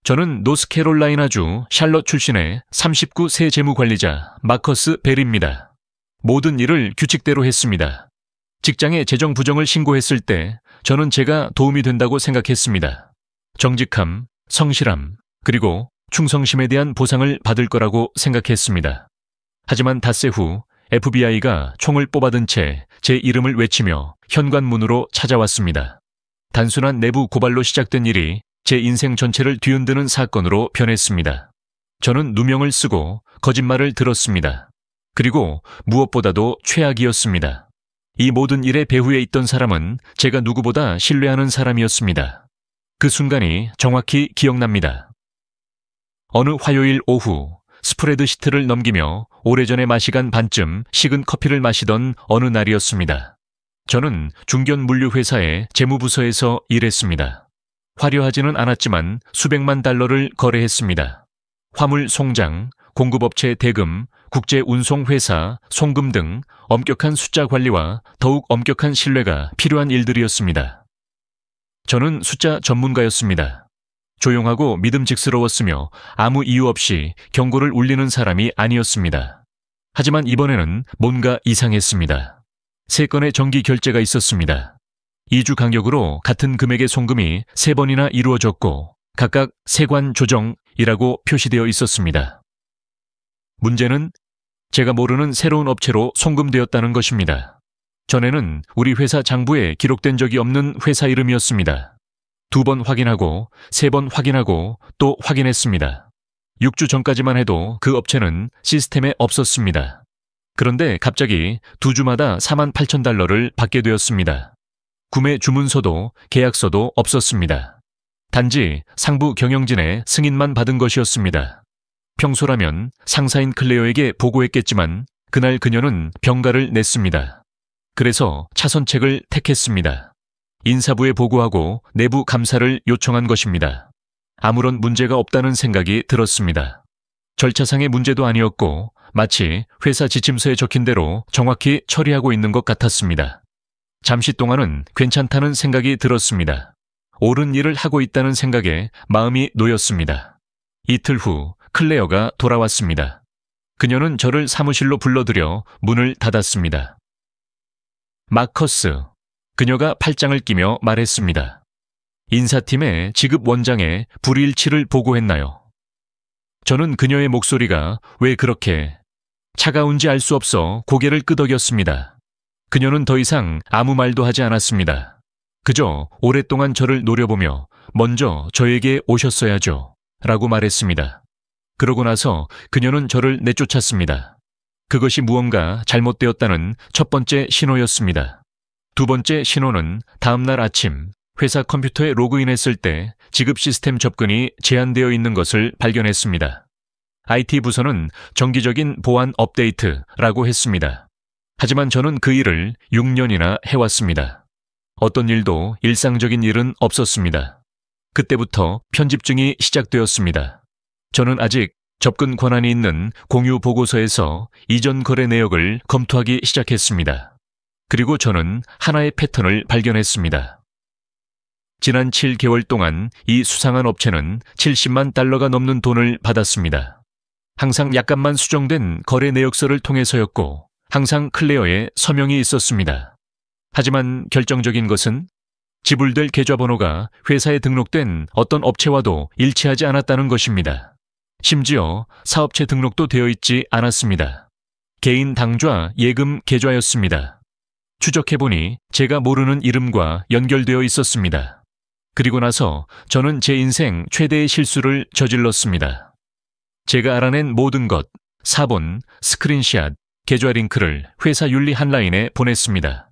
저는 노스캐롤라이나주 샬럿 출신의 39세 재무관리자 마커스 벨입니다. 모든 일을 규칙대로 했습니다. 직장에 재정 부정을 신고했을 때 저는 제가 도움이 된다고 생각했습니다. 정직함, 성실함, 그리고 충성심에 대한 보상을 받을 거라고 생각했습니다. 하지만 닷새 후 FBI가 총을 뽑아든 채 제 이름을 외치며 현관문으로 찾아왔습니다. 단순한 내부 고발로 시작된 일이 제 인생 전체를 뒤흔드는 사건으로 변했습니다. 저는 누명을 쓰고 거짓말을 들었습니다. 그리고 무엇보다도 최악이었습니다. 이 모든 일의 배후에 있던 사람은 제가 누구보다 신뢰하는 사람이었습니다. 그 순간이 정확히 기억납니다. 어느 화요일 오후 스프레드 시트를 넘기며 오래전에 마시간 반쯤 식은 커피를 마시던 어느 날이었습니다. 저는 중견 물류회사의 재무부서에서 일했습니다. 화려하지는 않았지만 수백만 달러를 거래했습니다. 화물 송장, 공급업체 대금, 국제운송회사, 송금 등 엄격한 숫자 관리와 더욱 엄격한 신뢰가 필요한 일들이었습니다. 저는 숫자 전문가였습니다. 조용하고 믿음직스러웠으며 아무 이유 없이 경고를 울리는 사람이 아니었습니다. 하지만 이번에는 뭔가 이상했습니다. 3건의 정기 결제가 있었습니다. 2주 간격으로 같은 금액의 송금이 3번이나 이루어졌고 각각 세관 조정이라고 표시되어 있었습니다. 문제는 제가 모르는 새로운 업체로 송금되었다는 것입니다. 전에는 우리 회사 장부에 기록된 적이 없는 회사 이름이었습니다. 2번 확인하고 3번 확인하고 또 확인했습니다. 6주 전까지만 해도 그 업체는 시스템에 없었습니다. 그런데 갑자기 2주마다 48,000달러를 받게 되었습니다. 구매 주문서도 계약서도 없었습니다. 단지 상부 경영진의 승인만 받은 것이었습니다. 평소라면 상사인 클레어에게 보고했겠지만 그날 그녀는 병가를 냈습니다. 그래서 차선책을 택했습니다. 인사부에 보고하고 내부 감사를 요청한 것입니다. 아무런 문제가 없다는 생각이 들었습니다. 절차상의 문제도 아니었고 마치 회사 지침서에 적힌 대로 정확히 처리하고 있는 것 같았습니다. 잠시 동안은 괜찮다는 생각이 들었습니다. 옳은 일을 하고 있다는 생각에 마음이 놓였습니다. 이틀 후 클레어가 돌아왔습니다. 그녀는 저를 사무실로 불러들여 문을 닫았습니다. 마커스, 그녀가 팔짱을 끼며 말했습니다. 인사팀의 지급 원장에 불일치를 보고했나요? 저는 그녀의 목소리가 왜 그렇게 차가운지 알 수 없어 고개를 끄덕였습니다. 그녀는 더 이상 아무 말도 하지 않았습니다. 그저 오랫동안 저를 노려보며 먼저 저에게 오셨어야죠 라고 말했습니다. 그러고 나서 그녀는 저를 내쫓았습니다. 그것이 무언가 잘못되었다는 첫 번째 신호였습니다. 두 번째 신호는 다음날 아침 회사 컴퓨터에 로그인했을 때 지급 시스템 접근이 제한되어 있는 것을 발견했습니다. IT 부서는 정기적인 보안 업데이트라고 했습니다. 하지만 저는 그 일을 6년이나 해왔습니다. 어떤 일도 일상적인 일은 없었습니다. 그때부터 편집증이 시작되었습니다. 저는 아직 접근 권한이 있는 공유 보고서에서 이전 거래 내역을 검토하기 시작했습니다. 그리고 저는 하나의 패턴을 발견했습니다. 지난 7개월 동안 이 수상한 업체는 70만 달러가 넘는 돈을 받았습니다. 항상 약간만 수정된 거래 내역서를 통해서였고 항상 클레어에 서명이 있었습니다. 하지만 결정적인 것은 지불될 계좌번호가 회사에 등록된 어떤 업체와도 일치하지 않았다는 것입니다. 심지어 사업체 등록도 되어 있지 않았습니다. 개인 당좌 예금 계좌였습니다. 추적해보니 제가 모르는 이름과 연결되어 있었습니다. 그리고 나서 저는 제 인생 최대의 실수를 저질렀습니다. 제가 알아낸 모든 것, 사본, 스크린샷, 계좌 링크를 회사 윤리 한라인에 보냈습니다.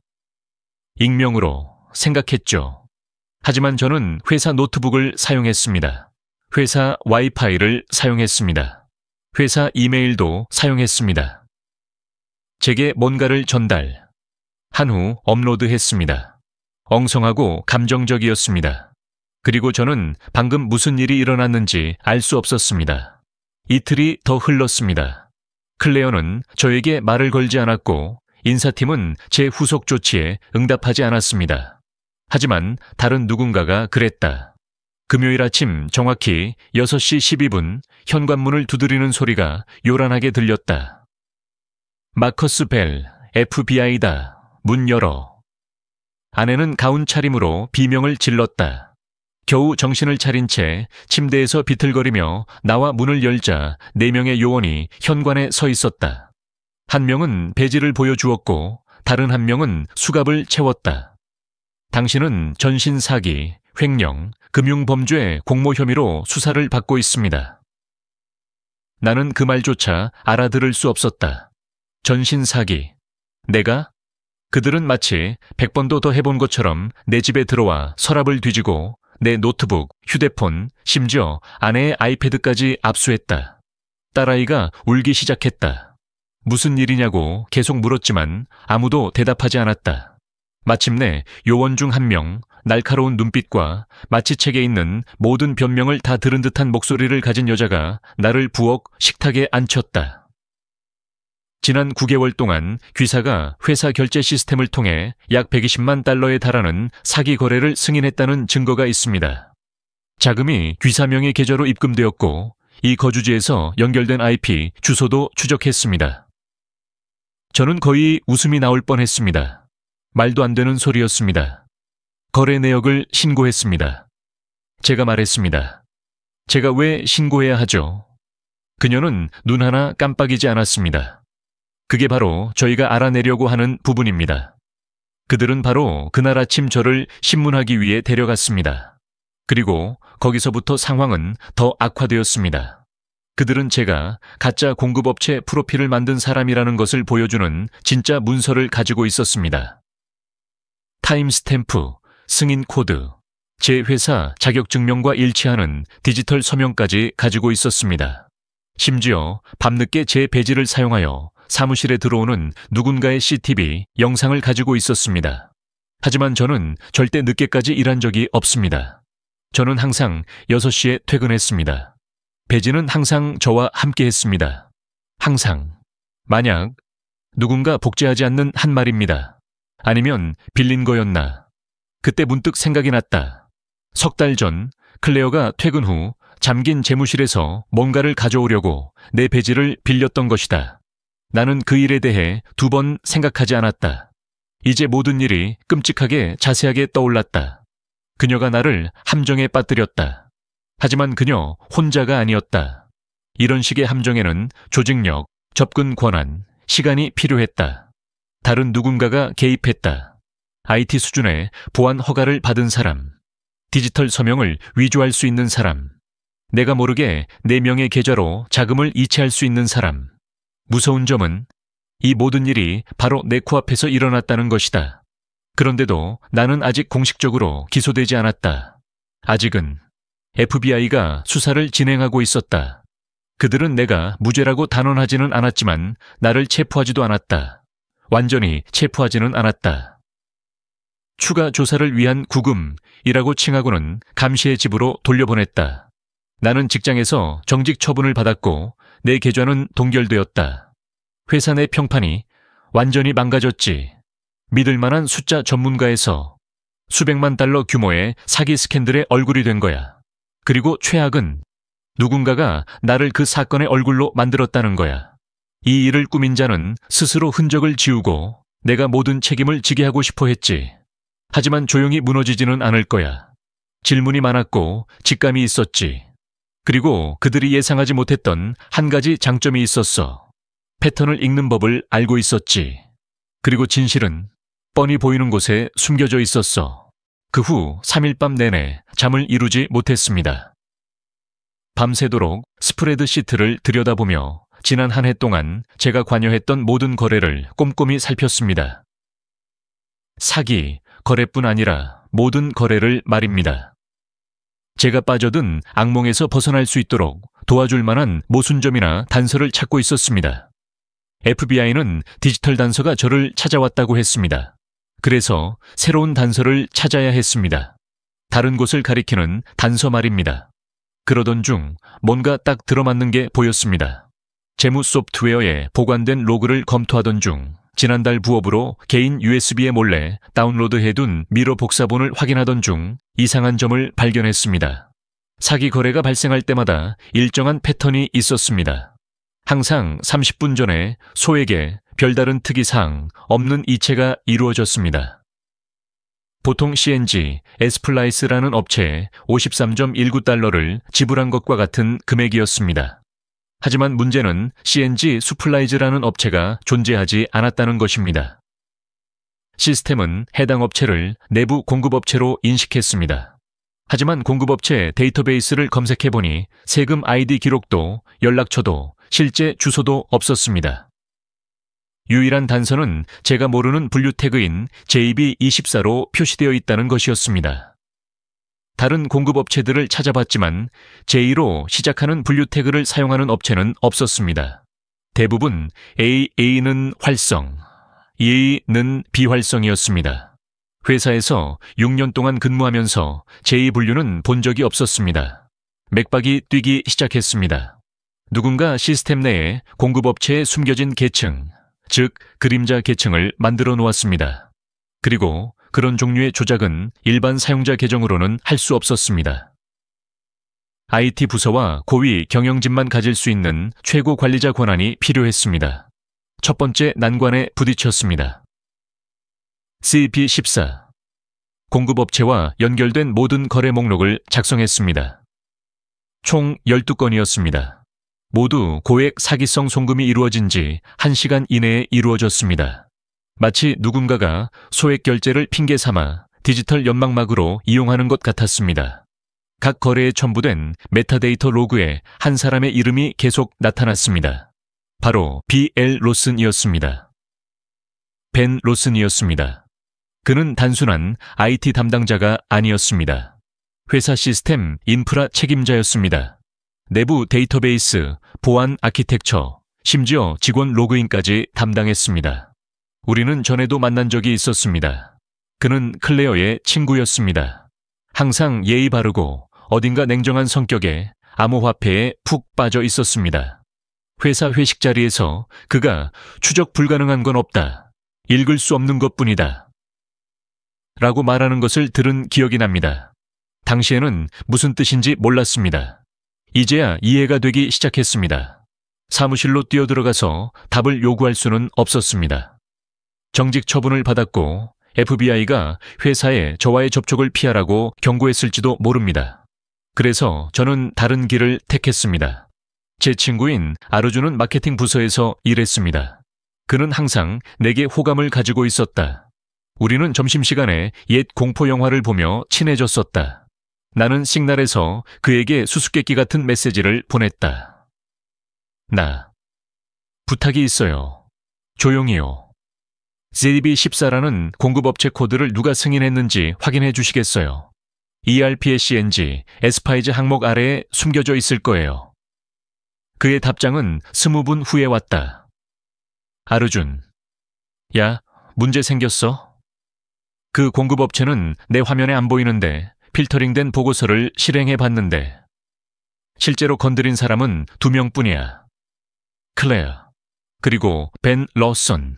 익명으로 생각했죠. 하지만 저는 회사 노트북을 사용했습니다. 회사 와이파이를 사용했습니다. 회사 이메일도 사용했습니다. 제게 뭔가를 전달. 한 후 업로드했습니다. 엉성하고 감정적이었습니다. 그리고 저는 방금 무슨 일이 일어났는지 알 수 없었습니다. 이틀이 더 흘렀습니다. 클레어는 저에게 말을 걸지 않았고 인사팀은 제 후속 조치에 응답하지 않았습니다. 하지만 다른 누군가가 그랬다. 금요일 아침 정확히 6시 12분 현관문을 두드리는 소리가 요란하게 들렸다. 마커스 벨, FBI다. 문 열어. 아내는 가운 차림으로 비명을 질렀다. 겨우 정신을 차린 채 침대에서 비틀거리며 나와 문을 열자 4명의 요원이 현관에 서 있었다. 한 명은 배지를 보여주었고 다른 한 명은 수갑을 채웠다. 당신은 전신 사기, 횡령, 금융범죄 공모 혐의로 수사를 받고 있습니다. 나는 그 말조차 알아들을 수 없었다. 전신 사기. 내가? 그들은 마치 100번도 더 해본 것처럼 내 집에 들어와 서랍을 뒤지고 내 노트북, 휴대폰, 심지어 아내의 아이패드까지 압수했다. 딸아이가 울기 시작했다. 무슨 일이냐고 계속 물었지만 아무도 대답하지 않았다. 마침내 요원 중 한 명, 날카로운 눈빛과 마취책에 있는 모든 변명을 다 들은 듯한 목소리를 가진 여자가 나를 부엌 식탁에 앉혔다. 지난 9개월 동안 귀사가 회사 결제 시스템을 통해 약 120만 달러에 달하는 사기 거래를 승인했다는 증거가 있습니다. 자금이 귀사 명의 계좌로 입금되었고 이 거주지에서 연결된 IP, 주소도 추적했습니다. 저는 거의 웃음이 나올 뻔했습니다. 말도 안 되는 소리였습니다. 거래 내역을 신고했습니다. 제가 말했습니다. 제가 왜 신고해야 하죠? 그녀는 눈 하나 깜빡이지 않았습니다. 그게 바로 저희가 알아내려고 하는 부분입니다. 그들은 바로 그날 아침 저를 신문하기 위해 데려갔습니다. 그리고 거기서부터 상황은 더 악화되었습니다. 그들은 제가 가짜 공급업체 프로필을 만든 사람이라는 것을 보여주는 진짜 문서를 가지고 있었습니다. 타임스탬프, 승인 코드, 제 회사 자격증명과 일치하는 디지털 서명까지 가지고 있었습니다. 심지어 밤늦게 제 배지를 사용하여 사무실에 들어오는 누군가의 CCTV 영상을 가지고 있었습니다. 하지만 저는 절대 늦게까지 일한 적이 없습니다. 저는 항상 6시에 퇴근했습니다. 배지는 항상 저와 함께 했습니다. 항상. 만약 누군가 복제하지 않는 한 말입니다. 아니면 빌린 거였나. 그때 문득 생각이 났다. 석 달 전 클레어가 퇴근 후 잠긴 재무실에서 뭔가를 가져오려고 내 배지를 빌렸던 것이다. 나는 그 일에 대해 2번 생각하지 않았다. 이제 모든 일이 끔찍하게 자세하게 떠올랐다. 그녀가 나를 함정에 빠뜨렸다. 하지만 그녀 혼자가 아니었다. 이런 식의 함정에는 조직력, 접근 권한, 시간이 필요했다. 다른 누군가가 개입했다. IT 수준의 보안 허가를 받은 사람, 디지털 서명을 위조할 수 있는 사람, 내가 모르게 4명의 계좌로 자금을 이체할 수 있는 사람. 무서운 점은 이 모든 일이 바로 내 코앞에서 일어났다는 것이다. 그런데도 나는 아직 공식적으로 기소되지 않았다. 아직은 FBI가 수사를 진행하고 있었다. 그들은 내가 무죄라고 단언하지는 않았지만 나를 체포하지도 않았다. 완전히 체포하지는 않았다. 추가 조사를 위한 구금이라고 칭하고는 감시의 집으로 돌려보냈다. 나는 직장에서 정직 처분을 받았고 내 계좌는 동결되었다. 회사 내 평판이 완전히 망가졌지. 믿을 만한 숫자 전문가에서 수백만 달러 규모의 사기 스캔들의 얼굴이 된 거야. 그리고 최악은 누군가가 나를 그 사건의 얼굴로 만들었다는 거야. 이 일을 꾸민 자는 스스로 흔적을 지우고 내가 모든 책임을 지게 하고 싶어 했지. 하지만 조용히 무너지지는 않을 거야. 질문이 많았고 직감이 있었지. 그리고 그들이 예상하지 못했던 한 가지 장점이 있었어. 패턴을 읽는 법을 알고 있었지. 그리고 진실은 뻔히 보이는 곳에 숨겨져 있었어. 그 후 3일 밤 내내 잠을 이루지 못했습니다. 밤새도록 스프레드 시트를 들여다보며 지난 한 해 동안 제가 관여했던 모든 거래를 꼼꼼히 살폈습니다. 사기, 거래뿐 아니라 모든 거래를 말입니다. 제가 빠져든 악몽에서 벗어날 수 있도록 도와줄 만한 모순점이나 단서를 찾고 있었습니다. FBI는 디지털 단서가 저를 찾아왔다고 했습니다. 그래서 새로운 단서를 찾아야 했습니다. 다른 곳을 가리키는 단서 말입니다. 그러던 중 뭔가 딱 들어맞는 게 보였습니다. 재무 소프트웨어에 보관된 로그를 검토하던 중 지난달 부업으로 개인 USB에 몰래 다운로드해둔 미러 복사본을 확인하던 중 이상한 점을 발견했습니다. 사기 거래가 발생할 때마다 일정한 패턴이 있었습니다. 항상 30분 전에 소액의 별다른 특이사항 없는 이체가 이루어졌습니다. 보통 CNG, 에스플라이스라는 업체에 53.19달러를 지불한 것과 같은 금액이었습니다. 하지만 문제는 CNG 수플라이즈라는 업체가 존재하지 않았다는 것입니다. 시스템은 해당 업체를 내부 공급업체로 인식했습니다. 하지만 공급업체 데이터베이스를 검색해보니 세금 ID 기록도 연락처도 실제 주소도 없었습니다. 유일한 단서는 제가 모르는 분류 태그인 JB24로 표시되어 있다는 것이었습니다. 다른 공급업체들을 찾아봤지만 J로 시작하는 분류 태그를 사용하는 업체는 없었습니다. 대부분 AA는 활성, EA는 비활성이었습니다. 회사에서 6년 동안 근무하면서 J 분류는 본 적이 없었습니다. 맥박이 뛰기 시작했습니다. 누군가 시스템 내에 공급업체에 숨겨진 계층, 즉 그림자 계층을 만들어 놓았습니다. 그리고 그런 종류의 조작은 일반 사용자 계정으로는 할 수 없었습니다. IT 부서와 고위 경영진만 가질 수 있는 최고 관리자 권한이 필요했습니다. 첫 번째 난관에 부딪혔습니다. CP14 공급업체와 연결된 모든 거래 목록을 작성했습니다. 총 12건이었습니다. 모두 고액 사기성 송금이 이루어진 지 1시간 이내에 이루어졌습니다. 마치 누군가가 소액 결제를 핑계 삼아 디지털 연막막으로 이용하는 것 같았습니다. 각 거래에 첨부된 메타데이터 로그에 한 사람의 이름이 계속 나타났습니다. 바로 B.L. 로슨이었습니다. 벤 로슨이었습니다. 그는 단순한 IT 담당자가 아니었습니다. 회사 시스템 인프라 책임자였습니다. 내부 데이터베이스, 보안 아키텍처, 심지어 직원 로그인까지 담당했습니다. 우리는 전에도 만난 적이 있었습니다. 그는 클레어의 친구였습니다. 항상 예의 바르고 어딘가 냉정한 성격에 암호화폐에 푹 빠져 있었습니다. 회사 회식 자리에서 그가 추적 불가능한 건 없다. 읽을 수 없는 것뿐이다. 라고 말하는 것을 들은 기억이 납니다. 당시에는 무슨 뜻인지 몰랐습니다. 이제야 이해가 되기 시작했습니다. 사무실로 뛰어들어가서 답을 요구할 수는 없었습니다. 정직 처분을 받았고 FBI가 회사에 저와의 접촉을 피하라고 경고했을지도 모릅니다. 그래서 저는 다른 길을 택했습니다. 제 친구인 아르주는 마케팅 부서에서 일했습니다. 그는 항상 내게 호감을 가지고 있었다. 우리는 점심시간에 옛 공포 영화를 보며 친해졌었다. 나는 시그널에서 그에게 수수께끼 같은 메시지를 보냈다. 나 부탁이 있어요. 조용히요. JB14라는 공급업체 코드를 누가 승인했는지 확인해 주시겠어요? ERPSNG, 에스파이즈 항목 아래에 숨겨져 있을 거예요. 그의 답장은 20분 후에 왔다. 아르준, 야, 문제 생겼어? 그 공급업체는 내 화면에 안 보이는데 필터링된 보고서를 실행해 봤는데 실제로 건드린 사람은 2명뿐이야. 클레어, 그리고 벤 러선.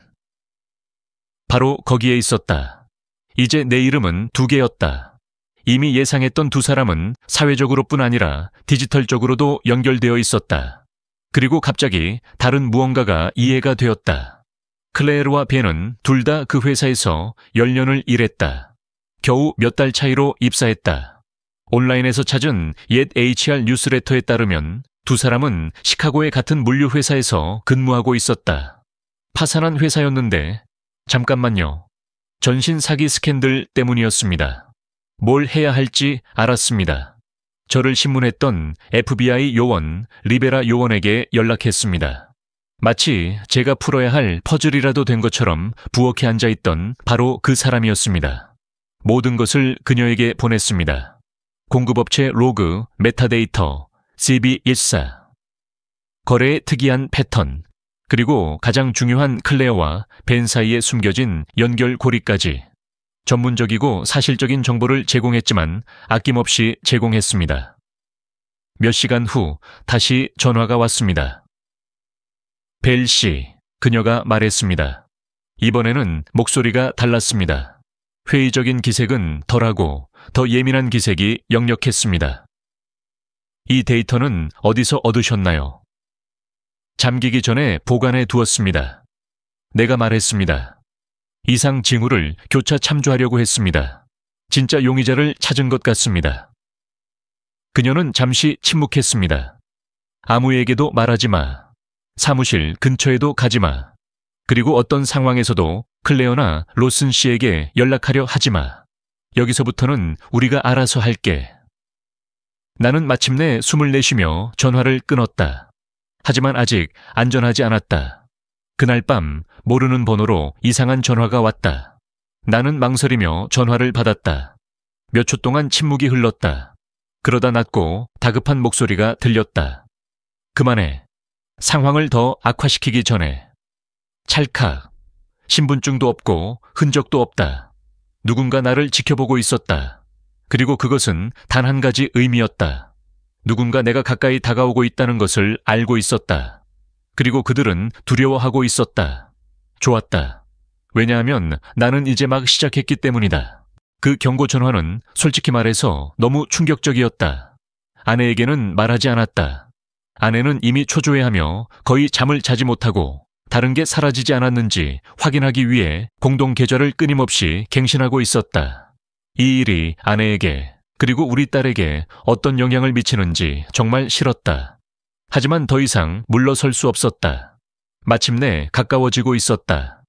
바로 거기에 있었다. 이제 내 이름은 2개였다. 이미 예상했던 2사람은 사회적으로뿐 아니라 디지털적으로도 연결되어 있었다. 그리고 갑자기 다른 무언가가 이해가 되었다. 클레르와 벤은 둘 다 그 회사에서 10년을 일했다. 겨우 몇 달 차이로 입사했다. 온라인에서 찾은 옛 HR 뉴스레터에 따르면 2사람은 시카고의 같은 물류회사에서 근무하고 있었다. 파산한 회사였는데 잠깐만요. 전신 사기 스캔들 때문이었습니다. 뭘 해야 할지 알았습니다. 저를 신문했던 FBI 요원 리베라 요원에게 연락했습니다. 마치 제가 풀어야 할 퍼즐이라도 된 것처럼 부엌에 앉아있던 바로 그 사람이었습니다. 모든 것을 그녀에게 보냈습니다. 공급업체 로그, 메타데이터, CB14, 거래의 특이한 패턴, 그리고 가장 중요한 클레어와 벤 사이에 숨겨진 연결고리까지. 전문적이고 사실적인 정보를 제공했지만 아낌없이 제공했습니다. 몇 시간 후 다시 전화가 왔습니다. 벨 씨, 그녀가 말했습니다. 이번에는 목소리가 달랐습니다. 회의적인 기색은 덜하고 더 예민한 기색이 역력했습니다. 이 데이터는 어디서 얻으셨나요? 잠기기 전에 보관해 두었습니다. 내가 말했습니다. 이상 징후를 교차 참조하려고 했습니다. 진짜 용의자를 찾은 것 같습니다. 그녀는 잠시 침묵했습니다. 아무에게도 말하지 마. 사무실 근처에도 가지 마. 그리고 어떤 상황에서도 클레어나 로슨 씨에게 연락하려 하지 마. 여기서부터는 우리가 알아서 할게. 나는 마침내 숨을 내쉬며 전화를 끊었다. 하지만 아직 안전하지 않았다. 그날 밤 모르는 번호로 이상한 전화가 왔다. 나는 망설이며 전화를 받았다. 몇 초 동안 침묵이 흘렀다. 그러다 낮고 다급한 목소리가 들렸다. 그만해. 상황을 더 악화시키기 전에. 찰칵. 신분증도 없고 흔적도 없다. 누군가 나를 지켜보고 있었다. 그리고 그것은 단 한 가지 의미였다. 누군가 내가 가까이 다가오고 있다는 것을 알고 있었다. 그리고 그들은 두려워하고 있었다. 좋았다. 왜냐하면 나는 이제 막 시작했기 때문이다. 그 경고 전화는 솔직히 말해서 너무 충격적이었다. 아내에게는 말하지 않았다. 아내는 이미 초조해하며 거의 잠을 자지 못하고 다른 게 사라지지 않았는지 확인하기 위해 공동 계좌를 끊임없이 갱신하고 있었다. 이 일이 아내에게 그리고 우리 딸에게 어떤 영향을 미치는지 정말 싫었다. 하지만 더 이상 물러설 수 없었다. 마침내 가까워지고 있었다.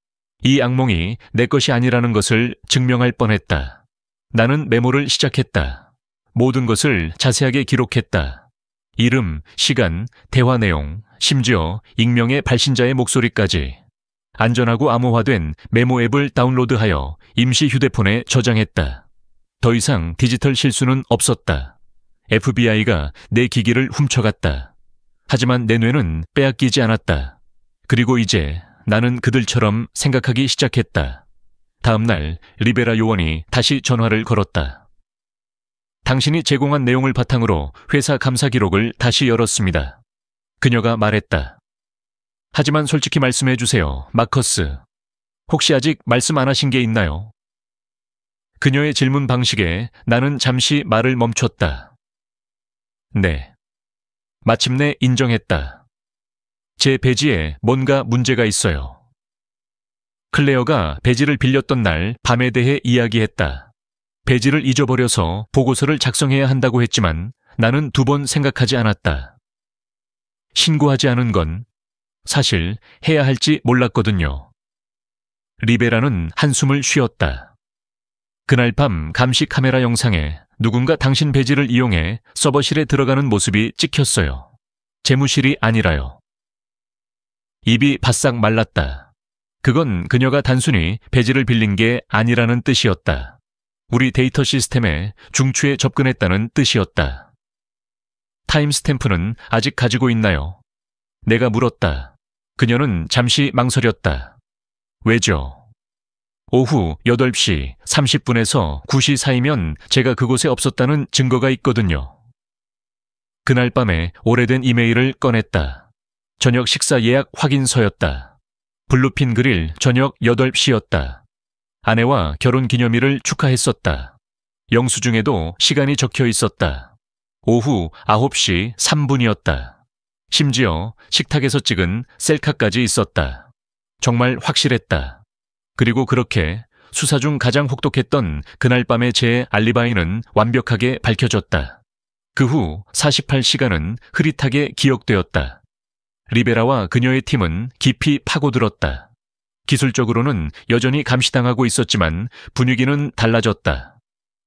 이 악몽이 내 것이 아니라는 것을 증명할 뻔했다. 나는 메모를 시작했다. 모든 것을 자세하게 기록했다. 이름, 시간, 대화 내용, 심지어 익명의 발신자의 목소리까지. 안전하고 암호화된 메모 앱을 다운로드하여 임시 휴대폰에 저장했다. 더 이상 디지털 실수는 없었다. FBI가 내 기기를 훔쳐갔다. 하지만 내 뇌는 빼앗기지 않았다. 그리고 이제 나는 그들처럼 생각하기 시작했다. 다음 날 리베라 요원이 다시 전화를 걸었다. 당신이 제공한 내용을 바탕으로 회사 감사 기록을 다시 열었습니다. 그녀가 말했다. 하지만 솔직히 말씀해 주세요, 마커스. 혹시 아직 말씀 안 하신 게 있나요? 그녀의 질문 방식에 나는 잠시 말을 멈췄다. 네. 마침내 인정했다. 제 배지에 뭔가 문제가 있어요. 클레어가 배지를 빌렸던 날 밤에 대해 이야기했다. 배지를 잊어버려서 보고서를 작성해야 한다고 했지만 나는 2번 생각하지 않았다. 신고하지 않은 건 사실 해야 할지 몰랐거든요. 리베라는 한숨을 쉬었다. 그날 밤 감시 카메라 영상에 누군가 당신 배지를 이용해 서버실에 들어가는 모습이 찍혔어요. 재무실이 아니라요. 입이 바싹 말랐다. 그건 그녀가 단순히 배지를 빌린 게 아니라는 뜻이었다. 우리 데이터 시스템에 중추에 접근했다는 뜻이었다. 타임스탬프는 아직 가지고 있나요? 내가 물었다. 그녀는 잠시 망설였다. 왜죠? 오후 8시 30분에서 9시 사이면 제가 그곳에 없었다는 증거가 있거든요. 그날 밤에 오래된 이메일을 꺼냈다. 저녁 식사 예약 확인서였다. 블루핀 그릴 저녁 8시였다. 아내와 결혼 기념일을 축하했었다. 영수증에도 시간이 적혀 있었다. 오후 9시 3분이었다. 심지어 식탁에서 찍은 셀카까지 있었다. 정말 확실했다. 그리고 그렇게 수사 중 가장 혹독했던 그날 밤의 제 알리바이는 완벽하게 밝혀졌다. 그 후 48시간은 흐릿하게 기억되었다. 리베라와 그녀의 팀은 깊이 파고들었다. 기술적으로는 여전히 감시당하고 있었지만 분위기는 달라졌다.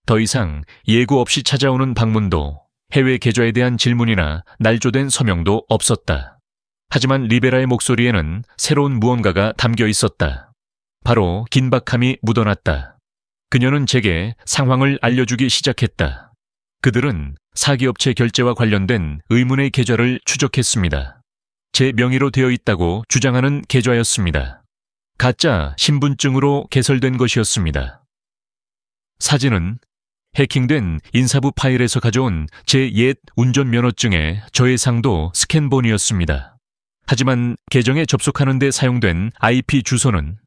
더 이상 예고 없이 찾아오는 방문도 해외 계좌에 대한 질문이나 날조된 서명도 없었다. 하지만 리베라의 목소리에는 새로운 무언가가 담겨 있었다. 바로 긴박함이 묻어났다. 그녀는 제게 상황을 알려주기 시작했다. 그들은 사기업체 결제와 관련된 의문의 계좌를 추적했습니다. 제 명의로 되어 있다고 주장하는 계좌였습니다. 가짜 신분증으로 개설된 것이었습니다. 사진은 해킹된 인사부 파일에서 가져온 제 옛 운전면허증에 저의 상도 스캔본이었습니다. 하지만 계정에 접속하는 데 사용된 IP 주소는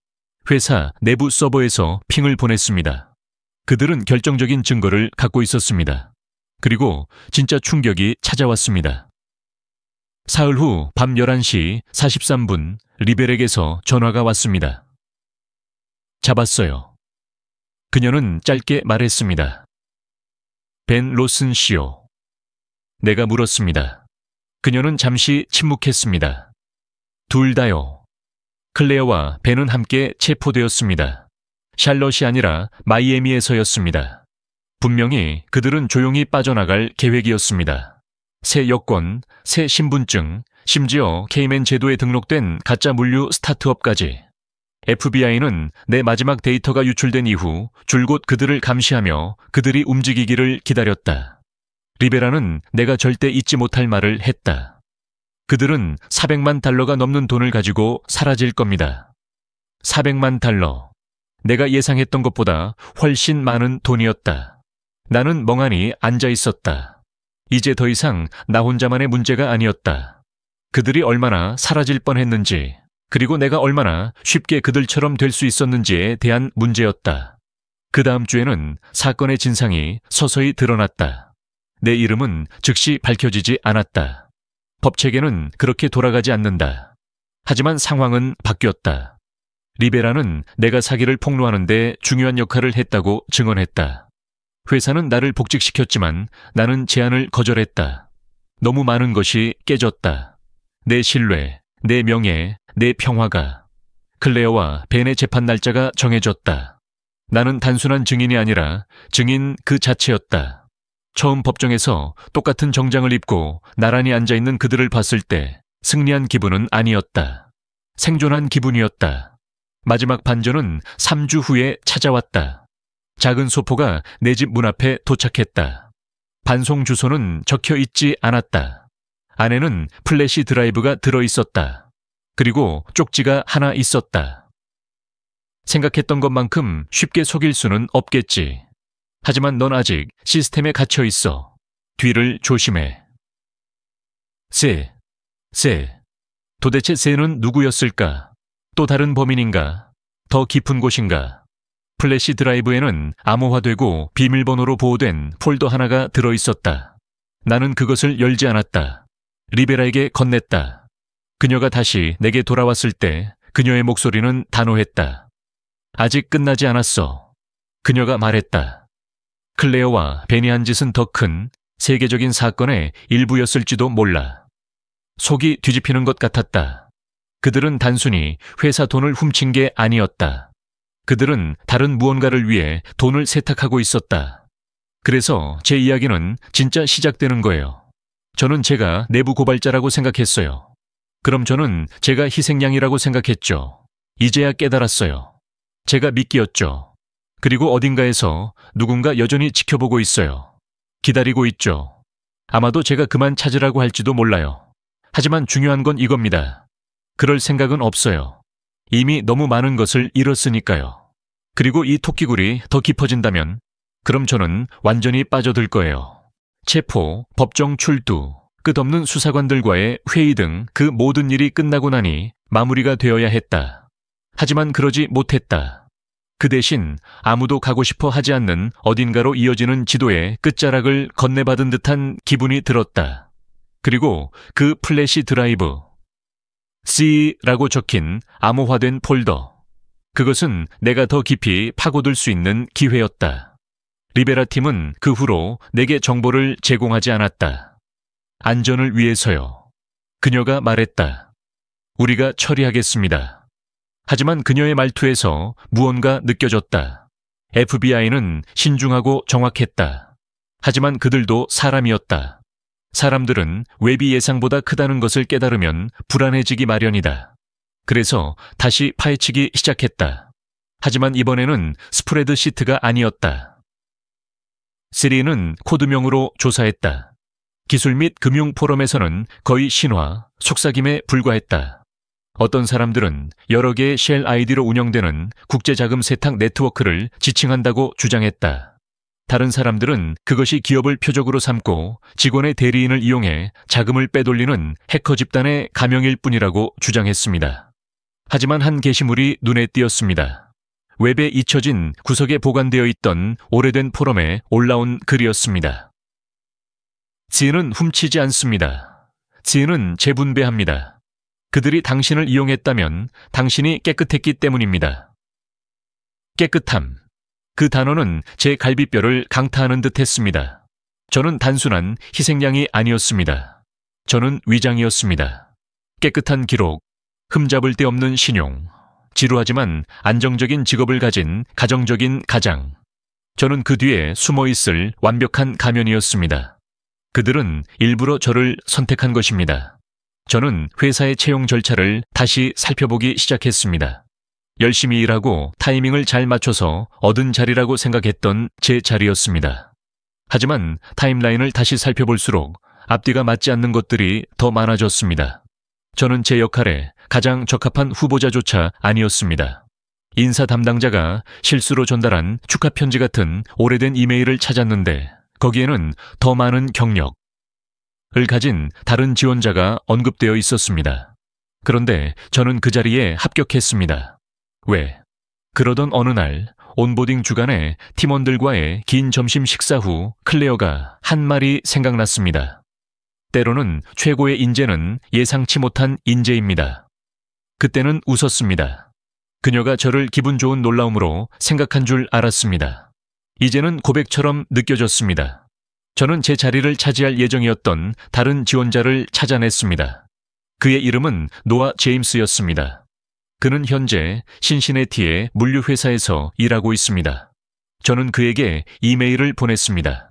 회사 내부 서버에서 핑을 보냈습니다. 그들은 결정적인 증거를 갖고 있었습니다. 그리고 진짜 충격이 찾아왔습니다. 사흘 후 밤 11시 43분 리벨에게서 전화가 왔습니다. 잡았어요. 그녀는 짧게 말했습니다. 벤 로슨 씨요. 내가 물었습니다. 그녀는 잠시 침묵했습니다. 둘 다요. 클레어와 벤은 함께 체포되었습니다. 샬럿이 아니라 마이애미에서였습니다. 분명히 그들은 조용히 빠져나갈 계획이었습니다. 새 여권, 새 신분증, 심지어 케이맨 제도에 등록된 가짜 물류 스타트업까지. FBI는 내 마지막 데이터가 유출된 이후 줄곧 그들을 감시하며 그들이 움직이기를 기다렸다. 리베라는 내가 절대 잊지 못할 말을 했다. 그들은 400만 달러가 넘는 돈을 가지고 사라질 겁니다. 400만 달러. 내가 예상했던 것보다 훨씬 많은 돈이었다. 나는 멍하니 앉아 있었다. 이제 더 이상 나 혼자만의 문제가 아니었다. 그들이 얼마나 사라질 뻔했는지, 그리고 내가 얼마나 쉽게 그들처럼 될 수 있었는지에 대한 문제였다. 그 다음 주에는 사건의 진상이 서서히 드러났다. 내 이름은 즉시 밝혀지지 않았다. 법체계는 그렇게 돌아가지 않는다. 하지만 상황은 바뀌었다. 리베라는 내가 사기를 폭로하는데 중요한 역할을 했다고 증언했다. 회사는 나를 복직시켰지만 나는 제안을 거절했다. 너무 많은 것이 깨졌다. 내 신뢰, 내 명예, 내 평화가. 클레어와 벤의 재판 날짜가 정해졌다. 나는 단순한 증인이 아니라 증인 그 자체였다. 처음 법정에서 똑같은 정장을 입고 나란히 앉아있는 그들을 봤을 때 승리한 기분은 아니었다. 생존한 기분이었다. 마지막 반전은 3주 후에 찾아왔다. 작은 소포가 내 집 문 앞에 도착했다. 반송 주소는 적혀 있지 않았다. 안에는 플래시 드라이브가 들어있었다. 그리고 쪽지가 하나 있었다. 생각했던 것만큼 쉽게 속일 수는 없겠지. 하지만 넌 아직 시스템에 갇혀 있어. 뒤를 조심해. 세. 도대체 세는 누구였을까? 또 다른 범인인가? 더 깊은 곳인가? 플래시 드라이브에는 암호화되고 비밀번호로 보호된 폴더 하나가 들어있었다. 나는 그것을 열지 않았다. 리베라에게 건넸다. 그녀가 다시 내게 돌아왔을 때 그녀의 목소리는 단호했다. 아직 끝나지 않았어. 그녀가 말했다. 클레어와 벤이 한 짓은 더 큰 세계적인 사건의 일부였을지도 몰라. 속이 뒤집히는 것 같았다. 그들은 단순히 회사 돈을 훔친 게 아니었다. 그들은 다른 무언가를 위해 돈을 세탁하고 있었다. 그래서 제 이야기는 진짜 시작되는 거예요. 저는 제가 내부 고발자라고 생각했어요. 그럼 저는 제가 희생양이라고 생각했죠. 이제야 깨달았어요. 제가 미끼였죠. 그리고 어딘가에서 누군가 여전히 지켜보고 있어요. 기다리고 있죠. 아마도 제가 그만 찾으라고 할지도 몰라요. 하지만 중요한 건 이겁니다. 그럴 생각은 없어요. 이미 너무 많은 것을 잃었으니까요. 그리고 이 토끼굴이 더 깊어진다면 그럼 저는 완전히 빠져들 거예요. 체포, 법정 출두, 끝없는 수사관들과의 회의 등 그 모든 일이 끝나고 나니 마무리가 되어야 했다. 하지만 그러지 못했다. 그 대신 아무도 가고 싶어 하지 않는 어딘가로 이어지는 지도의 끝자락을 건네받은 듯한 기분이 들었다. 그리고 그 플래시 드라이브, C라고 적힌 암호화된 폴더. 그것은 내가 더 깊이 파고들 수 있는 기회였다. 리베라 팀은 그 후로 내게 정보를 제공하지 않았다. 안전을 위해서요. 그녀가 말했다. 우리가 처리하겠습니다. 하지만 그녀의 말투에서 무언가 느껴졌다. FBI는 신중하고 정확했다. 하지만 그들도 사람이었다. 사람들은 웹이 예상보다 크다는 것을 깨달으면 불안해지기 마련이다. 그래서 다시 파헤치기 시작했다. 하지만 이번에는 스프레드 시트가 아니었다. 시리는 코드명으로 조사했다. 기술 및 금융 포럼에서는 거의 신화, 속삭임에 불과했다. 어떤 사람들은 여러 개의 쉘 아이디로 운영되는 국제자금 세탁 네트워크를 지칭한다고 주장했다. 다른 사람들은 그것이 기업을 표적으로 삼고 직원의 대리인을 이용해 자금을 빼돌리는 해커 집단의 가명일 뿐이라고 주장했습니다. 하지만 한 게시물이 눈에 띄었습니다. 웹에 잊혀진 구석에 보관되어 있던 오래된 포럼에 올라온 글이었습니다. 지인은 훔치지 않습니다. 지인은 재분배합니다. 그들이 당신을 이용했다면 당신이 깨끗했기 때문입니다. 깨끗함. 그 단어는 제 갈비뼈를 강타하는 듯 했습니다. 저는 단순한 희생양이 아니었습니다. 저는 위장이었습니다. 깨끗한 기록, 흠잡을 데 없는 신용, 지루하지만 안정적인 직업을 가진 가정적인 가장. 저는 그 뒤에 숨어있을 완벽한 가면이었습니다. 그들은 일부러 저를 선택한 것입니다. 저는 회사의 채용 절차를 다시 살펴보기 시작했습니다. 열심히 일하고 타이밍을 잘 맞춰서 얻은 자리라고 생각했던 제 자리였습니다. 하지만 타임라인을 다시 살펴볼수록 앞뒤가 맞지 않는 것들이 더 많아졌습니다. 저는 제 역할에 가장 적합한 후보자조차 아니었습니다. 인사 담당자가 실수로 전달한 축하 편지 같은 오래된 이메일을 찾았는데 거기에는 더 많은 경력을 가진 다른 지원자가 언급되어 있었습니다. 그런데 저는 그 자리에 합격했습니다. 왜? 그러던 어느 날 온보딩 주간에 팀원들과의 긴 점심 식사 후 클레어가 한 말이 생각났습니다. 때로는 최고의 인재는 예상치 못한 인재입니다. 그때는 웃었습니다. 그녀가 저를 기분 좋은 놀라움으로 생각한 줄 알았습니다. 이제는 고백처럼 느껴졌습니다. 저는 제 자리를 차지할 예정이었던 다른 지원자를 찾아냈습니다. 그의 이름은 노아 제임스였습니다. 그는 현재 신시내티의 물류회사에서 일하고 있습니다. 저는 그에게 이메일을 보냈습니다.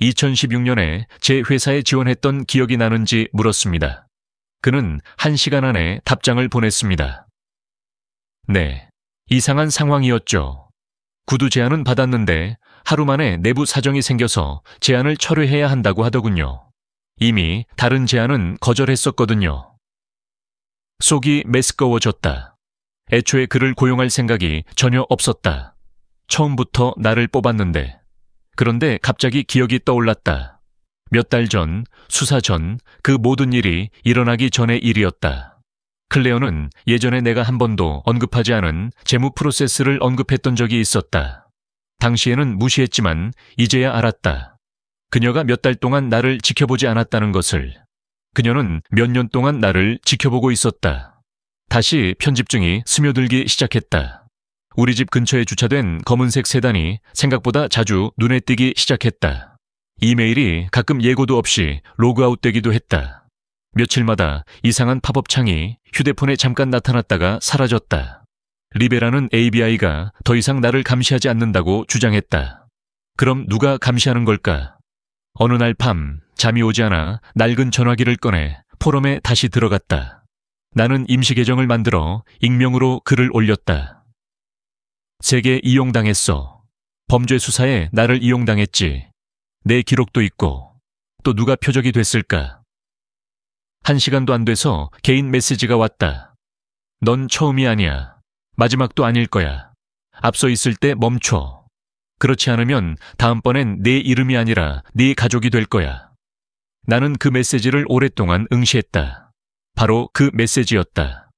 2016년에 제 회사에 지원했던 기억이 나는지 물었습니다. 그는 1시간 안에 답장을 보냈습니다. 네, 이상한 상황이었죠. 구두 제안은 받았는데 하루 만에 내부 사정이 생겨서 제안을 철회해야 한다고 하더군요. 이미 다른 제안은 거절했었거든요. 속이 메스꺼워졌다. 애초에 그를 고용할 생각이 전혀 없었다. 처음부터 나를 뽑았는데. 그런데 갑자기 기억이 떠올랐다. 몇 달 전, 수사 전, 그 모든 일이 일어나기 전의 일이었다. 클레어는 예전에 내가 한 번도 언급하지 않은 재무 프로세스를 언급했던 적이 있었다. 당시에는 무시했지만 이제야 알았다. 그녀가 몇 달 동안 나를 지켜보지 않았다는 것을. 그녀는 몇 년 동안 나를 지켜보고 있었다. 다시 편집증이 스며들기 시작했다. 우리 집 근처에 주차된 검은색 세단이 생각보다 자주 눈에 띄기 시작했다. 이메일이 가끔 예고도 없이 로그아웃되기도 했다. 며칠마다 이상한 팝업 창이 휴대폰에 잠깐 나타났다가 사라졌다. 리베라는 ABI가 더 이상 나를 감시하지 않는다고 주장했다. 그럼 누가 감시하는 걸까? 어느 날 밤 잠이 오지 않아 낡은 전화기를 꺼내 포럼에 다시 들어갔다. 나는 임시 계정을 만들어 익명으로 글을 올렸다. 세계 이용당했어. 범죄 수사에 나를 이용당했지. 내 기록도 있고 또 누가 표적이 됐을까? 1시간도 안 돼서 개인 메시지가 왔다. 넌 처음이 아니야. 마지막도 아닐 거야. 앞서 있을 때 멈춰. 그렇지 않으면 다음번엔 내 이름이 아니라 네 가족이 될 거야. 나는 그 메시지를 오랫동안 응시했다. 바로 그 메시지였다.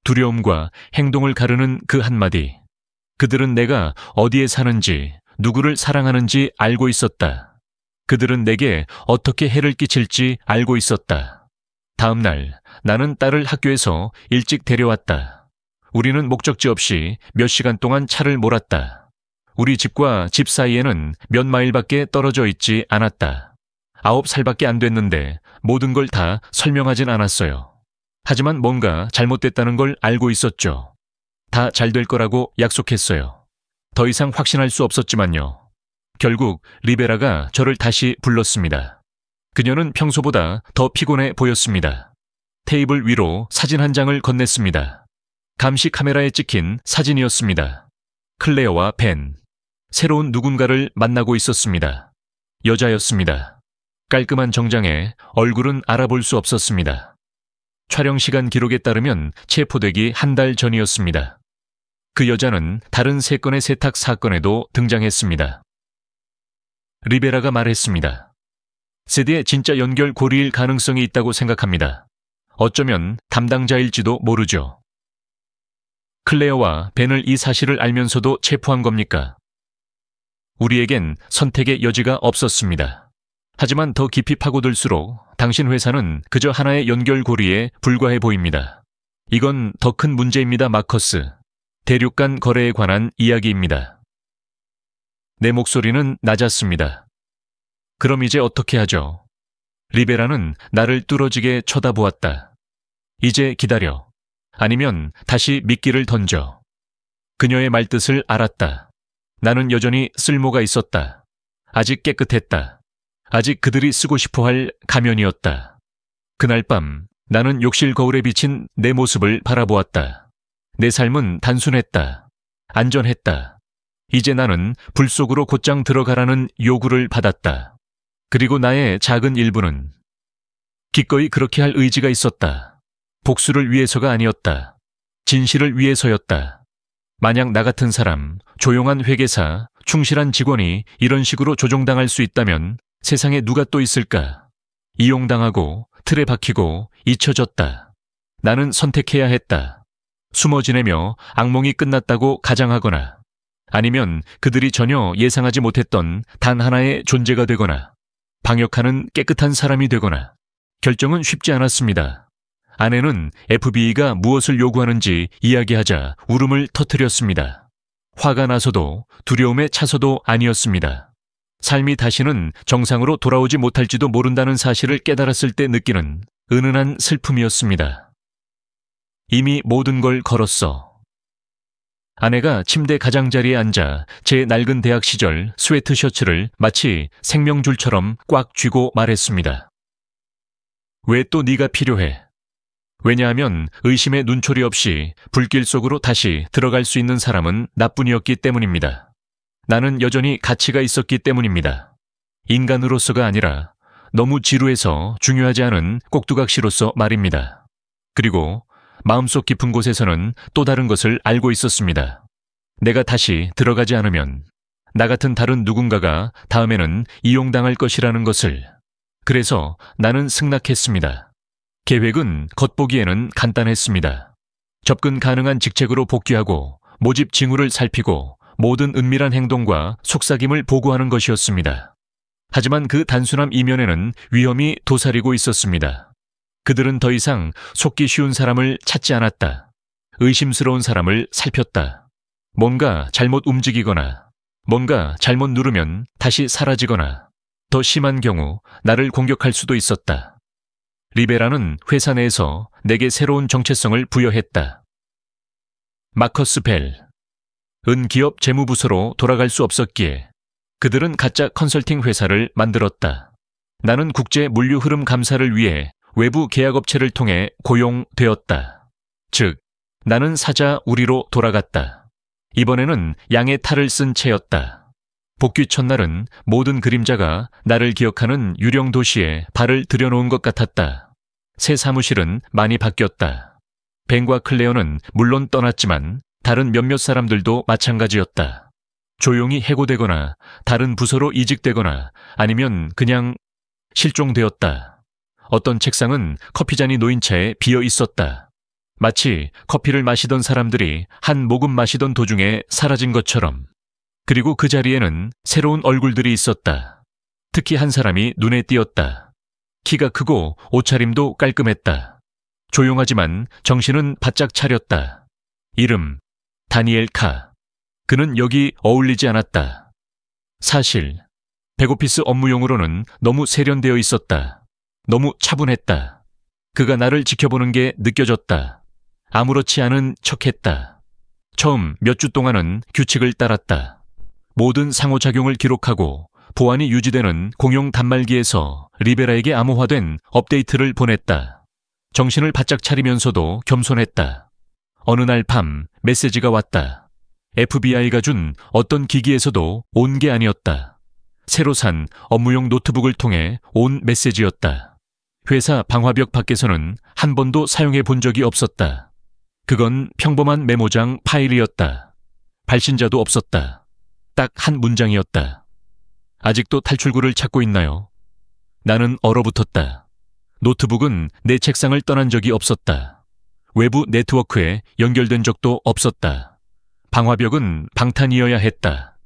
두려움과 행동을 가르는 그 한마디. 그들은 내가 어디에 사는지, 누구를 사랑하는지 알고 있었다. 그들은 내게 어떻게 해를 끼칠지 알고 있었다. 다음 날 나는 딸을 학교에서 일찍 데려왔다. 우리는 목적지 없이 몇 시간 동안 차를 몰았다. 우리 집과 집 사이에는 몇 마일밖에 떨어져 있지 않았다. 9살밖에 안 됐는데 모든 걸 다 설명하진 않았어요. 하지만 뭔가 잘못됐다는 걸 알고 있었죠. 다 잘 될 거라고 약속했어요. 더 이상 확신할 수 없었지만요. 결국 리베라가 저를 다시 불렀습니다. 그녀는 평소보다 더 피곤해 보였습니다. 테이블 위로 사진 한 장을 건넸습니다. 감시 카메라에 찍힌 사진이었습니다. 클레어와 벤. 새로운 누군가를 만나고 있었습니다. 여자였습니다. 깔끔한 정장에 얼굴은 알아볼 수 없었습니다. 촬영 시간 기록에 따르면 체포되기 한 달 전이었습니다. 그 여자는 다른 3건의 세탁 사건에도 등장했습니다. 리베라가 말했습니다. 세대의 진짜 연결 고리일 가능성이 있다고 생각합니다. 어쩌면 담당자일지도 모르죠. 클레어와 벤을 이 사실을 알면서도 체포한 겁니까? 우리에겐 선택의 여지가 없었습니다. 하지만 더 깊이 파고들수록 당신 회사는 그저 하나의 연결고리에 불과해 보입니다. 이건 더 큰 문제입니다, 마커스. 대륙 간 거래에 관한 이야기입니다. 내 목소리는 낮았습니다. 그럼 이제 어떻게 하죠? 리베라는 나를 뚫어지게 쳐다보았다. 이제 기다려. 아니면 다시 미끼를 던져. 그녀의 말뜻을 알았다. 나는 여전히 쓸모가 있었다. 아직 깨끗했다. 아직 그들이 쓰고 싶어할 가면이었다. 그날 밤 나는 욕실 거울에 비친 내 모습을 바라보았다. 내 삶은 단순했다. 안전했다. 이제 나는 불 속으로 곧장 들어가라는 요구를 받았다. 그리고 나의 작은 일부는 기꺼이 그렇게 할 의지가 있었다. 복수를 위해서가 아니었다. 진실을 위해서였다. 만약 나 같은 사람, 조용한 회계사, 충실한 직원이 이런 식으로 조종당할 수 있다면 세상에 누가 또 있을까? 이용당하고 틀에 박히고 잊혀졌다. 나는 선택해야 했다. 숨어 지내며 악몽이 끝났다고 가장하거나 아니면 그들이 전혀 예상하지 못했던 단 하나의 존재가 되거나 방역하는 깨끗한 사람이 되거나. 결정은 쉽지 않았습니다. 아내는 FBI가 무엇을 요구하는지 이야기하자 울음을 터뜨렸습니다. 화가 나서도 두려움에 차서도 아니었습니다. 삶이 다시는 정상으로 돌아오지 못할지도 모른다는 사실을 깨달았을 때 느끼는 은은한 슬픔이었습니다. 이미 모든 걸 걸었어. 아내가 침대 가장자리에 앉아 제 낡은 대학 시절 스웨트 셔츠를 마치 생명줄처럼 꽉 쥐고 말했습니다. 왜 또 네가 필요해? 왜냐하면 의심의 눈초리 없이 불길 속으로 다시 들어갈 수 있는 사람은 나뿐이었기 때문입니다. 나는 여전히 가치가 있었기 때문입니다. 인간으로서가 아니라 너무 지루해서 중요하지 않은 꼭두각시로서 말입니다. 그리고 마음속 깊은 곳에서는 또 다른 것을 알고 있었습니다. 내가 다시 들어가지 않으면 나 같은 다른 누군가가 다음에는 이용당할 것이라는 것을. 그래서 나는 승낙했습니다. 계획은 겉보기에는 간단했습니다. 접근 가능한 직책으로 복귀하고 모집 징후를 살피고 모든 은밀한 행동과 속삭임을 보고하는 것이었습니다. 하지만 그 단순함 이면에는 위험이 도사리고 있었습니다. 그들은 더 이상 속기 쉬운 사람을 찾지 않았다. 의심스러운 사람을 살폈다. 뭔가 잘못 움직이거나 뭔가 잘못 누르면 다시 사라지거나 더 심한 경우 나를 공격할 수도 있었다. 리베라는 회사 내에서 내게 새로운 정체성을 부여했다. 마커스 벨. 은기업 재무부서로 돌아갈 수 없었기에 그들은 가짜 컨설팅 회사를 만들었다. 나는 국제 물류 흐름 감사를 위해 외부 계약업체를 통해 고용되었다. 즉, 나는 사자 우리로 돌아갔다. 이번에는 양의 탈을 쓴 채였다. 복귀 첫날은 모든 그림자가 나를 기억하는 유령 도시에 발을 들여놓은 것 같았다. 새 사무실은 많이 바뀌었다. 벤과 클레어는 물론 떠났지만 다른 몇몇 사람들도 마찬가지였다. 조용히 해고되거나 다른 부서로 이직되거나 아니면 그냥 실종되었다. 어떤 책상은 커피잔이 놓인 채 비어 있었다. 마치 커피를 마시던 사람들이 한 모금 마시던 도중에 사라진 것처럼. 그리고 그 자리에는 새로운 얼굴들이 있었다. 특히 한 사람이 눈에 띄었다. 키가 크고 옷차림도 깔끔했다. 조용하지만 정신은 바짝 차렸다. 이름, 다니엘 카. 그는 여기 어울리지 않았다. 사실, 백오피스 업무용으로는 너무 세련되어 있었다. 너무 차분했다. 그가 나를 지켜보는 게 느껴졌다. 아무렇지 않은 척했다. 처음 몇 주 동안은 규칙을 따랐다. 모든 상호작용을 기록하고 보안이 유지되는 공용 단말기에서 리베라에게 암호화된 업데이트를 보냈다. 정신을 바짝 차리면서도 겸손했다. 어느 날 밤 메시지가 왔다. FBI가 준 어떤 기기에서도 온 게 아니었다. 새로 산 업무용 노트북을 통해 온 메시지였다. 회사 방화벽 밖에서는 한 번도 사용해 본 적이 없었다. 그건 평범한 메모장 파일이었다. 발신자도 없었다. 딱 한 문장이었다. 아직도 탈출구를 찾고 있나요? 나는 얼어붙었다. 노트북은 내 책상을 떠난 적이 없었다. 외부 네트워크에 연결된 적도 없었다. 방화벽은 방탄이어야 했다.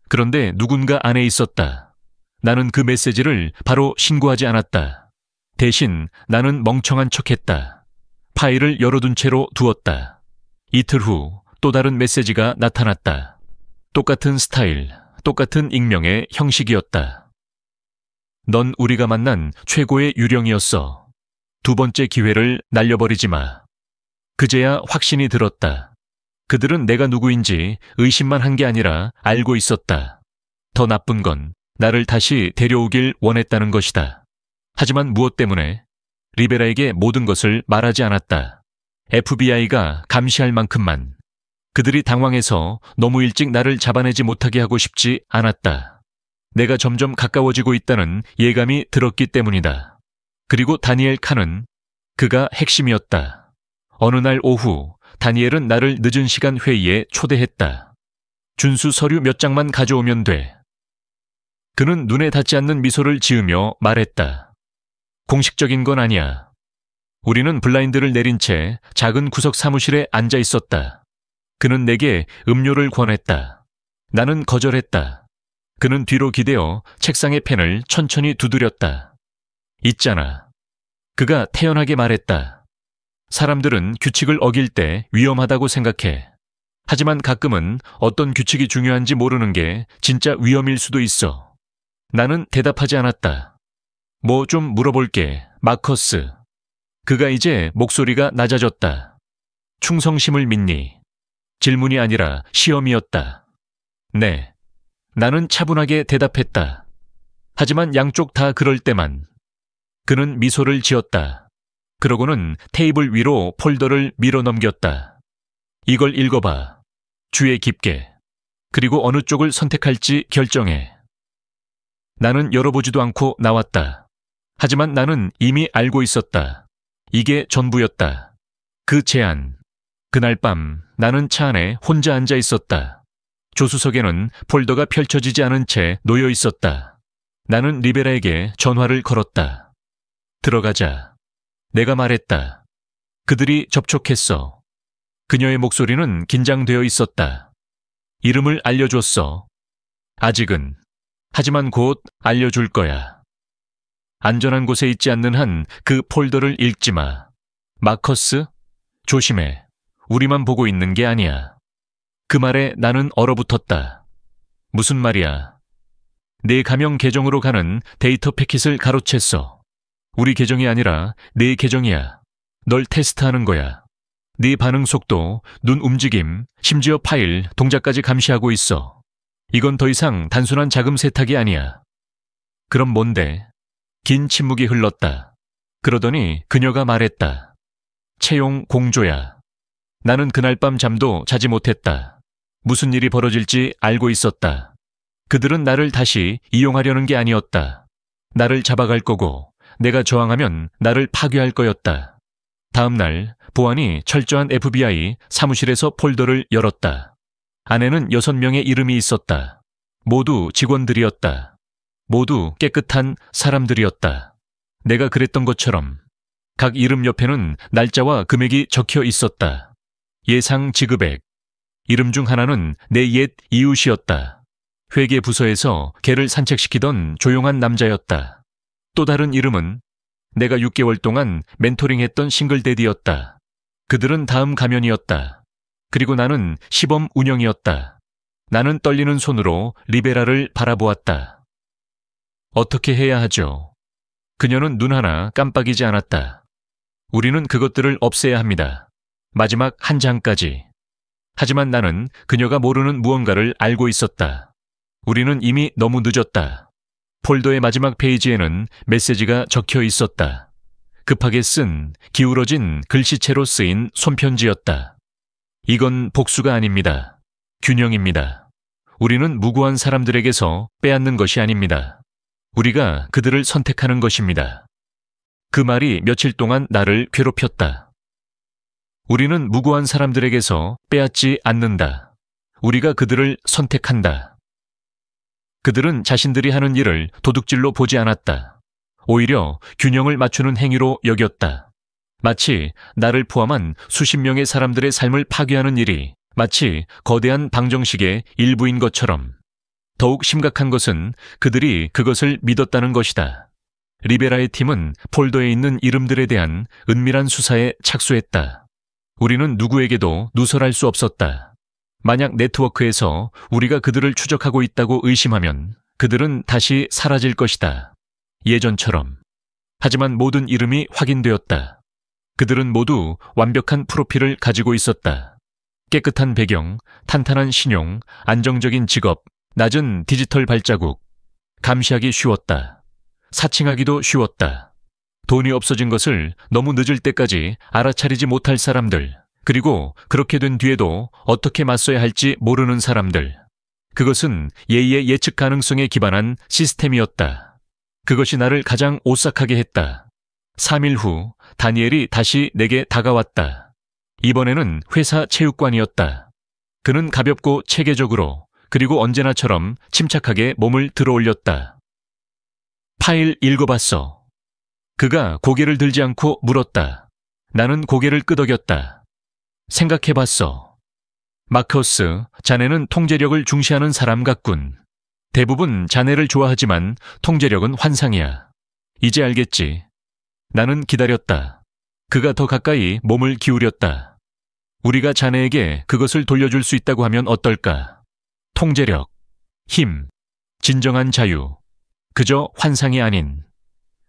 그런데 누군가 안에 있었다. 나는 그 메시지를 바로 신고하지 않았다. 대신 나는 멍청한 척했다. 파일을 열어둔 채로 두었다. 이틀 후 또 다른 메시지가 나타났다. 똑같은 스타일, 똑같은 익명의 형식이었다. 넌 우리가 만난 최고의 유령이었어. 두 번째 기회를 날려버리지 마. 그제야 확신이 들었다. 그들은 내가 누구인지 의심만 한 게 아니라 알고 있었다. 더 나쁜 건 나를 다시 데려오길 원했다는 것이다. 하지만 무엇 때문에? 리베라에게 모든 것을 말하지 않았다. FBI가 감시할 만큼만. 그들이 당황해서 너무 일찍 나를 잡아내지 못하게 하고 싶지 않았다. 내가 점점 가까워지고 있다는 예감이 들었기 때문이다. 그리고 다니엘 칸은 그가 핵심이었다. 어느 날 오후 다니엘은 나를 늦은 시간 회의에 초대했다. 준수 서류 몇 장만 가져오면 돼. 그는 눈에 닿지 않는 미소를 지으며 말했다. 공식적인 건 아니야. 우리는 블라인드를 내린 채 작은 구석 사무실에 앉아 있었다. 그는 내게 음료를 권했다. 나는 거절했다. 그는 뒤로 기대어 책상의 펜을 천천히 두드렸다. 있잖아. 그가 태연하게 말했다. 사람들은 규칙을 어길 때 위험하다고 생각해. 하지만 가끔은 어떤 규칙이 중요한지 모르는 게 진짜 위험일 수도 있어. 나는 대답하지 않았다. 뭐 좀 물어볼게, 마커스. 그가 이제 목소리가 낮아졌다. 충성심을 믿니? 질문이 아니라 시험이었다. 네. 나는 차분하게 대답했다. 하지만 양쪽 다 그럴 때만. 그는 미소를 지었다. 그러고는 테이블 위로 폴더를 밀어 넘겼다. 이걸 읽어봐. 주의 깊게. 그리고 어느 쪽을 선택할지 결정해. 나는 열어보지도 않고 나왔다. 하지만 나는 이미 알고 있었다. 이게 전부였다. 그 제안. 그날 밤 나는 차 안에 혼자 앉아 있었다. 조수석에는 폴더가 펼쳐지지 않은 채 놓여 있었다. 나는 리베라에게 전화를 걸었다. 들어가자. 내가 말했다. 그들이 접촉했어. 그녀의 목소리는 긴장되어 있었다. 이름을 알려줬어. 아직은. 하지만 곧 알려줄 거야. 안전한 곳에 있지 않는 한 그 폴더를 읽지 마. 마커스, 조심해. 우리만 보고 있는 게 아니야. 그 말에 나는 얼어붙었다. 무슨 말이야? 내 가명 계정으로 가는 데이터 패킷을 가로챘어. 우리 계정이 아니라 내 계정이야. 널 테스트하는 거야. 네 반응 속도, 눈 움직임, 심지어 파일, 동작까지 감시하고 있어. 이건 더 이상 단순한 자금 세탁이 아니야. 그럼 뭔데? 긴 침묵이 흘렀다. 그러더니 그녀가 말했다. 채용 공조야. 나는 그날 밤 잠도 자지 못했다. 무슨 일이 벌어질지 알고 있었다. 그들은 나를 다시 이용하려는 게 아니었다. 나를 잡아갈 거고 내가 저항하면 나를 파괴할 거였다. 다음 날 보안이 철저한 FBI 사무실에서 폴더를 열었다. 안에는 6명의 이름이 있었다. 모두 직원들이었다. 모두 깨끗한 사람들이었다. 내가 그랬던 것처럼 각 이름 옆에는 날짜와 금액이 적혀 있었다. 예상 지급액. 이름 중 하나는 내 옛 이웃이었다. 회계 부서에서 개를 산책시키던 조용한 남자였다. 또 다른 이름은 내가 6개월 동안 멘토링했던 싱글데디였다. 그들은 다음 가면이었다. 그리고 나는 시범 운영이었다. 나는 떨리는 손으로 리베라를 바라보았다. 어떻게 해야 하죠? 그녀는 눈 하나 깜빡이지 않았다. 우리는 그것들을 없애야 합니다. 마지막 한 장까지. 하지만 나는 그녀가 모르는 무언가를 알고 있었다. 우리는 이미 너무 늦었다. 폴더의 마지막 페이지에는 메시지가 적혀 있었다. 급하게 쓴, 기울어진 글씨체로 쓰인 손편지였다. 이건 복수가 아닙니다. 균형입니다. 우리는 무고한 사람들에게서 빼앗는 것이 아닙니다. 우리가 그들을 선택하는 것입니다. 그 말이 며칠 동안 나를 괴롭혔다. 우리는 무고한 사람들에게서 빼앗지 않는다. 우리가 그들을 선택한다. 그들은 자신들이 하는 일을 도둑질로 보지 않았다. 오히려 균형을 맞추는 행위로 여겼다. 마치 나를 포함한 수십 명의 사람들의 삶을 파괴하는 일이 마치 거대한 방정식의 일부인 것처럼. 더욱 심각한 것은 그들이 그것을 믿었다는 것이다. 리베라의 팀은 폴더에 있는 이름들에 대한 은밀한 수사에 착수했다. 우리는 누구에게도 누설할 수 없었다. 만약 네트워크에서 우리가 그들을 추적하고 있다고 의심하면 그들은 다시 사라질 것이다. 예전처럼. 하지만 모든 이름이 확인되었다. 그들은 모두 완벽한 프로필을 가지고 있었다. 깨끗한 배경, 탄탄한 신용, 안정적인 직업, 낮은 디지털 발자국. 감시하기 쉬웠다. 사칭하기도 쉬웠다. 돈이 없어진 것을 너무 늦을 때까지 알아차리지 못할 사람들, 그리고 그렇게 된 뒤에도 어떻게 맞서야 할지 모르는 사람들. 그것은 예의의 예측 가능성에 기반한 시스템이었다. 그것이 나를 가장 오싹하게 했다. 3일 후 다니엘이 다시 내게 다가왔다. 이번에는 회사 체육관이었다. 그는 가볍고 체계적으로 그리고 언제나처럼 침착하게 몸을 들어올렸다. 파일 읽어봤어. 그가 고개를 들지 않고 물었다. 나는 고개를 끄덕였다. 생각해봤어. 마커스, 자네는 통제력을 중시하는 사람 같군. 대부분 자네를 좋아하지만 통제력은 환상이야. 이제 알겠지. 나는 기다렸다. 그가 더 가까이 몸을 기울였다. 우리가 자네에게 그것을 돌려줄 수 있다고 하면 어떨까? 통제력, 힘, 진정한 자유. 그저 환상이 아닌.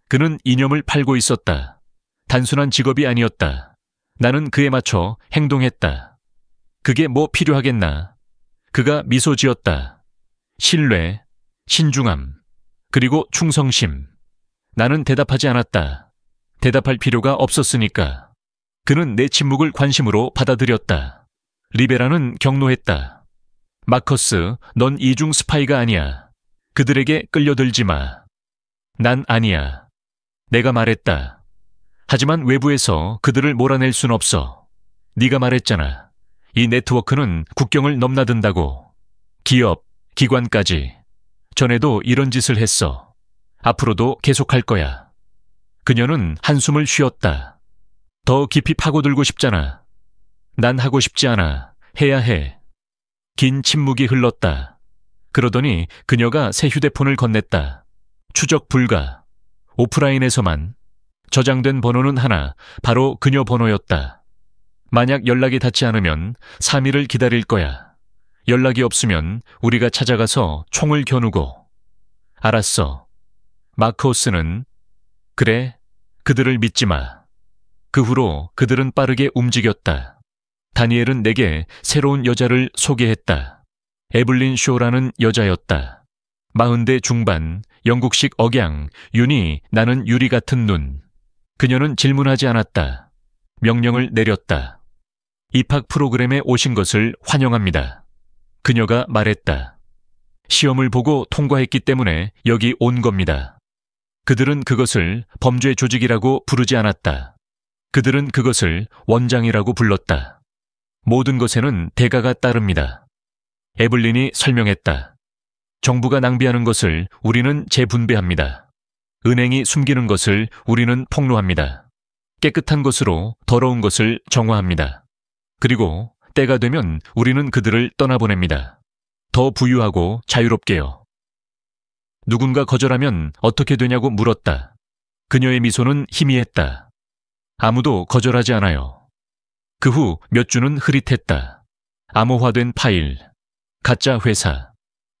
그는 이념을 팔고 있었다. 단순한 직업이 아니었다. 나는 그에 맞춰 행동했다. 그게 뭐 필요하겠나? 그가 미소 지었다. 신뢰, 신중함, 그리고 충성심. 나는 대답하지 않았다. 대답할 필요가 없었으니까. 그는 내 침묵을 관심으로 받아들였다. 리베라는 경로했다. 마커스, 넌 이중 스파이가 아니야. 그들에게 끌려들지 마. 난 아니야. 내가 말했다. 하지만 외부에서 그들을 몰아낼 순 없어. 네가 말했잖아. 이 네트워크는 국경을 넘나든다고. 기업, 기관까지. 전에도 이런 짓을 했어. 앞으로도 계속할 거야. 그녀는 한숨을 쉬었다. 더 깊이 파고들고 싶잖아. 난 하고 싶지 않아. 해야 해. 긴 침묵이 흘렀다. 그러더니 그녀가 새 휴대폰을 건넸다. 추적 불가. 오프라인에서만. 저장된 번호는 하나, 바로 그녀 번호였다. 만약 연락이 닿지 않으면 3일을 기다릴 거야. 연락이 없으면 우리가 찾아가서 총을 겨누고. 알았어. 마커스는 그래, 그들을 믿지 마. 그 후로 그들은 빠르게 움직였다. 다니엘은 내게 새로운 여자를 소개했다. 에블린 쇼라는 여자였다. 40대 중반, 영국식 억양, 윤희, 나는 유리 같은 눈. 그녀는 질문하지 않았다. 명령을 내렸다. 입학 프로그램에 오신 것을 환영합니다. 그녀가 말했다. 시험을 보고 통과했기 때문에 여기 온 겁니다. 그들은 그것을 범죄 조직이라고 부르지 않았다. 그들은 그것을 원장이라고 불렀다. 모든 것에는 대가가 따릅니다. 에블린이 설명했다. 정부가 낭비하는 것을 우리는 재분배합니다. 은행이 숨기는 것을 우리는 폭로합니다. 깨끗한 것으로 더러운 것을 정화합니다. 그리고 때가 되면 우리는 그들을 떠나보냅니다. 더 부유하고 자유롭게요. 누군가 거절하면 어떻게 되냐고 물었다. 그녀의 미소는 희미했다. 아무도 거절하지 않아요. 그 후 몇 주는 흐릿했다. 암호화된 파일, 가짜 회사,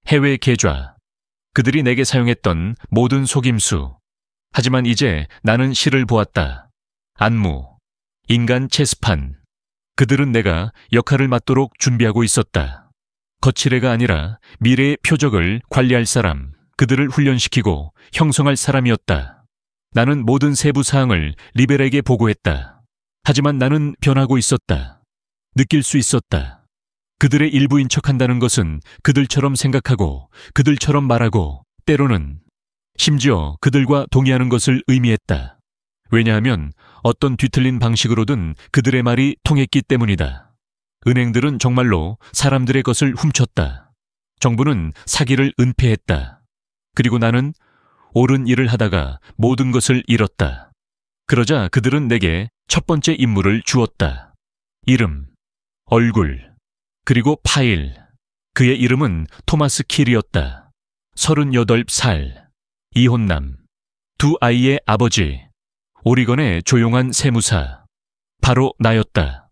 해외 계좌, 그들이 내게 사용했던 모든 속임수. 하지만 이제 나는 실을 보았다. 안무, 인간 체스판. 그들은 내가 역할을 맡도록 준비하고 있었다. 거칠애가 아니라 미래의 표적을 관리할 사람, 그들을 훈련시키고 형성할 사람이었다. 나는 모든 세부 사항을 리벨에게 보고했다. 하지만 나는 변하고 있었다. 느낄 수 있었다. 그들의 일부인 척한다는 것은 그들처럼 생각하고 그들처럼 말하고 때로는 심지어 그들과 동의하는 것을 의미했다. 왜냐하면 어떤 뒤틀린 방식으로든 그들의 말이 통했기 때문이다. 은행들은 정말로 사람들의 것을 훔쳤다. 정부는 사기를 은폐했다. 그리고 나는 옳은 일을 하다가 모든 것을 잃었다. 그러자 그들은 내게 첫 번째 임무를 주었다. 이름, 얼굴, 그리고 파일. 그의 이름은 토마스 킬이었다. 38살, 이혼남, 두 아이의 아버지, 오리건의 조용한 세무사. 바로 나였다.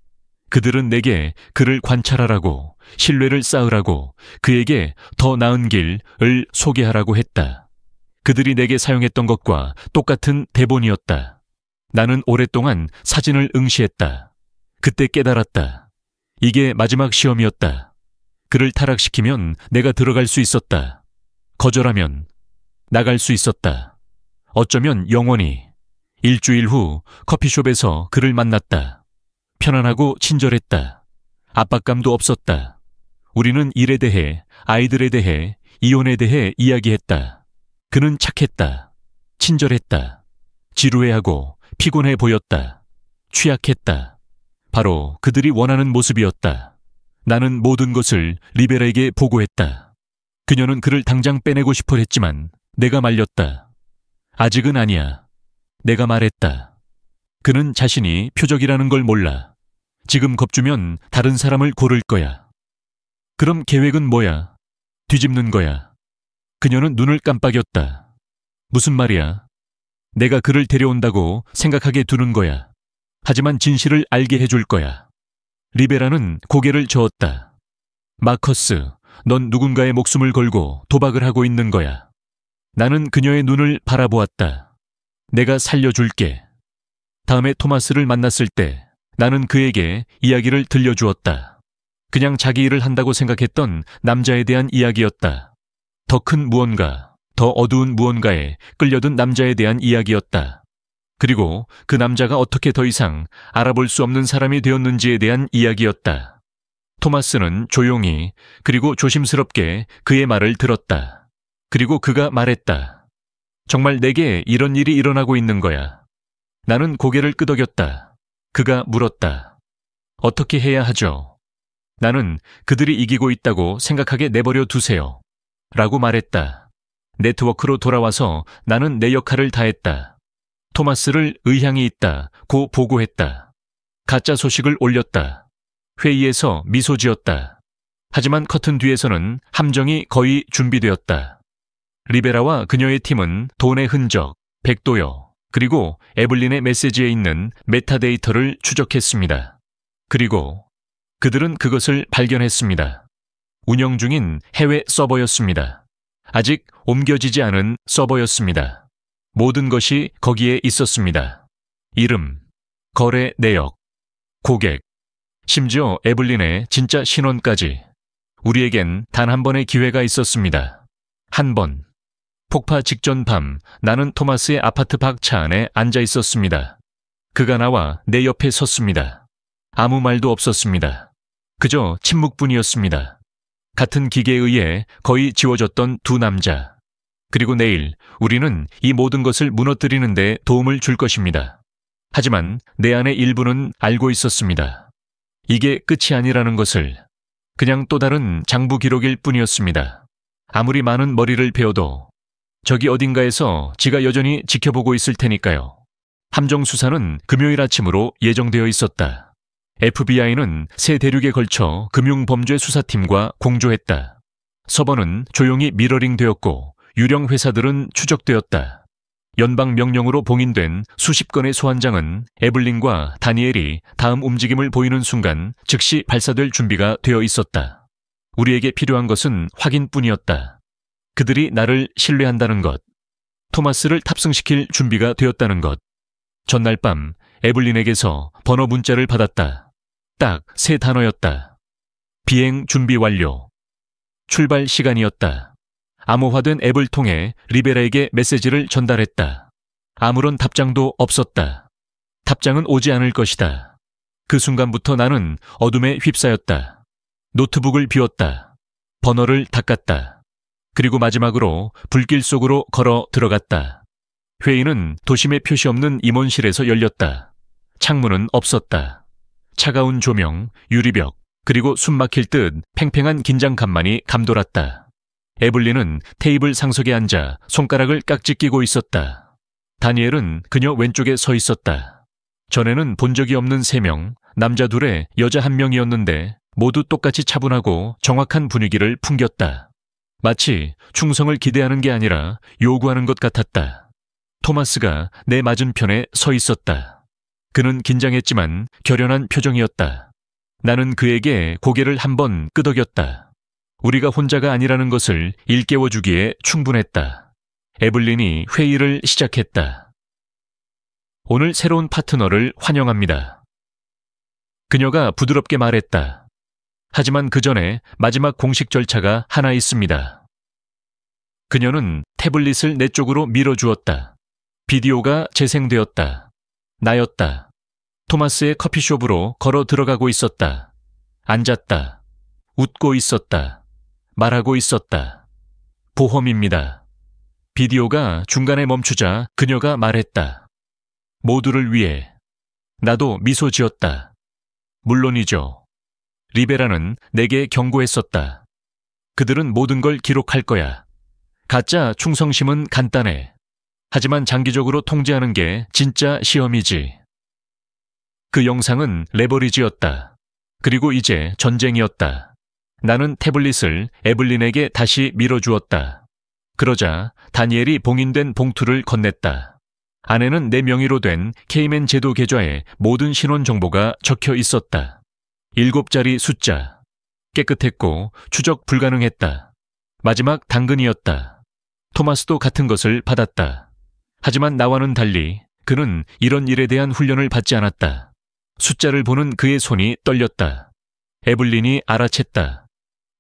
그들은 내게 그를 관찰하라고, 신뢰를 쌓으라고, 그에게 더 나은 길을 소개하라고 했다. 그들이 내게 사용했던 것과 똑같은 대본이었다. 나는 오랫동안 사진을 응시했다. 그때 깨달았다. 이게 마지막 시험이었다. 그를 타락시키면 내가 들어갈 수 있었다. 거절하면 나갈 수 있었다. 어쩌면 영원히. 일주일 후 커피숍에서 그를 만났다. 편안하고 친절했다. 압박감도 없었다. 우리는 일에 대해, 아이들에 대해, 이혼에 대해 이야기했다. 그는 착했다. 친절했다. 지루해하고 피곤해 보였다. 취약했다. 바로 그들이 원하는 모습이었다. 나는 모든 것을 리베라에게 보고했다. 그녀는 그를 당장 빼내고 싶어 했지만 내가 말렸다. 아직은 아니야. 내가 말했다. 그는 자신이 표적이라는 걸 몰라. 지금 겁주면 다른 사람을 고를 거야. 그럼 계획은 뭐야? 뒤집는 거야. 그녀는 눈을 깜빡였다. 무슨 말이야? 내가 그를 데려온다고 생각하게 두는 거야. 하지만 진실을 알게 해줄 거야. 리베라는 고개를 저었다. 마커스, 넌 누군가의 목숨을 걸고 도박을 하고 있는 거야. 나는 그녀의 눈을 바라보았다. 내가 살려줄게. 다음에 토마스를 만났을 때 나는 그에게 이야기를 들려주었다. 그냥 자기 일을 한다고 생각했던 남자에 대한 이야기였다. 더 큰 무언가, 더 어두운 무언가에 끌려든 남자에 대한 이야기였다. 그리고 그 남자가 어떻게 더 이상 알아볼 수 없는 사람이 되었는지에 대한 이야기였다. 토마스는 조용히 그리고 조심스럽게 그의 말을 들었다. 그리고 그가 말했다. 정말 내게 이런 일이 일어나고 있는 거야. 나는 고개를 끄덕였다. 그가 물었다. 어떻게 해야 하죠? 나는 그들이 이기고 있다고 생각하게 내버려 두세요. 라고 말했다. 네트워크로 돌아와서 나는 내 역할을 다했다. 토마스를 의향이 있다 고 보고했다. 가짜 소식을 올렸다. 회의에서 미소 지었다. 하지만 커튼 뒤에서는 함정이 거의 준비되었다. 리베라와 그녀의 팀은 돈의 흔적, 백도어, 그리고 에블린의 메시지에 있는 메타데이터를 추적했습니다. 그리고 그들은 그것을 발견했습니다. 운영 중인 해외 서버였습니다. 아직 옮겨지지 않은 서버였습니다. 모든 것이 거기에 있었습니다. 이름, 거래 내역, 고객, 심지어 에블린의 진짜 신원까지. 우리에겐 단 한 번의 기회가 있었습니다. 한 번. 폭파 직전 밤 나는 토마스의 아파트 박차 안에 앉아 있었습니다. 그가 나와 내 옆에 섰습니다. 아무 말도 없었습니다. 그저 침묵뿐이었습니다. 같은 기계에 의해 거의 지워졌던 두 남자. 그리고 내일 우리는 이 모든 것을 무너뜨리는 데 도움을 줄 것입니다. 하지만 내 안의 일부는 알고 있었습니다. 이게 끝이 아니라는 것을. 그냥 또 다른 장부 기록일 뿐이었습니다. 아무리 많은 머리를 베어도 저기 어딘가에서 지가 여전히 지켜보고 있을 테니까요. 함정 수사는 금요일 아침으로 예정되어 있었다. FBI는 세 대륙에 걸쳐 금융범죄 수사팀과 공조했다. 서버는 조용히 미러링되었고 유령 회사들은 추적되었다. 연방 명령으로 봉인된 수십 건의 소환장은 에블린과 다니엘이 다음 움직임을 보이는 순간 즉시 발사될 준비가 되어 있었다. 우리에게 필요한 것은 확인뿐이었다. 그들이 나를 신뢰한다는 것, 토마스를 탑승시킬 준비가 되었다는 것. 전날 밤 에블린에게서 번호 문자를 받았다. 딱 세 단어였다. 비행 준비 완료. 출발 시간이었다. 암호화된 앱을 통해 리베라에게 메시지를 전달했다. 아무런 답장도 없었다. 답장은 오지 않을 것이다. 그 순간부터 나는 어둠에 휩싸였다. 노트북을 비웠다. 번호를 닦았다. 그리고 마지막으로 불길 속으로 걸어 들어갔다. 회의는 도심의 표시 없는 임원실에서 열렸다. 창문은 없었다. 차가운 조명, 유리벽, 그리고 숨막힐 듯 팽팽한 긴장감만이 감돌았다. 에블린은 테이블 상석에 앉아 손가락을 깍지 끼고 있었다. 다니엘은 그녀 왼쪽에 서 있었다. 전에는 본 적이 없는 3명, 남자 2에 여자 1명이었는데 모두 똑같이 차분하고 정확한 분위기를 풍겼다. 마치 충성을 기대하는 게 아니라 요구하는 것 같았다. 토마스가 내 맞은편에 서 있었다. 그는 긴장했지만 결연한 표정이었다. 나는 그에게 고개를 한번 끄덕였다. 우리가 혼자가 아니라는 것을 일깨워주기에 충분했다. 에블린이 회의를 시작했다. 오늘 새로운 파트너를 환영합니다. 그녀가 부드럽게 말했다. 하지만 그 전에 마지막 공식 절차가 하나 있습니다. 그녀는 태블릿을 내 쪽으로 밀어주었다. 비디오가 재생되었다. 나였다. 토마스의 커피숍으로 걸어 들어가고 있었다. 앉았다. 웃고 있었다. 말하고 있었다. 보험입니다. 비디오가 중간에 멈추자 그녀가 말했다. 모두를 위해. 나도 미소 지었다. 물론이죠. 리베라는 내게 경고했었다. 그들은 모든 걸 기록할 거야. 가짜 충성심은 간단해. 하지만 장기적으로 통제하는 게 진짜 시험이지. 그 영상은 레버리지였다. 그리고 이제 전쟁이었다. 나는 태블릿을 에블린에게 다시 밀어주었다. 그러자 다니엘이 봉인된 봉투를 건넸다. 안에는 내 명의로 된 케이맨 제도 계좌에 모든 신원 정보가 적혀 있었다. 7자리 숫자. 깨끗했고 추적 불가능했다. 마지막 당근이었다. 토마스도 같은 것을 받았다. 하지만 나와는 달리 그는 이런 일에 대한 훈련을 받지 않았다. 숫자를 보는 그의 손이 떨렸다. 에블린이 알아챘다.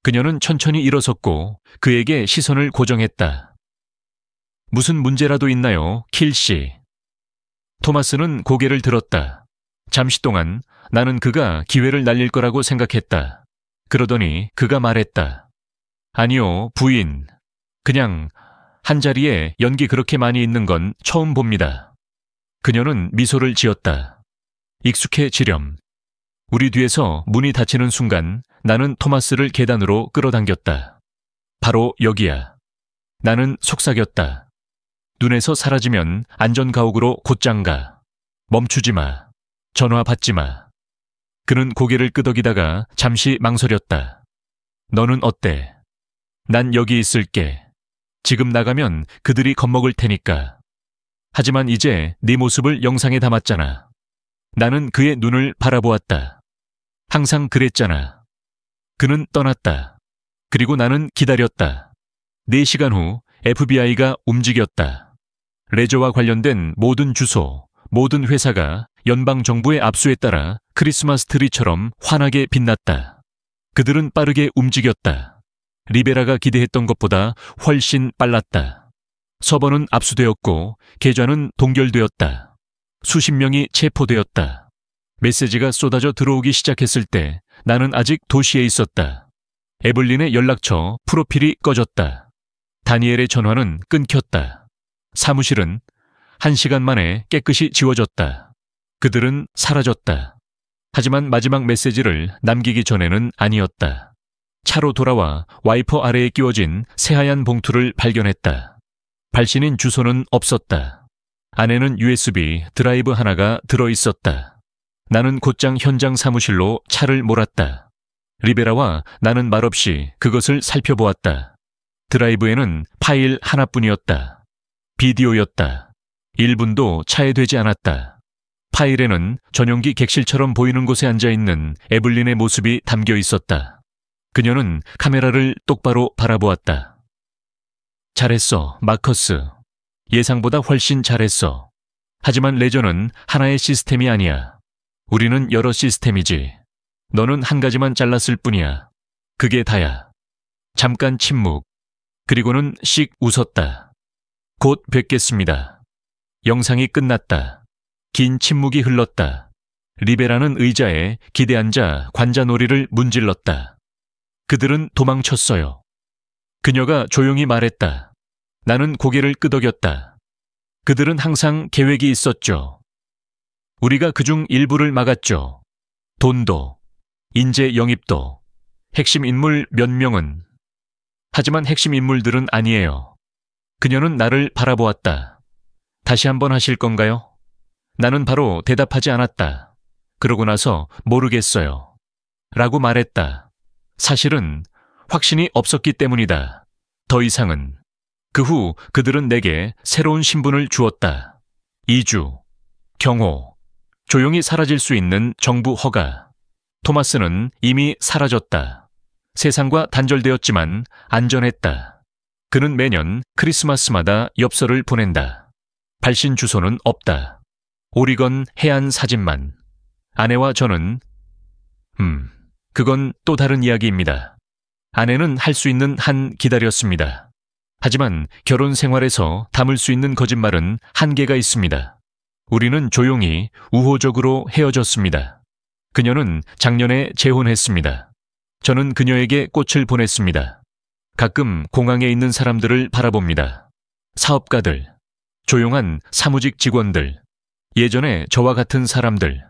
그녀는 천천히 일어섰고 그에게 시선을 고정했다. 무슨 문제라도 있나요, 킬씨? 토마스는 고개를 들었다. 잠시 동안 나는 그가 기회를 날릴 거라고 생각했다. 그러더니 그가 말했다. 아니요, 부인. 그냥 한 자리에 연기 그렇게 많이 있는 건 처음 봅니다. 그녀는 미소를 지었다. 익숙해지렴. 우리 뒤에서 문이 닫히는 순간 나는 토마스를 계단으로 끌어당겼다. 바로 여기야. 나는 속삭였다. 눈에서 사라지면 안전가옥으로 곧장 가. 멈추지 마. 전화 받지 마. 그는 고개를 끄덕이다가 잠시 망설였다. 너는 어때? 난 여기 있을게. 지금 나가면 그들이 겁먹을 테니까. 하지만 이제 네 모습을 영상에 담았잖아. 나는 그의 눈을 바라보았다. 항상 그랬잖아. 그는 떠났다. 그리고 나는 기다렸다. 4시간 후 FBI가 움직였다. 레저와 관련된 모든 주소, 모든 회사가 연방정부의 압수에 따라 크리스마스 트리처럼 환하게 빛났다. 그들은 빠르게 움직였다. 리베라가 기대했던 것보다 훨씬 빨랐다. 서버는 압수되었고 계좌는 동결되었다. 수십 명이 체포되었다. 메시지가 쏟아져 들어오기 시작했을 때 나는 아직 도시에 있었다. 에블린의 연락처 프로필이 꺼졌다. 다니엘의 전화는 끊겼다. 사무실은 1시간 만에 깨끗이 지워졌다. 그들은 사라졌다. 하지만 마지막 메시지를 남기기 전에는 아니었다. 차로 돌아와 와이퍼 아래에 끼워진 새하얀 봉투를 발견했다. 발신인 주소는 없었다. 안에는 USB 드라이브 하나가 들어있었다. 나는 곧장 현장 사무실로 차를 몰았다. 리베라와 나는 말없이 그것을 살펴보았다. 드라이브에는 파일 하나뿐이었다. 비디오였다. 1분도 차에되지 않았다. 파일에는 전용기 객실처럼 보이는 곳에 앉아있는 에블린의 모습이 담겨 있었다. 그녀는 카메라를 똑바로 바라보았다. 잘했어, 마커스. 예상보다 훨씬 잘했어. 하지만 레저는 하나의 시스템이 아니야. 우리는 여러 시스템이지. 너는 한 가지만 잘랐을 뿐이야. 그게 다야. 잠깐 침묵. 그리고는 씩 웃었다. 곧 뵙겠습니다. 영상이 끝났다. 긴 침묵이 흘렀다. 리베라는 의자에 기대앉아 관자놀이를 문질렀다. 그들은 도망쳤어요. 그녀가 조용히 말했다. 나는 고개를 끄덕였다. 그들은 항상 계획이 있었죠. 우리가 그중 일부를 막았죠. 돈도, 인재 영입도, 핵심 인물 몇 명은. 하지만 핵심 인물들은 아니에요. 그녀는 나를 바라보았다. 다시 한번 하실 건가요? 나는 바로 대답하지 않았다. 그러고 나서 모르겠어요. 라고 말했다. 사실은 확신이 없었기 때문이다. 더 이상은. 그 후 그들은 내게 새로운 신분을 주었다. 이주, 경호, 조용히 사라질 수 있는 정부 허가. 토마스는 이미 사라졌다. 세상과 단절되었지만 안전했다. 그는 매년 크리스마스마다 엽서를 보낸다. 발신 주소는 없다. 오리건 해안 사진만. 아내와 저는 그건 또 다른 이야기입니다. 아내는 할 수 있는 한 기다렸습니다. 하지만 결혼 생활에서 담을 수 있는 거짓말은 한계가 있습니다. 우리는 조용히 우호적으로 헤어졌습니다. 그녀는 작년에 재혼했습니다. 저는 그녀에게 꽃을 보냈습니다. 가끔 공항에 있는 사람들을 바라봅니다. 사업가들, 조용한 사무직 직원들, 예전에 저와 같은 사람들.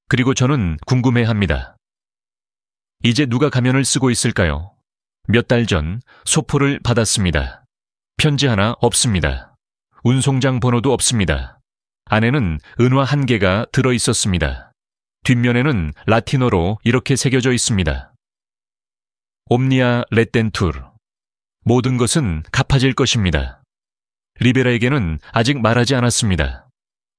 그리고 저는 궁금해합니다. 이제 누가 가면을 쓰고 있을까요? 몇 달 전 소포를 받았습니다. 편지 하나 없습니다. 운송장 번호도 없습니다. 안에는 은화 1개가 들어 있었습니다. 뒷면에는 라틴어로 이렇게 새겨져 있습니다. 옴니아 레텐투르. 모든 것은 갚아질 것입니다. 리베라에게는 아직 말하지 않았습니다.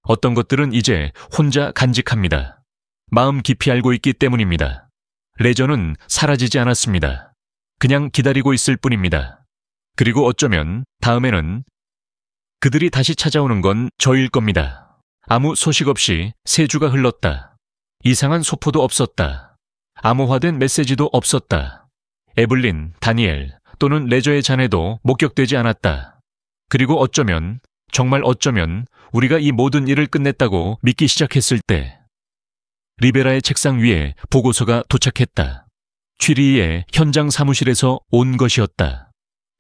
어떤 것들은 이제 혼자 간직합니다. 마음 깊이 알고 있기 때문입니다. 레저는 사라지지 않았습니다. 그냥 기다리고 있을 뿐입니다. 그리고 어쩌면 다음에는 그들이 다시 찾아오는 건 저일 겁니다. 아무 소식 없이 3주가 흘렀다. 이상한 소포도 없었다. 암호화된 메시지도 없었다. 에블린, 다니엘 또는 레저의 자네도 목격되지 않았다. 그리고 어쩌면, 정말 어쩌면 우리가 이 모든 일을 끝냈다고 믿기 시작했을 때 리베라의 책상 위에 보고서가 도착했다. 취리히의 현장 사무실에서 온 것이었다.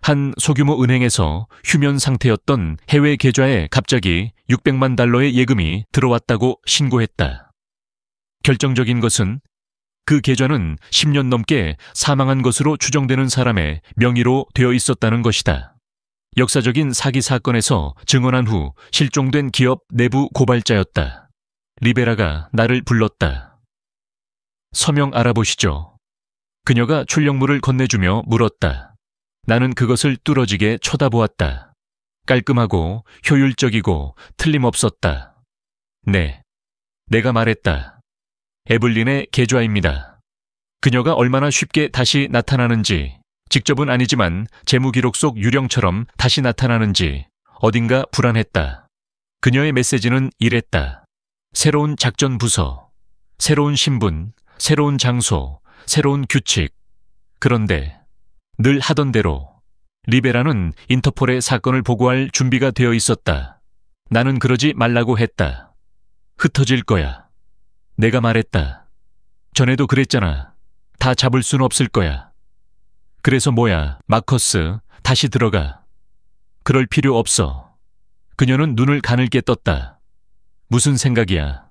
한 소규모 은행에서 휴면 상태였던 해외 계좌에 갑자기 $600만 예금이 들어왔다고 신고했다. 결정적인 것은 그 계좌는 10년 넘게 사망한 것으로 추정되는 사람의 명의로 되어 있었다는 것이다. 역사적인 사기 사건에서 증언한 후 실종된 기업 내부 고발자였다. 리베라가 나를 불렀다. 서명 알아보시죠. 그녀가 출력물을 건네주며 물었다. 나는 그것을 뚫어지게 쳐다보았다. 깔끔하고 효율적이고 틀림없었다. 네, 내가 말했다. 에블린의 계좌입니다. 그녀가 얼마나 쉽게 다시 나타나는지, 직접은 아니지만 재무기록 속 유령처럼 다시 나타나는지 어딘가 불안했다. 그녀의 메시지는 이랬다. 새로운 작전 부서, 새로운 신분, 새로운 장소, 새로운 규칙. 그런데 늘 하던 대로 리베라는 인터폴에 사건을 보고할 준비가 되어 있었다. 나는 그러지 말라고 했다. 흩어질 거야. 내가 말했다. 전에도 그랬잖아. 다 잡을 순 없을 거야. 그래서 뭐야, 마커스, 다시 들어가. 그럴 필요 없어. 그녀는 눈을 가늘게 떴다. 무슨 생각이야?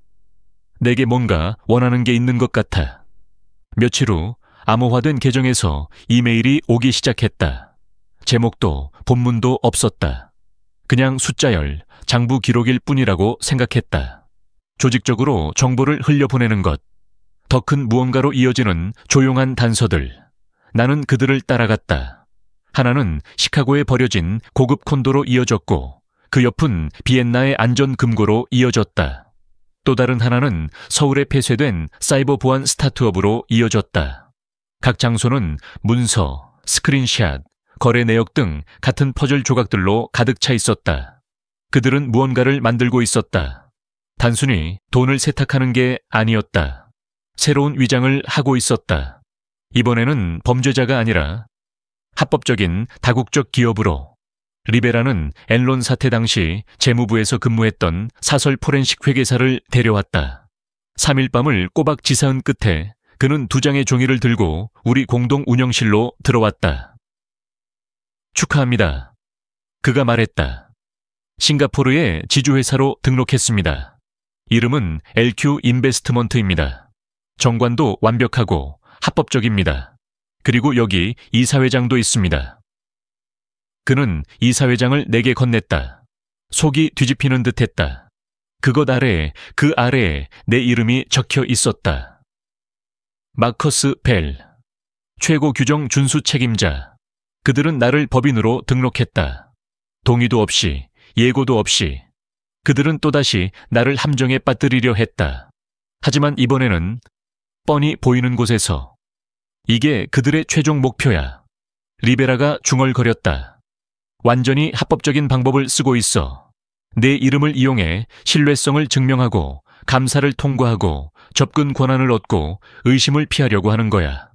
내게 뭔가 원하는 게 있는 것 같아. 며칠 후 암호화된 계정에서 이메일이 오기 시작했다. 제목도 본문도 없었다. 그냥 숫자열, 장부 기록일 뿐이라고 생각했다. 조직적으로 정보를 흘려보내는 것. 더 큰 무언가로 이어지는 조용한 단서들. 나는 그들을 따라갔다. 하나는 시카고에 버려진 고급 콘도로 이어졌고 그 옆은 비엔나의 안전금고로 이어졌다. 또 다른 하나는 서울에 폐쇄된 사이버 보안 스타트업으로 이어졌다. 각 장소는 문서, 스크린샷, 거래 내역 등 같은 퍼즐 조각들로 가득 차 있었다. 그들은 무언가를 만들고 있었다. 단순히 돈을 세탁하는 게 아니었다. 새로운 위장을 하고 있었다. 이번에는 범죄자가 아니라 합법적인 다국적 기업으로. 리베라는 엔론 사태 당시 재무부에서 근무했던 사설 포렌식 회계사를 데려왔다. 3일 밤을 꼬박 지사은 끝에 그는 2장의 종이를 들고 우리 공동 운영실로 들어왔다. 축하합니다. 그가 말했다. 싱가포르의 지주회사로 등록했습니다. 이름은 LQ 인베스트먼트입니다. 정관도 완벽하고 합법적입니다. 그리고 여기 이사회장도 있습니다. 그는 이사회장을 내게 건넸다. 속이 뒤집히는 듯했다. 그것 아래에, 그 아래에 내 이름이 적혀 있었다. 마커스 벨, 최고 규정 준수 책임자. 그들은 나를 법인으로 등록했다. 동의도 없이, 예고도 없이. 그들은 또다시 나를 함정에 빠뜨리려 했다. 하지만 이번에는 뻔히 보이는 곳에서. 이게 그들의 최종 목표야. 리베라가 중얼거렸다. 완전히 합법적인 방법을 쓰고 있어. 내 이름을 이용해 신뢰성을 증명하고 감사를 통과하고 접근 권한을 얻고 의심을 피하려고 하는 거야.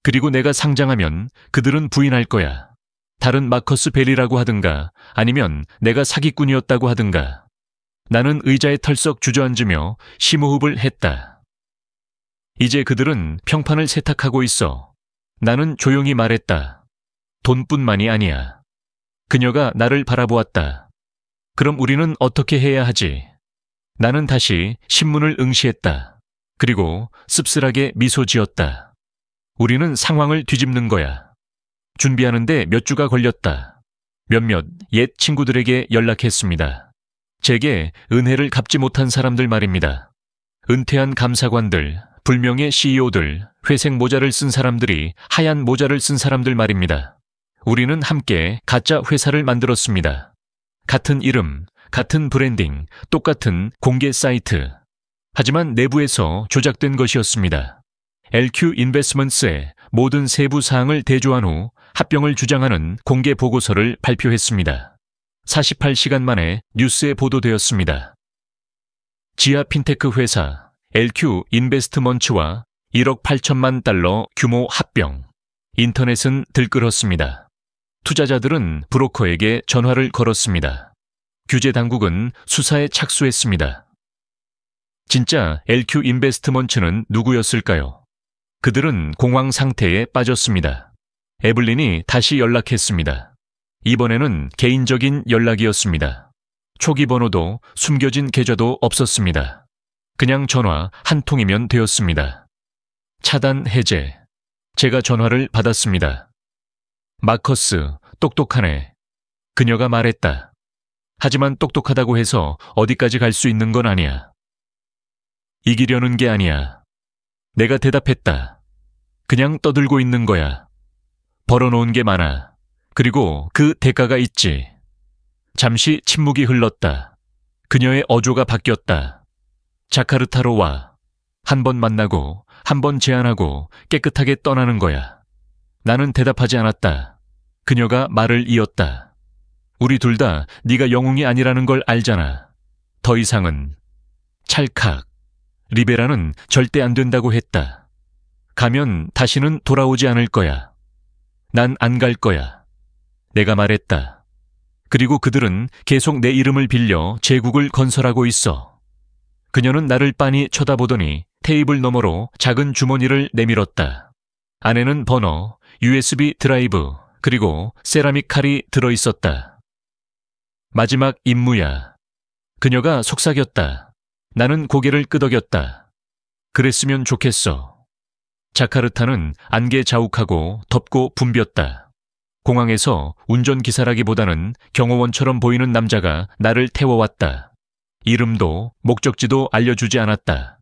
그리고 내가 상장하면 그들은 부인할 거야. 다른 마커스 벨이라고 하든가 아니면 내가 사기꾼이었다고 하든가. 나는 의자에 털썩 주저앉으며 심호흡을 했다. 이제 그들은 평판을 세탁하고 있어. 나는 조용히 말했다. 돈뿐만이 아니야. 그녀가 나를 바라보았다. 그럼 우리는 어떻게 해야 하지? 나는 다시 신문을 응시했다. 그리고 씁쓸하게 미소 지었다. 우리는 상황을 뒤집는 거야. 준비하는데 몇 주가 걸렸다. 몇몇 옛 친구들에게 연락했습니다. 제게 은혜를 갚지 못한 사람들 말입니다. 은퇴한 감사관들, 불명예 CEO들, 회색 모자를 쓴 사람들이 하얀 모자를 쓴 사람들 말입니다. 우리는 함께 가짜 회사를 만들었습니다. 같은 이름, 같은 브랜딩, 똑같은 공개 사이트. 하지만 내부에서 조작된 것이었습니다. LQ 인베스먼스의 모든 세부 사항을 대조한 후 합병을 주장하는 공개 보고서를 발표했습니다. 48시간 만에 뉴스에 보도되었습니다. 지하 핀테크 회사 LQ 인베스트먼츠와 1억 8천만 달러 규모 합병. 인터넷은 들끓었습니다. 투자자들은 브로커에게 전화를 걸었습니다. 규제 당국은 수사에 착수했습니다. 진짜 LQ 인베스트먼츠는 누구였을까요? 그들은 공황 상태에 빠졌습니다. 에블린이 다시 연락했습니다. 이번에는 개인적인 연락이었습니다. 초기 번호도 숨겨진 계좌도 없었습니다. 그냥 전화 한 통이면 되었습니다. 차단 해제. 제가 전화를 받았습니다. 마커스, 똑똑하네. 그녀가 말했다. 하지만 똑똑하다고 해서 어디까지 갈 수 있는 건 아니야. 이기려는 게 아니야. 내가 대답했다. 그냥 떠들고 있는 거야. 벌어놓은 게 많아. 그리고 그 대가가 있지. 잠시 침묵이 흘렀다. 그녀의 어조가 바뀌었다. 자카르타로 와. 한 번 만나고, 한 번 제안하고 깨끗하게 떠나는 거야. 나는 대답하지 않았다. 그녀가 말을 이었다. 우리 둘 다 네가 영웅이 아니라는 걸 알잖아. 더 이상은. 찰칵. 리베라는 절대 안 된다고 했다. 가면 다시는 돌아오지 않을 거야. 난 안 갈 거야. 내가 말했다. 그리고 그들은 계속 내 이름을 빌려 제국을 건설하고 있어. 그녀는 나를 빤히 쳐다보더니 테이블 너머로 작은 주머니를 내밀었다. 안에는 버너, USB 드라이브, 그리고 세라믹 칼이 들어있었다. 마지막 임무야. 그녀가 속삭였다. 나는 고개를 끄덕였다. 그랬으면 좋겠어. 자카르타는 안개 자욱하고 덥고 붐볐다. 공항에서 운전기사라기보다는 경호원처럼 보이는 남자가 나를 태워왔다. 이름도 목적지도 알려주지 않았다.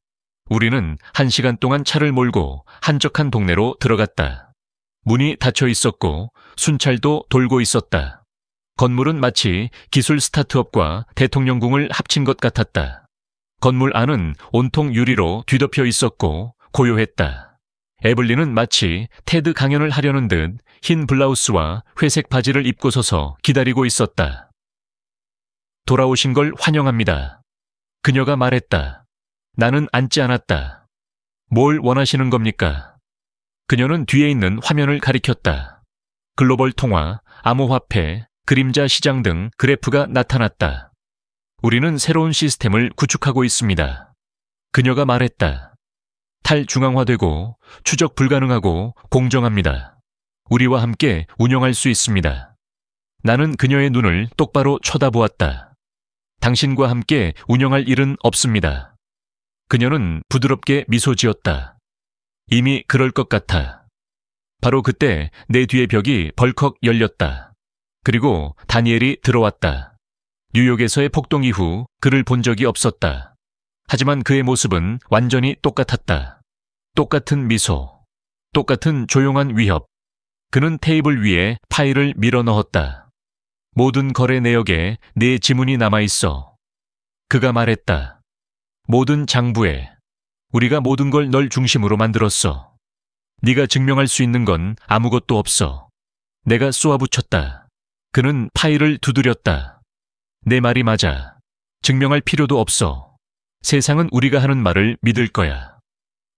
우리는 1시간 동안 차를 몰고 한적한 동네로 들어갔다. 문이 닫혀 있었고 순찰도 돌고 있었다. 건물은 마치 기술 스타트업과 대통령궁을 합친 것 같았다. 건물 안은 온통 유리로 뒤덮여 있었고 고요했다. 에블린은 마치 테드 강연을 하려는 듯 흰 블라우스와 회색 바지를 입고 서서 기다리고 있었다. 돌아오신 걸 환영합니다. 그녀가 말했다. 나는 앉지 않았다. 뭘 원하시는 겁니까? 그녀는 뒤에 있는 화면을 가리켰다. 글로벌 통화, 암호화폐, 그림자 시장 등 그래프가 나타났다. 우리는 새로운 시스템을 구축하고 있습니다. 그녀가 말했다. 탈중앙화되고 추적 불가능하고 공정합니다. 우리와 함께 운영할 수 있습니다. 나는 그녀의 눈을 똑바로 쳐다보았다. 당신과 함께 운영할 일은 없습니다. 그녀는 부드럽게 미소 지었다. 이미 그럴 것 같아. 바로 그때 내 뒤의 벽이 벌컥 열렸다. 그리고 다니엘이 들어왔다. 뉴욕에서의 폭동 이후 그를 본 적이 없었다. 하지만 그의 모습은 완전히 똑같았다. 똑같은 미소, 똑같은 조용한 위협. 그는 테이블 위에 파일을 밀어 넣었다. 모든 거래 내역에 내 지문이 남아있어. 그가 말했다. 모든 장부에 우리가 모든 걸 널 중심으로 만들었어. 네가 증명할 수 있는 건 아무것도 없어. 내가 쏘아붙였다. 그는 파일을 두드렸다. 내 말이 맞아. 증명할 필요도 없어. 세상은 우리가 하는 말을 믿을 거야.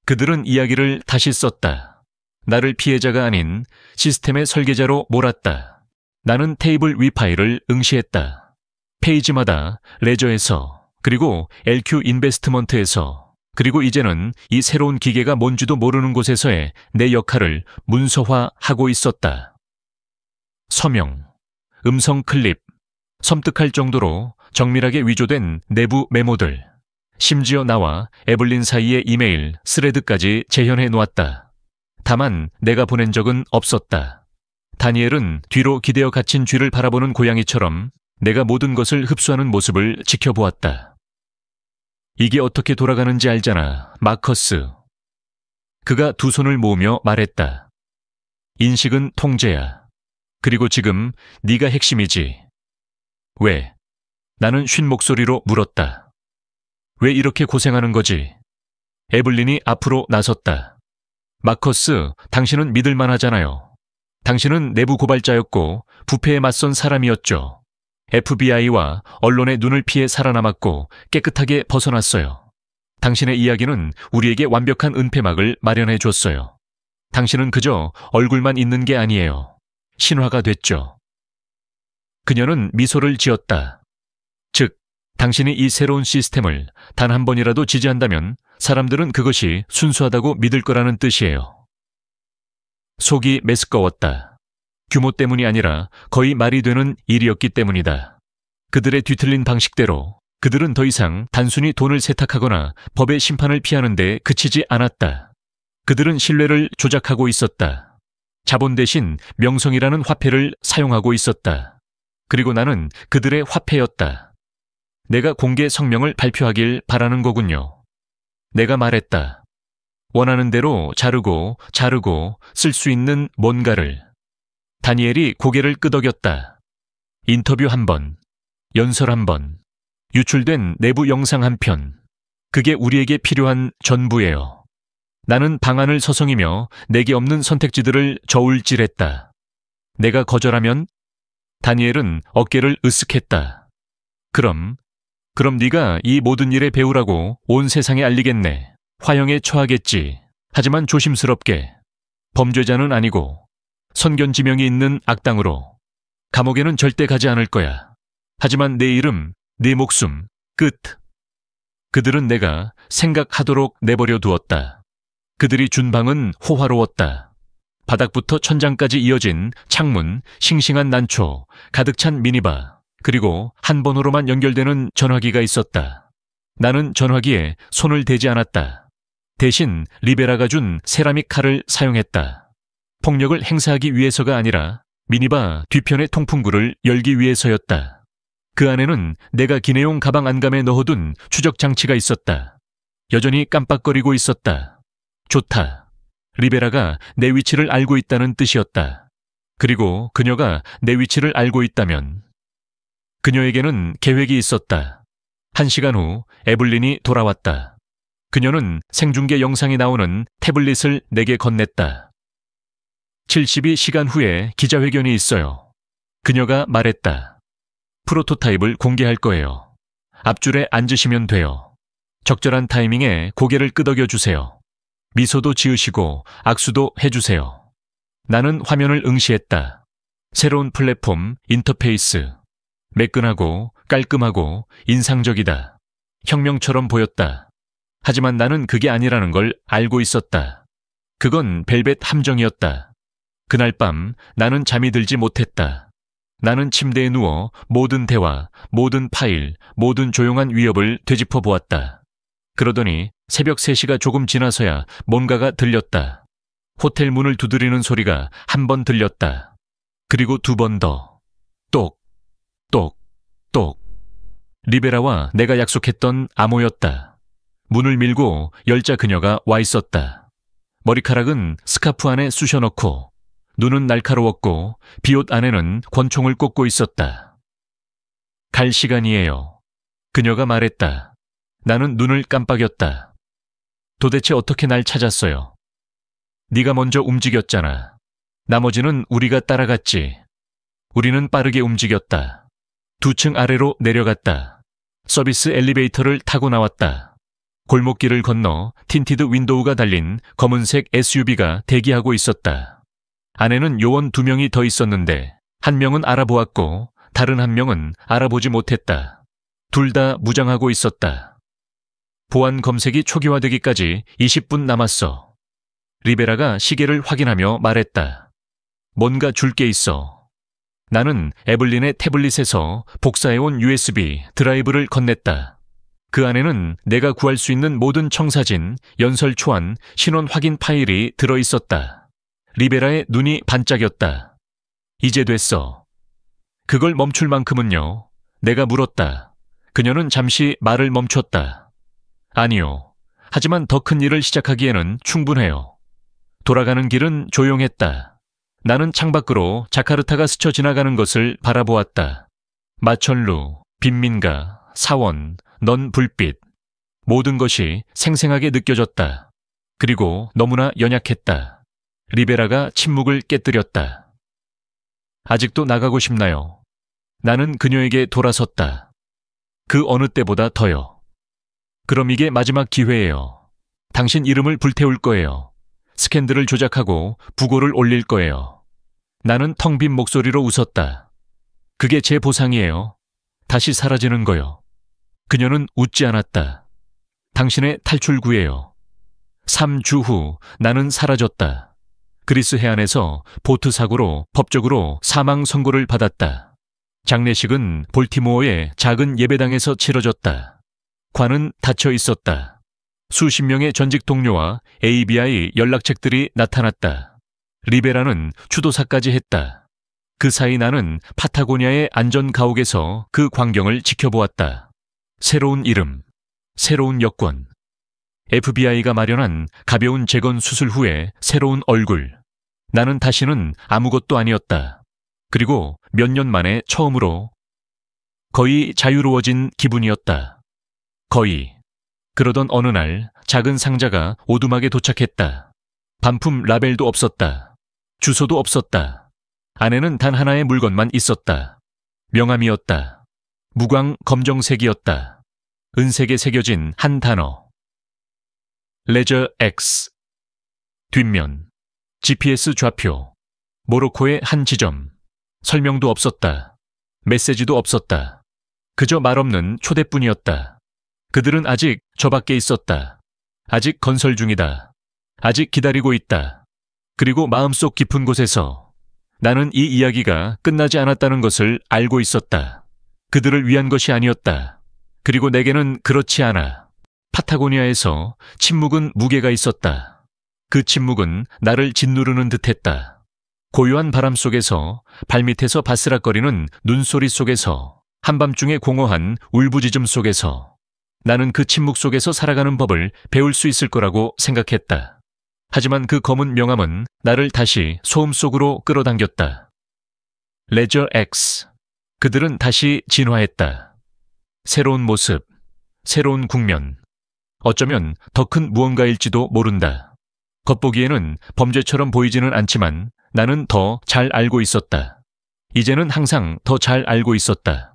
그들은 이야기를 다시 썼다. 나를 피해자가 아닌 시스템의 설계자로 몰았다. 나는 테이블 위 파일을 응시했다. 페이지마다 레저에서, 그리고 LQ 인베스트먼트에서, 그리고 이제는 이 새로운 기계가 뭔지도 모르는 곳에서의 내 역할을 문서화하고 있었다. 서명, 음성 클립, 섬뜩할 정도로 정밀하게 위조된 내부 메모들, 심지어 나와 에블린 사이의 이메일, 스레드까지 재현해 놓았다. 다만 내가 보낸 적은 없었다. 다니엘은 뒤로 기대어 갇힌 쥐를 바라보는 고양이처럼 내가 모든 것을 흡수하는 모습을 지켜보았다. 이게 어떻게 돌아가는지 알잖아, 마커스. 그가 두 손을 모으며 말했다. 인식은 통제야. 그리고 지금 네가 핵심이지. 왜? 나는 쉰 목소리로 물었다. 왜 이렇게 고생하는 거지? 에블린이 앞으로 나섰다. 마커스, 당신은 믿을만 하잖아요. 당신은 내부 고발자였고 부패에 맞선 사람이었죠. FBI와 언론의 눈을 피해 살아남았고 깨끗하게 벗어났어요. 당신의 이야기는 우리에게 완벽한 은폐막을 마련해 줬어요. 당신은 그저 얼굴만 있는 게 아니에요. 신화가 됐죠. 그녀는 미소를 지었다. 즉, 당신이 이 새로운 시스템을 단 한 번이라도 지지한다면 사람들은 그것이 순수하다고 믿을 거라는 뜻이에요. 속이 메스꺼웠다. 규모 때문이 아니라 거의 말이 되는 일이었기 때문이다. 그들의 뒤틀린 방식대로 그들은 더 이상 단순히 돈을 세탁하거나 법의 심판을 피하는 데 그치지 않았다. 그들은 신뢰를 조작하고 있었다. 자본 대신 명성이라는 화폐를 사용하고 있었다. 그리고 나는 그들의 화폐였다. 내가 공개 성명을 발표하길 바라는 거군요. 내가 말했다. 원하는 대로 자르고 쓸 수 있는 뭔가를. 다니엘이 고개를 끄덕였다. 인터뷰 1번, 연설 1번, 유출된 내부 영상 1편. 그게 우리에게 필요한 전부예요. 나는 방안을 서성이며 내게 없는 선택지들을 저울질했다. 내가 거절하면? 다니엘은 어깨를 으쓱했다. 그럼 네가 이 모든 일의 배우라고 온 세상에 알리겠네. 화형에 처하겠지. 하지만 조심스럽게. 범죄자는 아니고 선견지명이 있는 악당으로. 감옥에는 절대 가지 않을 거야. 하지만 내 이름, 내 목숨, 끝. 그들은 내가 생각하도록 내버려 두었다. 그들이 준 방은 호화로웠다. 바닥부터 천장까지 이어진 창문, 싱싱한 난초, 가득 찬 미니바, 그리고 한 번호로만 연결되는 전화기가 있었다. 나는 전화기에 손을 대지 않았다. 대신 리베라가 준 세라믹 칼을 사용했다. 폭력을 행사하기 위해서가 아니라 미니바 뒤편의 통풍구를 열기 위해서였다. 그 안에는 내가 기내용 가방 안감에 넣어둔 추적 장치가 있었다. 여전히 깜빡거리고 있었다. 좋다. 리베라가 내 위치를 알고 있다는 뜻이었다. 그리고 그녀가 내 위치를 알고 있다면 그녀에게는 계획이 있었다. 1시간 후 에블린이 돌아왔다. 그녀는 생중계 영상이 나오는 태블릿을 내게 건넸다. 72시간 후에 기자회견이 있어요. 그녀가 말했다. 프로토타입을 공개할 거예요. 앞줄에 앉으시면 돼요. 적절한 타이밍에 고개를 끄덕여 주세요. 미소도 지으시고 악수도 해주세요. 나는 화면을 응시했다. 새로운 플랫폼, 인터페이스. 매끈하고 깔끔하고 인상적이다. 혁명처럼 보였다. 하지만 나는 그게 아니라는 걸 알고 있었다. 그건 벨벳 함정이었다. 그날 밤 나는 잠이 들지 못했다. 나는 침대에 누워 모든 대화, 모든 파일, 모든 조용한 위협을 되짚어 보았다. 그러더니 새벽 3시가 조금 지나서야 뭔가가 들렸다. 호텔 문을 두드리는 소리가 한 번 들렸다. 그리고 2번 더. 똑, 똑, 똑. 리베라와 내가 약속했던 암호였다. 문을 밀고 열자 그녀가 와 있었다. 머리카락은 스카프 안에 쑤셔넣고 눈은 날카로웠고 비옷 안에는 권총을 꽂고 있었다. 갈 시간이에요. 그녀가 말했다. 나는 눈을 깜빡였다. 도대체 어떻게 날 찾았어요? 네가 먼저 움직였잖아. 나머지는 우리가 따라갔지. 우리는 빠르게 움직였다. 2층 아래로 내려갔다. 서비스 엘리베이터를 타고 나왔다. 골목길을 건너 틴티드 윈도우가 달린 검은색 SUV가 대기하고 있었다. 안에는 요원 2명이 더 있었는데 한 명은 알아보았고 다른 한 명은 알아보지 못했다. 둘 다 무장하고 있었다. 보안 검색이 초기화되기까지 20분 남았어. 리베라가 시계를 확인하며 말했다. 뭔가 줄 게 있어. 나는 에블린의 태블릿에서 복사해온 USB 드라이브를 건넸다. 그 안에는 내가 구할 수 있는 모든 청사진, 연설 초안, 신원 확인 파일이 들어있었다. 리베라의 눈이 반짝였다. 이제 됐어. 그걸 멈출 만큼은요? 내가 물었다. 그녀는 잠시 말을 멈췄다. 아니요. 하지만 더 큰 일을 시작하기에는 충분해요. 돌아가는 길은 조용했다. 나는 창밖으로 자카르타가 스쳐 지나가는 것을 바라보았다. 마천루, 빈민가, 사원, 넌 불빛. 모든 것이 생생하게 느껴졌다. 그리고 너무나 연약했다. 리베라가 침묵을 깨뜨렸다. 아직도 나가고 싶나요? 나는 그녀에게 돌아섰다. 그 어느 때보다 더요. 그럼 이게 마지막 기회예요. 당신 이름을 불태울 거예요. 스캔들을 조작하고 부고를 올릴 거예요. 나는 텅 빈 목소리로 웃었다. 그게 제 보상이에요. 다시 사라지는 거요. 그녀는 웃지 않았다. 당신의 탈출구예요. 3주 후 나는 사라졌다. 그리스 해안에서 보트 사고로 법적으로 사망 선고를 받았다. 장례식은 볼티모어의 작은 예배당에서 치러졌다. 관은 닫혀 있었다. 수십 명의 전직 동료와 ABI 연락책들이 나타났다. 리베라는 추도사까지 했다. 그 사이 나는 파타고니아의 안전 가옥에서 그 광경을 지켜보았다. 새로운 이름, 새로운 여권. FBI가 마련한 가벼운 재건 수술 후에 새로운 얼굴. 나는 다시는 아무것도 아니었다. 그리고 몇 년 만에 처음으로 거의 자유로워진 기분이었다. 거의. 그러던 어느 날 작은 상자가 오두막에 도착했다. 반품 라벨도 없었다. 주소도 없었다. 안에는 단 하나의 물건만 있었다. 명함이었다. 무광 검정색이었다. 은색에 새겨진 한 단어. 레저 X. 뒷면. GPS 좌표. 모로코의 한 지점. 설명도 없었다. 메시지도 없었다. 그저 말없는 초대뿐이었다. 그들은 아직 저 밖에 있었다. 아직 건설 중이다. 아직 기다리고 있다. 그리고 마음속 깊은 곳에서 나는 이 이야기가 끝나지 않았다는 것을 알고 있었다. 그들을 위한 것이 아니었다. 그리고 내게는 그렇지 않아. 파타고니아에서 침묵은 무게가 있었다. 그 침묵은 나를 짓누르는 듯했다. 고요한 바람 속에서 발밑에서 바스락거리는 눈소리 속에서 한밤중에 공허한 울부짖음 속에서 나는 그 침묵 속에서 살아가는 법을 배울 수 있을 거라고 생각했다. 하지만 그 검은 명함은 나를 다시 소음 속으로 끌어당겼다. 레저 X. 그들은 다시 진화했다. 새로운 모습, 새로운 국면. 어쩌면 더 큰 무언가일지도 모른다. 겉보기에는 범죄처럼 보이지는 않지만 나는 더 잘 알고 있었다. 이제는 항상 더 잘 알고 있었다.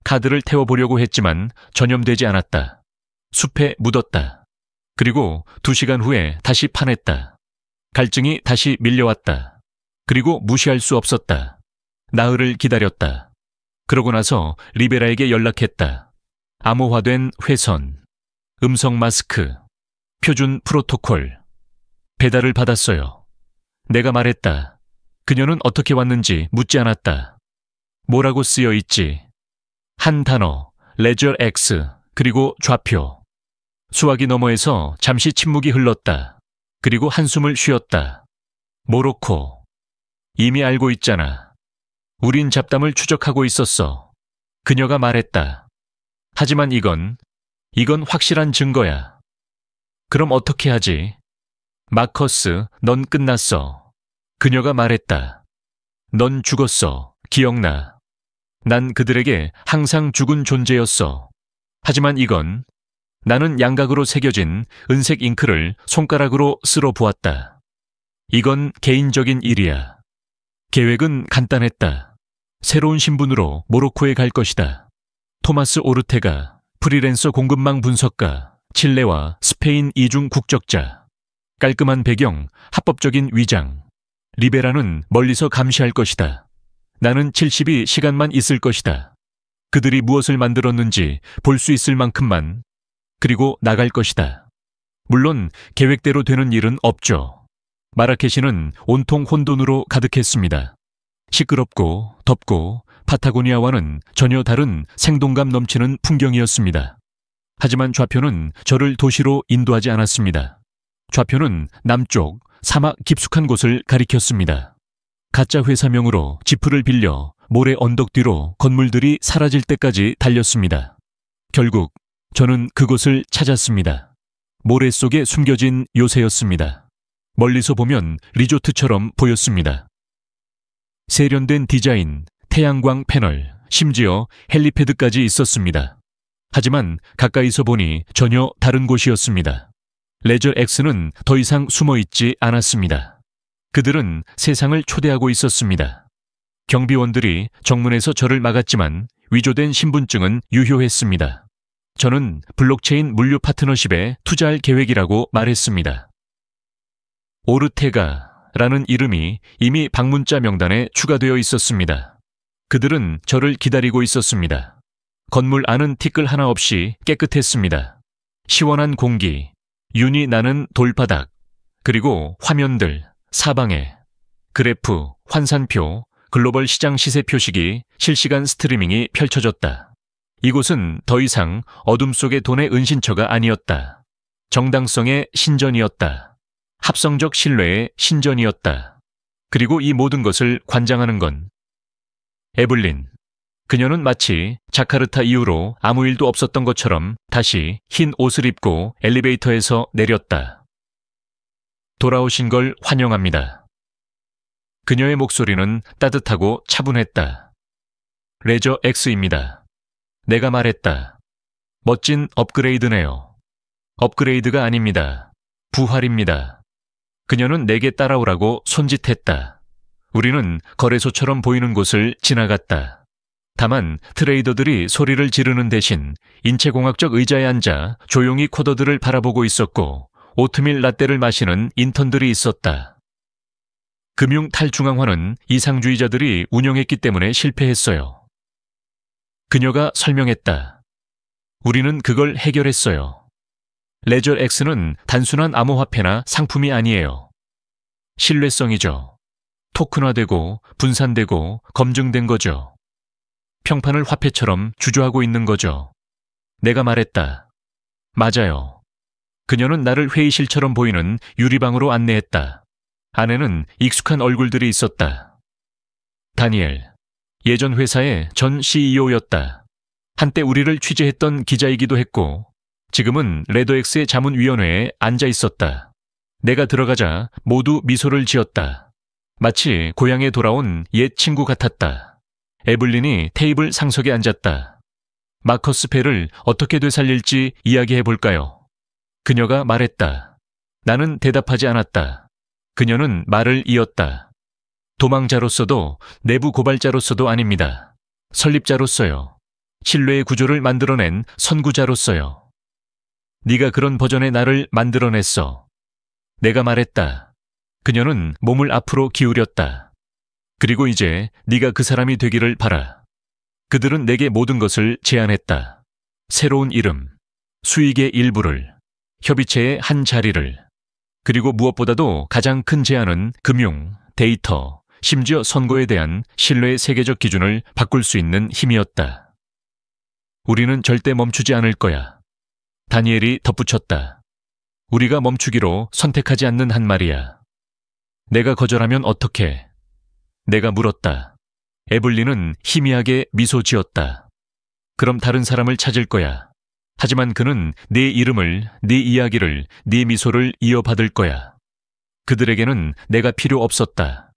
카드를 태워보려고 했지만 전염되지 않았다. 숲에 묻었다. 그리고 2시간 후에 다시 파냈다. 갈증이 다시 밀려왔다. 그리고 무시할 수 없었다. 나흘을 기다렸다. 그러고 나서 리베라에게 연락했다. 암호화된 회선, 음성 마스크, 표준 프로토콜. 배달을 받았어요. 내가 말했다. 그녀는 어떻게 왔는지 묻지 않았다. 뭐라고 쓰여 있지? 한 단어, 레저 X, 그리고 좌표. 수화기 너머에서 잠시 침묵이 흘렀다. 그리고 한숨을 쉬었다. 모로코. 이미 알고 있잖아. 우린 잡담을 추적하고 있었어. 그녀가 말했다. 하지만 이건 확실한 증거야. 그럼 어떻게 하지? 마커스, 넌 끝났어. 그녀가 말했다. 넌 죽었어. 기억나. 난 그들에게 항상 죽은 존재였어. 하지만 이건 나는 양각으로 새겨진 은색 잉크를 손가락으로 쓸어 보았다. 이건 개인적인 일이야. 계획은 간단했다. 새로운 신분으로 모로코에 갈 것이다. 토마스 오르테가 프리랜서 공급망 분석가, 칠레와 스페인 이중 국적자. 깔끔한 배경, 합법적인 위장. 리베라는 멀리서 감시할 것이다. 나는 72시간만 있을 것이다. 그들이 무엇을 만들었는지 볼 수 있을 만큼만. 그리고 나갈 것이다. 물론 계획대로 되는 일은 없죠. 마라케시는 온통 혼돈으로 가득했습니다. 시끄럽고 덥고 파타고니아와는 전혀 다른 생동감 넘치는 풍경이었습니다. 하지만 좌표는 저를 도시로 인도하지 않았습니다. 좌표는 남쪽 사막 깊숙한 곳을 가리켰습니다. 가짜 회사명으로 지프를 빌려 모래 언덕 뒤로 건물들이 사라질 때까지 달렸습니다. 결국 저는 그곳을 찾았습니다. 모래 속에 숨겨진 요새였습니다. 멀리서 보면 리조트처럼 보였습니다. 세련된 디자인, 태양광 패널, 심지어 헬리패드까지 있었습니다. 하지만 가까이서 보니 전혀 다른 곳이었습니다. 레저 X는 더 이상 숨어있지 않았습니다. 그들은 세상을 초대하고 있었습니다. 경비원들이 정문에서 저를 막았지만 위조된 신분증은 유효했습니다. 저는 블록체인 물류 파트너십에 투자할 계획이라고 말했습니다. 오르테가라는 이름이 이미 방문자 명단에 추가되어 있었습니다. 그들은 저를 기다리고 있었습니다. 건물 안은 티끌 하나 없이 깨끗했습니다. 시원한 공기, 윤이 나는 돌바닥, 그리고 화면들, 사방에 그래프, 환산표, 글로벌 시장 시세 표식이 실시간 스트리밍이 펼쳐졌다. 이곳은 더 이상 어둠 속의 돈의 은신처가 아니었다. 정당성의 신전이었다. 합성적 신뢰의 신전이었다. 그리고 이 모든 것을 관장하는 건 에블린. 그녀는 마치 자카르타 이후로 아무 일도 없었던 것처럼 다시 흰 옷을 입고 엘리베이터에서 내렸다. 돌아오신 걸 환영합니다. 그녀의 목소리는 따뜻하고 차분했다. 레저 X입니다. 내가 말했다. 멋진 업그레이드네요. 업그레이드가 아닙니다. 부활입니다. 그녀는 내게 따라오라고 손짓했다. 우리는 거래소처럼 보이는 곳을 지나갔다. 다만 트레이더들이 소리를 지르는 대신 인체공학적 의자에 앉아 조용히 코더들을 바라보고 있었고 오트밀 라떼를 마시는 인턴들이 있었다. 금융 탈중앙화는 이상주의자들이 운영했기 때문에 실패했어요. 그녀가 설명했다. 우리는 그걸 해결했어요. 레저 X는 단순한 암호화폐나 상품이 아니에요. 신뢰성이죠. 토큰화되고 분산되고 검증된 거죠. 평판을 화폐처럼 주저하고 있는 거죠. 내가 말했다. 맞아요. 그녀는 나를 회의실처럼 보이는 유리방으로 안내했다. 안에는 익숙한 얼굴들이 있었다. 다니엘, 예전 회사의 전 CEO였다. 한때 우리를 취재했던 기자이기도 했고 지금은 레더엑스의 자문위원회에 앉아 있었다. 내가 들어가자 모두 미소를 지었다. 마치 고향에 돌아온 옛 친구 같았다. 에블린이 테이블 상석에 앉았다. 마커스 펠을 어떻게 되살릴지 이야기해 볼까요? 그녀가 말했다. 나는 대답하지 않았다. 그녀는 말을 이었다. 도망자로서도 내부 고발자로서도 아닙니다. 설립자로서요. 신뢰의 구조를 만들어낸 선구자로서요. 네가 그런 버전의 나를 만들어냈어. 내가 말했다. 그녀는 몸을 앞으로 기울였다. 그리고 이제 네가 그 사람이 되기를 바라. 그들은 내게 모든 것을 제안했다. 새로운 이름, 수익의 일부를, 협의체의 한 자리를. 그리고 무엇보다도 가장 큰 제안은 금융, 데이터, 심지어 선거에 대한 신뢰의 세계적 기준을 바꿀 수 있는 힘이었다. 우리는 절대 멈추지 않을 거야. 다니엘이 덧붙였다. 우리가 멈추기로 선택하지 않는 한 말이야. 내가 거절하면 어떡해? 내가 물었다. 에블린은 희미하게 미소 지었다. 그럼 다른 사람을 찾을 거야. 하지만 그는 네 이름을, 네 이야기를, 네 미소를 이어받을 거야. 그들에게는 내가 필요 없었다.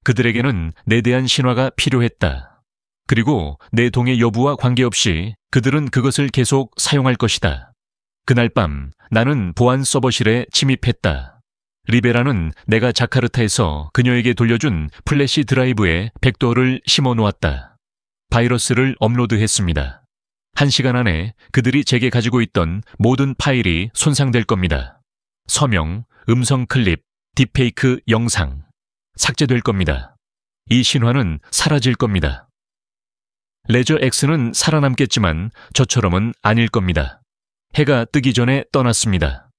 그들에게는 내 대한 신화가 필요했다. 그리고 내 동의 여부와 관계없이 그들은 그것을 계속 사용할 것이다. 그날 밤 나는 보안 서버실에 침입했다. 리베라는 내가 자카르타에서 그녀에게 돌려준 플래시 드라이브에 백도어를 심어 놓았다. 바이러스를 업로드했습니다. 1시간 안에 그들이 제게 가지고 있던 모든 파일이 손상될 겁니다. 서명, 음성 클립, 딥페이크 영상, 삭제될 겁니다. 이 신화는 사라질 겁니다. 레저 X는 살아남겠지만 저처럼은 아닐 겁니다. 해가 뜨기 전에 떠났습니다.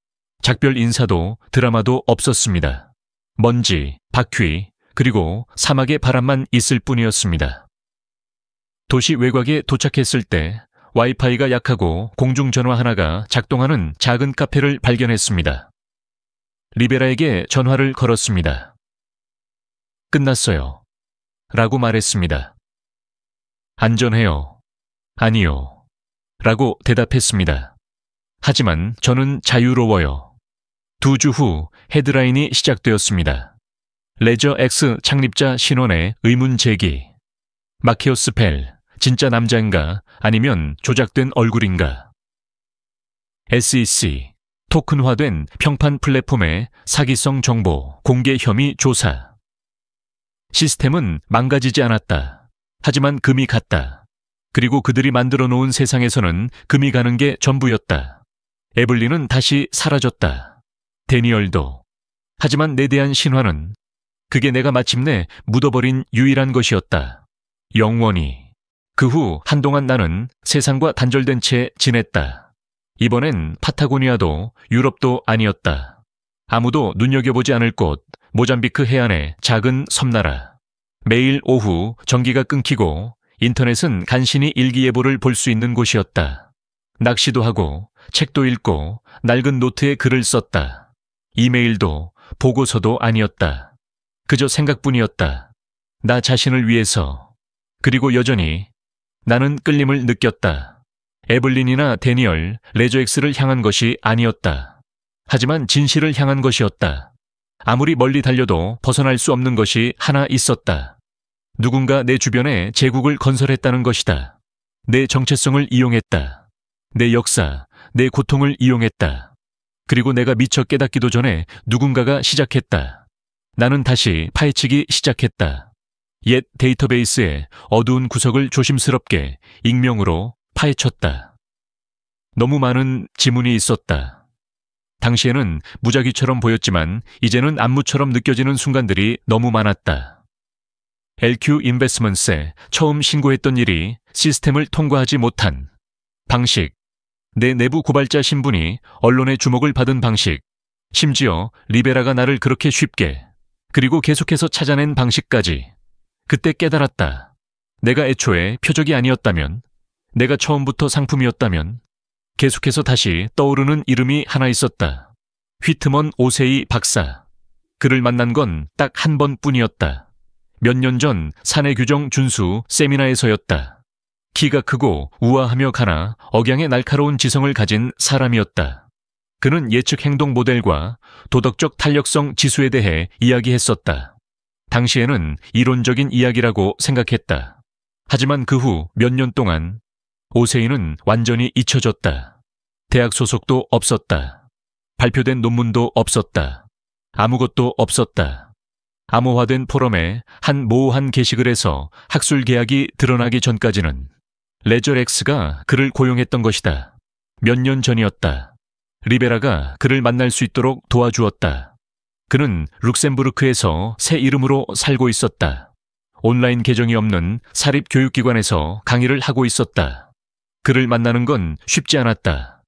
작별 인사도 드라마도 없었습니다. 먼지, 바퀴, 그리고 사막의 바람만 있을 뿐이었습니다. 도시 외곽에 도착했을 때 와이파이가 약하고 공중전화 하나가 작동하는 작은 카페를 발견했습니다. 리베라에게 전화를 걸었습니다. 끝났어요. 라고 말했습니다. 안전해요. 아니요. 라고 대답했습니다. 하지만 저는 자유로워요. 2주 후 헤드라인이 시작되었습니다. 레저 X 창립자 신원의 의문 제기. 마키오스 펠, 진짜 남자인가 아니면 조작된 얼굴인가? SEC, 토큰화된 평판 플랫폼의 사기성 정보 공개 혐의 조사. 시스템은 망가지지 않았다. 하지만 금이 갔다. 그리고 그들이 만들어 놓은 세상에서는 금이 가는 게 전부였다. 에블린은 다시 사라졌다. 데니얼도. 하지만 내 대한 신화는 그게 내가 마침내 묻어버린 유일한 것이었다. 영원히. 그 후 한동안 나는 세상과 단절된 채 지냈다. 이번엔 파타고니아도 유럽도 아니었다. 아무도 눈여겨보지 않을 곳, 모잠비크 해안의 작은 섬나라. 매일 오후 전기가 끊기고 인터넷은 간신히 일기예보를 볼 수 있는 곳이었다. 낚시도 하고 책도 읽고 낡은 노트에 글을 썼다. 이메일도 보고서도 아니었다. 그저 생각뿐이었다. 나 자신을 위해서. 그리고 여전히 나는 끌림을 느꼈다. 에블린이나 데니얼, 레저 X를 향한 것이 아니었다. 하지만 진실을 향한 것이었다. 아무리 멀리 달려도 벗어날 수 없는 것이 하나 있었다. 누군가 내 주변에 제국을 건설했다는 것이다. 내 정체성을 이용했다. 내 역사, 내 고통을 이용했다. 그리고 내가 미처 깨닫기도 전에 누군가가 시작했다. 나는 다시 파헤치기 시작했다. 옛 데이터베이스의 어두운 구석을 조심스럽게 익명으로 파헤쳤다. 너무 많은 지문이 있었다. 당시에는 무작위처럼 보였지만 이제는 안무처럼 느껴지는 순간들이 너무 많았다. LQ 인베스먼스에 처음 신고했던 일이 시스템을 통과하지 못한 방식, 내 내부 고발자 신분이 언론의 주목을 받은 방식, 심지어 리베라가 나를 그렇게 쉽게 그리고 계속해서 찾아낸 방식까지. 그때 깨달았다. 내가 애초에 표적이 아니었다면, 내가 처음부터 상품이었다면, 계속해서 다시 떠오르는 이름이 하나 있었다. 휘트먼 오세이 박사. 그를 만난 건 딱 한 번뿐이었다. 몇 년 전 사내 규정 준수 세미나에서였다. 키가 크고 우아하며 가나 억양의 날카로운 지성을 가진 사람이었다. 그는 예측 행동 모델과 도덕적 탄력성 지수에 대해 이야기했었다. 당시에는 이론적인 이야기라고 생각했다. 하지만 그 후 몇 년 동안 오세이는 완전히 잊혀졌다. 대학 소속도 없었다. 발표된 논문도 없었다. 아무것도 없었다. 암호화된 포럼에 한 모호한 게시글에서 학술 계약이 드러나기 전까지는 레저 X가 그를 고용했던 것이다. 몇 년 전이었다. 리베라가 그를 만날 수 있도록 도와주었다. 그는 룩셈부르크에서 새 이름으로 살고 있었다. 온라인 계정이 없는 사립교육기관에서 강의를 하고 있었다. 그를 만나는 건 쉽지 않았다.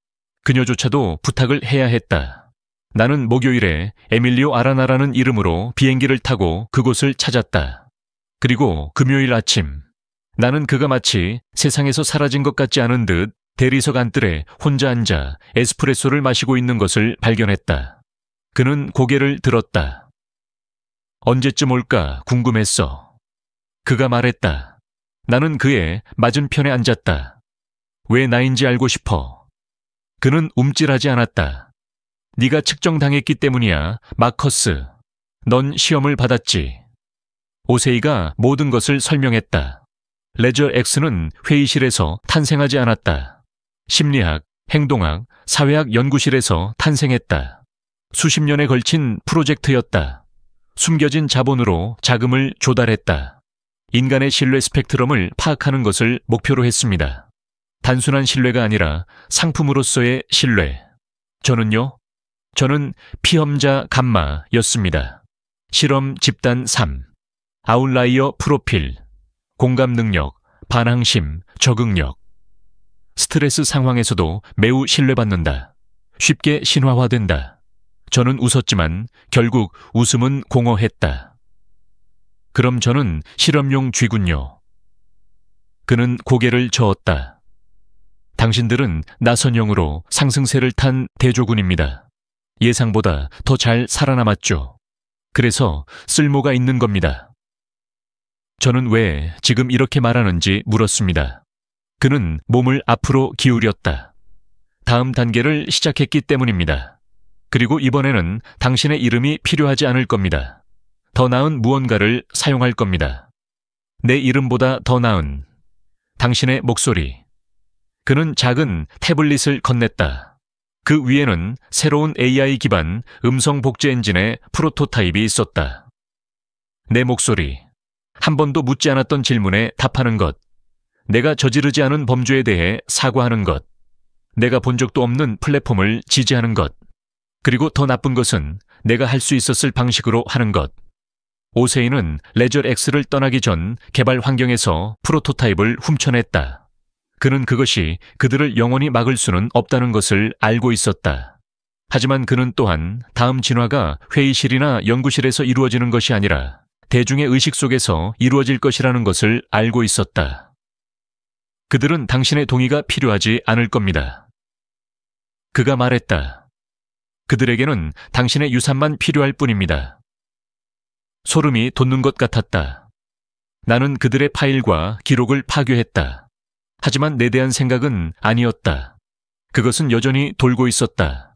그녀조차도 부탁을 해야 했다. 나는 목요일에 에밀리오 아라나라는 이름으로 비행기를 타고 그곳을 찾았다. 그리고 금요일 아침, 나는 그가 마치 세상에서 사라진 것 같지 않은 듯 대리석 안뜰에 혼자 앉아 에스프레소를 마시고 있는 것을 발견했다. 그는 고개를 들었다. 언제쯤 올까 궁금했어. 그가 말했다. 나는 그의 맞은편에 앉았다. 왜 나인지 알고 싶어. 그는 움찔하지 않았다. 네가 측정당했기 때문이야, 마커스. 넌 시험을 받았지. 오세이가 모든 것을 설명했다. 레저 X는 회의실에서 탄생하지 않았다. 심리학, 행동학, 사회학 연구실에서 탄생했다. 수십 년에 걸친 프로젝트였다. 숨겨진 자본으로 자금을 조달했다. 인간의 신뢰 스펙트럼을 파악하는 것을 목표로 했습니다. 단순한 신뢰가 아니라 상품으로서의 신뢰. 저는 피험자 감마였습니다. 실험 집단 3. 아웃라이어 프로필. 공감 능력, 반항심, 적응력. 스트레스 상황에서도 매우 신뢰받는다. 쉽게 신화화된다. 저는 웃었지만 결국 웃음은 공허했다. 그럼 저는 실험용 쥐군요. 그는 고개를 저었다. 당신들은 나선형으로 상승세를 탄 대조군입니다. 예상보다 더 잘 살아남았죠. 그래서 쓸모가 있는 겁니다. 저는 왜 지금 이렇게 말하는지 물었습니다. 그는 몸을 앞으로 기울였다. 다음 단계를 시작했기 때문입니다. 그리고 이번에는 당신의 이름이 필요하지 않을 겁니다. 더 나은 무언가를 사용할 겁니다. 내 이름보다 더 나은 당신의 목소리. 그는 작은 태블릿을 건넸다. 그 위에는 새로운 AI 기반 음성 복제 엔진의 프로토타입이 있었다. 내 목소리. 한 번도 묻지 않았던 질문에 답하는 것. 내가 저지르지 않은 범죄에 대해 사과하는 것. 내가 본 적도 없는 플랫폼을 지지하는 것. 그리고 더 나쁜 것은 내가 할 수 있었을 방식으로 하는 것. 오세이는 레저 X를 떠나기 전 개발 환경에서 프로토타입을 훔쳐냈다. 그는 그것이 그들을 영원히 막을 수는 없다는 것을 알고 있었다. 하지만 그는 또한 다음 진화가 회의실이나 연구실에서 이루어지는 것이 아니라 대중의 의식 속에서 이루어질 것이라는 것을 알고 있었다. 그들은 당신의 동의가 필요하지 않을 겁니다. 그가 말했다. 그들에게는 당신의 유산만 필요할 뿐입니다. 소름이 돋는 것 같았다. 나는 그들의 파일과 기록을 파괴했다. 하지만 내 대한 생각은 아니었다. 그것은 여전히 돌고 있었다.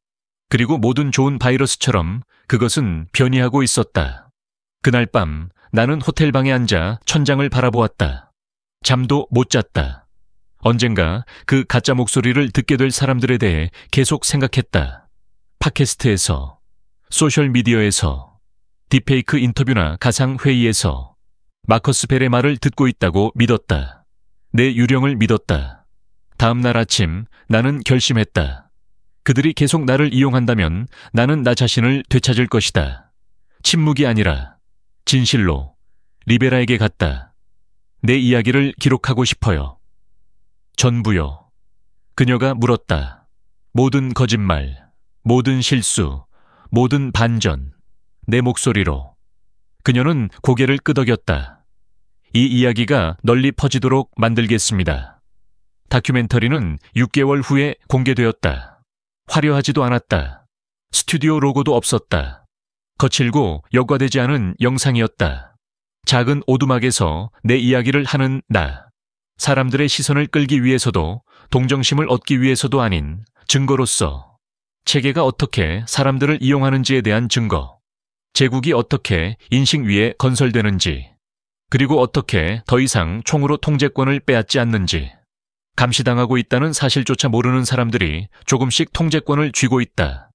그리고 모든 좋은 바이러스처럼 그것은 변이하고 있었다. 그날 밤 나는 호텔방에 앉아 천장을 바라보았다. 잠도 못 잤다. 언젠가 그 가짜 목소리를 듣게 될 사람들에 대해 계속 생각했다. 팟캐스트에서, 소셜미디어에서, 딥페이크 인터뷰나 가상회의에서 마커스 벨의 말을 듣고 있다고 믿었다. 내 유령을 믿었다. 다음 날 아침 나는 결심했다. 그들이 계속 나를 이용한다면 나는 나 자신을 되찾을 것이다. 침묵이 아니라 진실로 리베라에게 갔다. 내 이야기를 기록하고 싶어요. 전부요. 그녀가 물었다. 모든 거짓말, 모든 실수, 모든 반전, 내 목소리로. 그녀는 고개를 끄덕였다. 이 이야기가 널리 퍼지도록 만들겠습니다. 다큐멘터리는 6개월 후에 공개되었다. 화려하지도 않았다. 스튜디오 로고도 없었다. 거칠고 여과되지 않은 영상이었다. 작은 오두막에서 내 이야기를 하는 나. 사람들의 시선을 끌기 위해서도 동정심을 얻기 위해서도 아닌 증거로서. 체계가 어떻게 사람들을 이용하는지에 대한 증거. 제국이 어떻게 인식 위에 건설되는지. 그리고 어떻게 더 이상 총으로 통제권을 빼앗지 않는지. 감시당하고 있다는 사실조차 모르는 사람들이 조금씩 통제권을 쥐고 있다.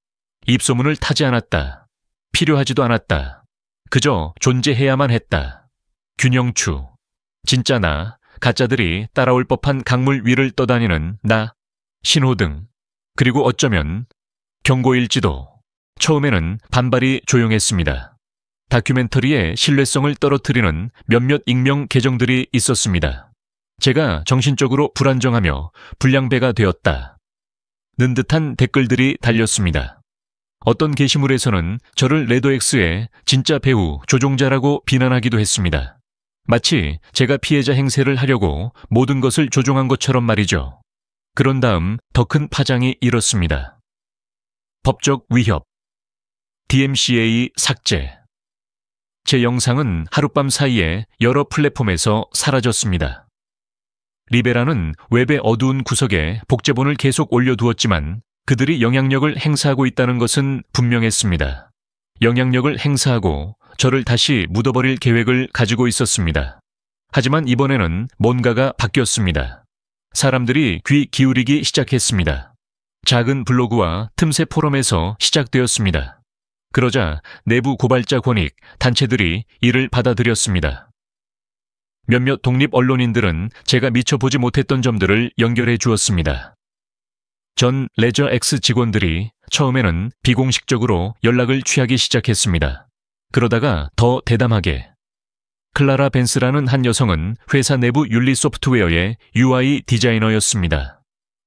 입소문을 타지 않았다. 필요하지도 않았다. 그저 존재해야만 했다. 균형추. 진짜 나, 가짜들이 따라올 법한 강물 위를 떠다니는 나, 신호등. 그리고 어쩌면 경고일지도. 처음에는 반발이 조용했습니다. 다큐멘터리의 신뢰성을 떨어뜨리는 몇몇 익명 계정들이 있었습니다. 제가 정신적으로 불안정하며 불량배가 되었다. 는 듯한 댓글들이 달렸습니다. 어떤 게시물에서는 저를 레더엑스의 진짜 배우 조종자라고 비난하기도 했습니다. 마치 제가 피해자 행세를 하려고 모든 것을 조종한 것처럼 말이죠. 그런 다음 더 큰 파장이 일었습니다. 법적 위협, DMCA 삭제. 제 영상은 하룻밤 사이에 여러 플랫폼에서 사라졌습니다. 리베라는 웹의 어두운 구석에 복제본을 계속 올려두었지만 그들이 영향력을 행사하고 있다는 것은 분명했습니다. 영향력을 행사하고 저를 다시 묻어버릴 계획을 가지고 있었습니다. 하지만 이번에는 뭔가가 바뀌었습니다. 사람들이 귀 기울이기 시작했습니다. 작은 블로그와 틈새 포럼에서 시작되었습니다. 그러자 내부 고발자 권익 단체들이 이를 받아들였습니다. 몇몇 독립 언론인들은 제가 미처 보지 못했던 점들을 연결해 주었습니다. 전 레저 X 직원들이 처음에는 비공식적으로 연락을 취하기 시작했습니다. 그러다가 더 대담하게 클라라 벤스라는 한 여성은 회사 내부 윤리 소프트웨어의 UI 디자이너였습니다.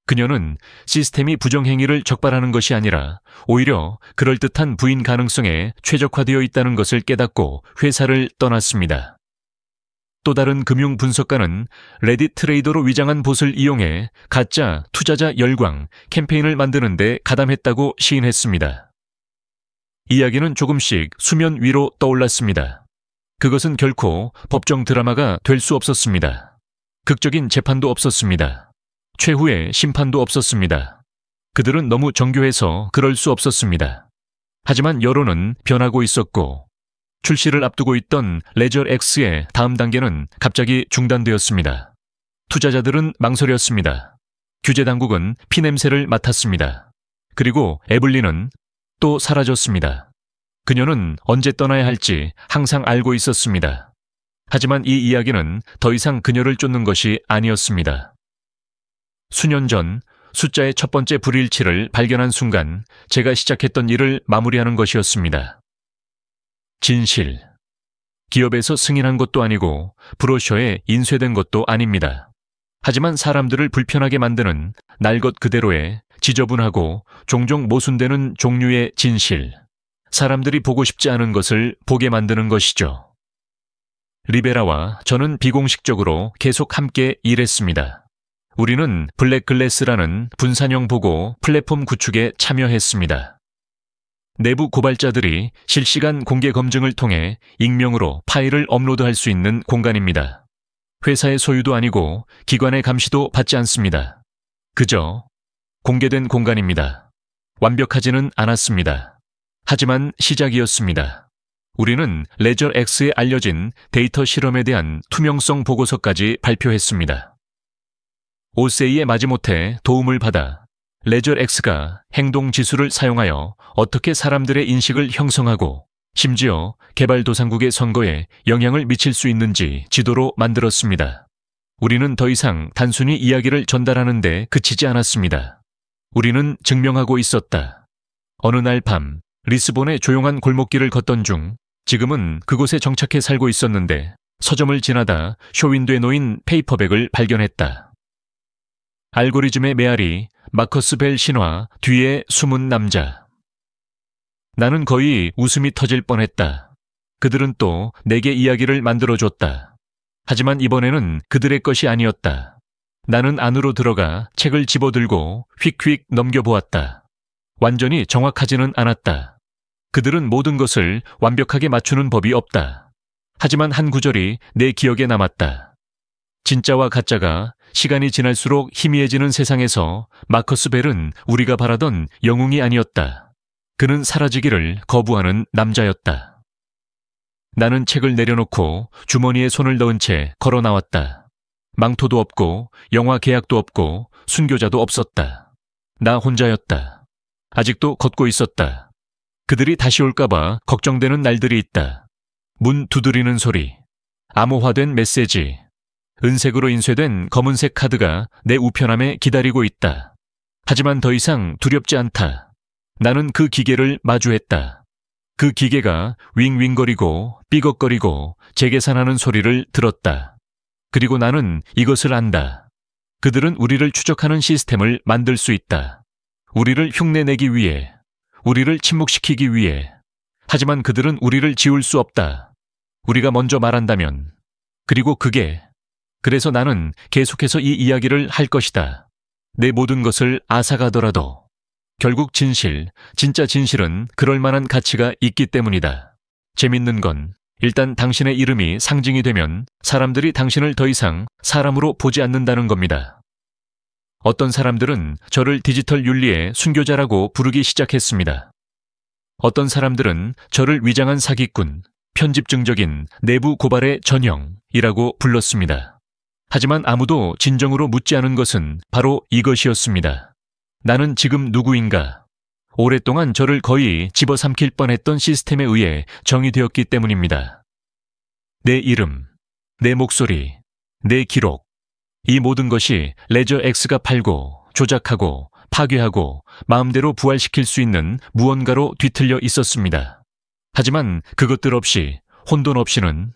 그녀는 시스템이 부정행위를 적발하는 것이 아니라 오히려 그럴듯한 부인 가능성에 최적화되어 있다는 것을 깨닫고 회사를 떠났습니다. 또 다른 금융 분석가는 레딧 트레이더로 위장한 봇을 이용해 가짜 투자자 열광 캠페인을 만드는 데 가담했다고 시인했습니다. 이야기는 조금씩 수면 위로 떠올랐습니다. 그것은 결코 법정 드라마가 될 수 없었습니다. 극적인 재판도 없었습니다. 최후의 심판도 없었습니다. 그들은 너무 정교해서 그럴 수 없었습니다. 하지만 여론은 변하고 있었고 출시를 앞두고 있던 레저 X의 다음 단계는 갑자기 중단되었습니다. 투자자들은 망설였습니다. 규제 당국은 피냄새를 맡았습니다. 그리고 에블린은 또 사라졌습니다. 그녀는 언제 떠나야 할지 항상 알고 있었습니다. 하지만 이 이야기는 더 이상 그녀를 쫓는 것이 아니었습니다. 수년 전 숫자의 첫 번째 불일치를 발견한 순간 제가 시작했던 일을 마무리하는 것이었습니다. 진실. 기업에서 승인한 것도 아니고 브로셔에 인쇄된 것도 아닙니다. 하지만 사람들을 불편하게 만드는 날 것 그대로의 지저분하고 종종 모순되는 종류의 진실. 사람들이 보고 싶지 않은 것을 보게 만드는 것이죠. 리베라와 저는 비공식적으로 계속 함께 일했습니다. 우리는 블랙글래스라는 분산형 보고 플랫폼 구축에 참여했습니다. 내부 고발자들이 실시간 공개 검증을 통해 익명으로 파일을 업로드할 수 있는 공간입니다. 회사의 소유도 아니고 기관의 감시도 받지 않습니다. 그저 공개된 공간입니다. 완벽하지는 않았습니다. 하지만 시작이었습니다. 우리는 레저 X에 알려진 데이터 실험에 대한 투명성 보고서까지 발표했습니다. 오세이의 마지못해 도움을 받아 레저 X가 행동 지수를 사용하여 어떻게 사람들의 인식을 형성하고 심지어 개발도상국의 선거에 영향을 미칠 수 있는지 지도로 만들었습니다. 우리는 더 이상 단순히 이야기를 전달하는 데 그치지 않았습니다. 우리는 증명하고 있었다. 어느 날 밤 리스본의 조용한 골목길을 걷던 중 지금은 그곳에 정착해 살고 있었는데 서점을 지나다 쇼윈도에 놓인 페이퍼백을 발견했다. 알고리즘의 메아리 마커스 벨 신화 뒤에 숨은 남자. 나는 거의 웃음이 터질 뻔했다. 그들은 또 내게 이야기를 만들어줬다. 하지만 이번에는 그들의 것이 아니었다. 나는 안으로 들어가 책을 집어들고 휙휙 넘겨보았다. 완전히 정확하지는 않았다. 그들은 모든 것을 완벽하게 맞추는 법이 없다. 하지만 한 구절이 내 기억에 남았다. 진짜와 가짜가 시간이 지날수록 희미해지는 세상에서 마커스 벨은 우리가 바라던 영웅이 아니었다. 그는 사라지기를 거부하는 남자였다. 나는 책을 내려놓고 주머니에 손을 넣은 채 걸어 나왔다. 망토도 없고 영화 계약도 없고 순교자도 없었다. 나 혼자였다. 아직도 걷고 있었다. 그들이 다시 올까봐 걱정되는 날들이 있다. 문 두드리는 소리, 암호화된 메시지, 은색으로 인쇄된 검은색 카드가 내 우편함에 기다리고 있다. 하지만 더 이상 두렵지 않다. 나는 그 기계를 마주했다. 그 기계가 윙윙거리고 삐걱거리고 재계산하는 소리를 들었다. 그리고 나는 이것을 안다. 그들은 우리를 추적하는 시스템을 만들 수 있다. 우리를 흉내내기 위해, 우리를 침묵시키기 위해. 하지만 그들은 우리를 지울 수 없다. 우리가 먼저 말한다면. 그리고 그래서 나는 계속해서 이 이야기를 할 것이다. 내 모든 것을 앗아가더라도. 결국 진짜 진실은 그럴 만한 가치가 있기 때문이다. 재밌는 건 일단 당신의 이름이 상징이 되면 사람들이 당신을 더 이상 사람으로 보지 않는다는 겁니다. 어떤 사람들은 저를 디지털 윤리의 순교자라고 부르기 시작했습니다. 어떤 사람들은 저를 위장한 사기꾼, 편집증적인 내부 고발의 전형이라고 불렀습니다. 하지만 아무도 진정으로 묻지 않은 것은 바로 이것이었습니다. 나는 지금 누구인가? 오랫동안 저를 거의 집어삼킬 뻔했던 시스템에 의해 정의되었기 때문입니다. 내 이름, 내 목소리, 내 기록, 이 모든 것이 레저 X가 팔고 조작하고 파괴하고 마음대로 부활시킬 수 있는 무언가로 뒤틀려 있었습니다. 하지만 그것들 없이, 혼돈 없이는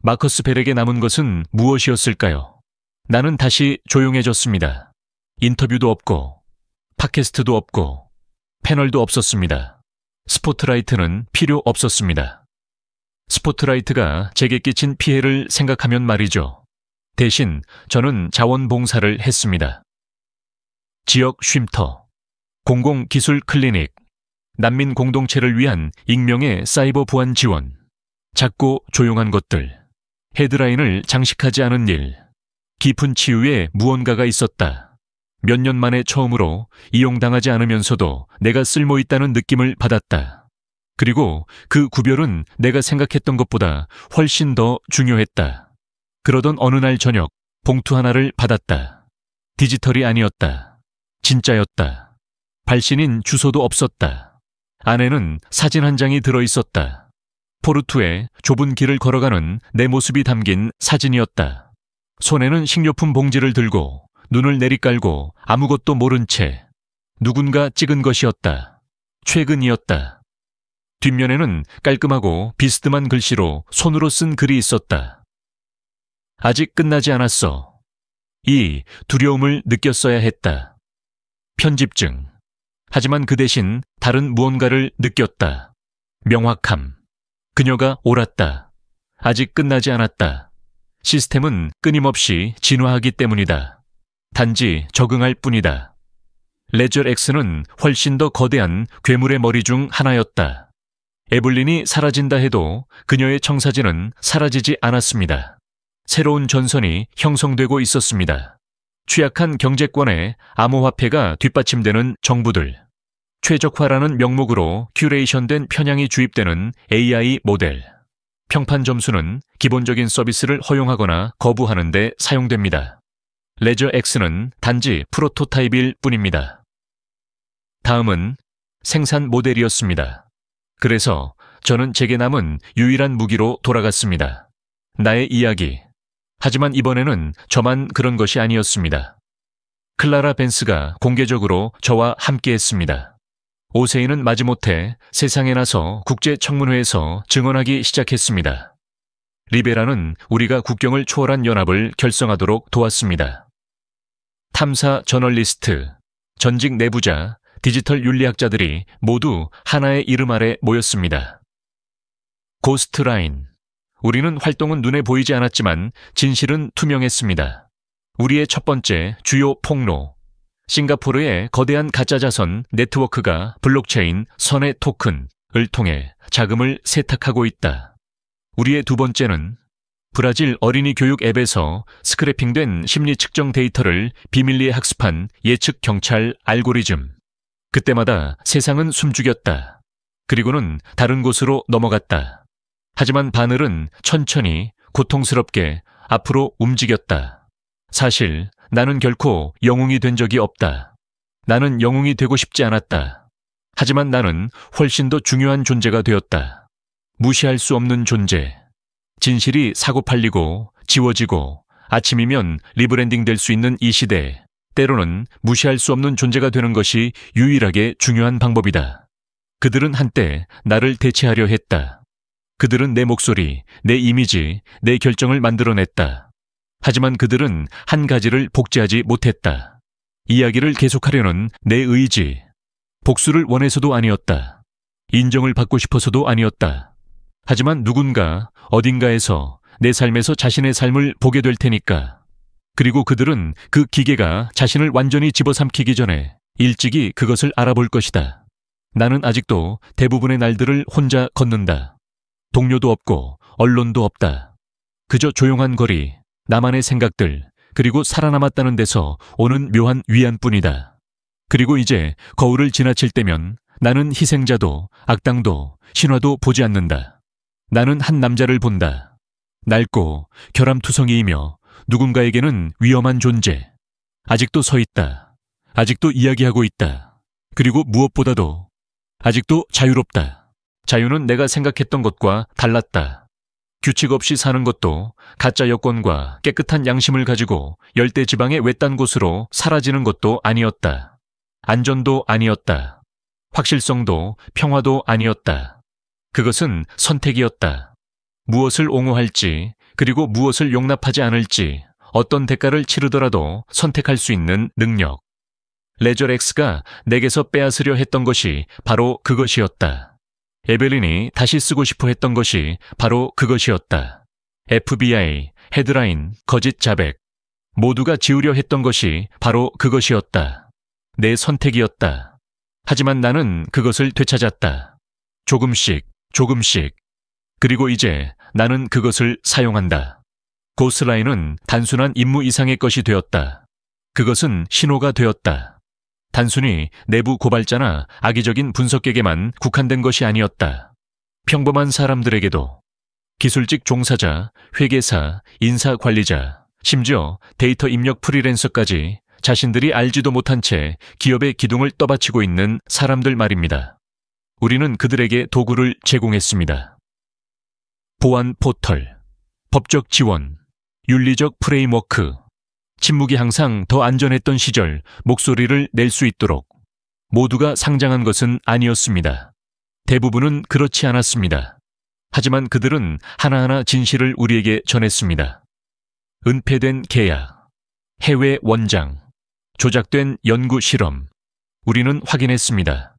마커스 벨에게 남은 것은 무엇이었을까요? 나는 다시 조용해졌습니다. 인터뷰도 없고 팟캐스트도 없고 패널도 없었습니다. 스포트라이트는 필요 없었습니다. 스포트라이트가 제게 끼친 피해를 생각하면 말이죠. 대신 저는 자원봉사를 했습니다. 지역 쉼터, 공공기술 클리닉, 난민 공동체를 위한 익명의 사이버 보안 지원, 작고 조용한 것들, 헤드라인을 장식하지 않은 일, 깊은 치유에 무언가가 있었다. 몇 년 만에 처음으로 이용당하지 않으면서도 내가 쓸모있다는 느낌을 받았다. 그리고 그 구별은 내가 생각했던 것보다 훨씬 더 중요했다. 그러던 어느 날 저녁 봉투 하나를 받았다. 디지털이 아니었다. 진짜였다. 발신인 주소도 없었다. 안에는 사진 한 장이 들어있었다. 포르투의 좁은 길을 걸어가는 내 모습이 담긴 사진이었다. 손에는 식료품 봉지를 들고 눈을 내리깔고 아무것도 모른 채 누군가 찍은 것이었다. 최근이었다. 뒷면에는 깔끔하고 비스듬한 글씨로 손으로 쓴 글이 있었다. 아직 끝나지 않았어. 이 두려움을 느꼈어야 했다. 편집증. 하지만 그 대신 다른 무언가를 느꼈다. 명확함. 그녀가 옳았다. 아직 끝나지 않았다. 시스템은 끊임없이 진화하기 때문이다. 단지 적응할 뿐이다. 레저 X는 훨씬 더 거대한 괴물의 머리 중 하나였다. 에블린이 사라진다 해도 그녀의 청사진은 사라지지 않았습니다. 새로운 전선이 형성되고 있었습니다. 취약한 경제권의 암호화폐가 뒷받침되는 정부들, 최적화라는 명목으로 큐레이션된 편향이 주입되는 AI 모델, 평판 점수는 기본적인 서비스를 허용하거나 거부하는 데 사용됩니다. 레저 X는 단지 프로토타입일 뿐입니다. 다음은 생산 모델이었습니다. 그래서 저는 제게 남은 유일한 무기로 돌아갔습니다. 나의 이야기. 하지만 이번에는 저만 그런 것이 아니었습니다. 클라라 벤스가 공개적으로 저와 함께했습니다. 오세이는 마지못해 세상에 나서 국제청문회에서 증언하기 시작했습니다. 리베라는 우리가 국경을 초월한 연합을 결성하도록 도왔습니다. 탐사 저널리스트, 전직 내부자, 디지털 윤리학자들이 모두 하나의 이름 아래 모였습니다. 고스트라인. 우리는 활동은 눈에 보이지 않았지만 진실은 투명했습니다. 우리의 첫 번째 주요 폭로. 싱가포르의 거대한 가짜 자선 네트워크가 블록체인 선의 토큰을 통해 자금을 세탁하고 있다. 우리의 두 번째는 브라질 어린이 교육 앱에서 스크래핑된 심리 측정 데이터를 비밀리에 학습한 예측 경찰 알고리즘. 그때마다 세상은 숨죽였다. 그리고는 다른 곳으로 넘어갔다. 하지만 바늘은 천천히 고통스럽게 앞으로 움직였다. 사실 나는 결코 영웅이 된 적이 없다. 나는 영웅이 되고 싶지 않았다. 하지만 나는 훨씬 더 중요한 존재가 되었다. 무시할 수 없는 존재. 진실이 사고 팔리고 지워지고 아침이면 리브랜딩 될 수 있는 이 시대에 때로는 무시할 수 없는 존재가 되는 것이 유일하게 중요한 방법이다. 그들은 한때 나를 대체하려 했다. 그들은 내 목소리, 내 이미지, 내 결정을 만들어냈다. 하지만 그들은 한 가지를 복제하지 못했다. 이야기를 계속하려는 내 의지. 복수를 원해서도 아니었다. 인정을 받고 싶어서도 아니었다. 하지만 누군가 어딘가에서 내 삶에서 자신의 삶을 보게 될 테니까. 그리고 그들은 그 기계가 자신을 완전히 집어삼키기 전에 일찍이 그것을 알아볼 것이다. 나는 아직도 대부분의 날들을 혼자 걷는다. 동료도 없고 언론도 없다. 그저 조용한 거리, 나만의 생각들, 그리고 살아남았다는 데서 오는 묘한 위안뿐이다. 그리고 이제 거울을 지나칠 때면 나는 희생자도 악당도 신화도 보지 않는다. 나는 한 남자를 본다. 낡고 결함투성이이며 누군가에게는 위험한 존재. 아직도 서 있다. 아직도 이야기하고 있다. 그리고 무엇보다도 아직도 자유롭다. 자유는 내가 생각했던 것과 달랐다. 규칙 없이 사는 것도 가짜 여권과 깨끗한 양심을 가지고 열대지방의 외딴 곳으로 사라지는 것도 아니었다. 안전도 아니었다. 확실성도 평화도 아니었다. 그것은 선택이었다. 무엇을 옹호할지, 그리고 무엇을 용납하지 않을지, 어떤 대가를 치르더라도 선택할 수 있는 능력. 레저 X가 내게서 빼앗으려 했던 것이 바로 그것이었다. 에벨린이 다시 쓰고 싶어 했던 것이 바로 그것이었다. FBI, 헤드라인, 거짓 자백. 모두가 지우려 했던 것이 바로 그것이었다. 내 선택이었다. 하지만 나는 그것을 되찾았다. 조금씩, 조금씩. 그리고 이제 나는 그것을 사용한다. 고스라인은 단순한 임무 이상의 것이 되었다. 그것은 신호가 되었다. 단순히 내부 고발자나 악의적인 분석객에만 국한된 것이 아니었다. 평범한 사람들에게도. 기술직 종사자, 회계사, 인사관리자, 심지어 데이터 입력 프리랜서까지 자신들이 알지도 못한 채 기업의 기둥을 떠받치고 있는 사람들 말입니다. 우리는 그들에게 도구를 제공했습니다. 보안 포털, 법적 지원, 윤리적 프레임워크, 침묵이 항상 더 안전했던 시절 목소리를 낼 수 있도록. 모두가 상장한 것은 아니었습니다. 대부분은 그렇지 않았습니다. 하지만 그들은 하나하나 진실을 우리에게 전했습니다. 은폐된 계약, 해외 원장, 조작된 연구 실험. 우리는 확인했습니다.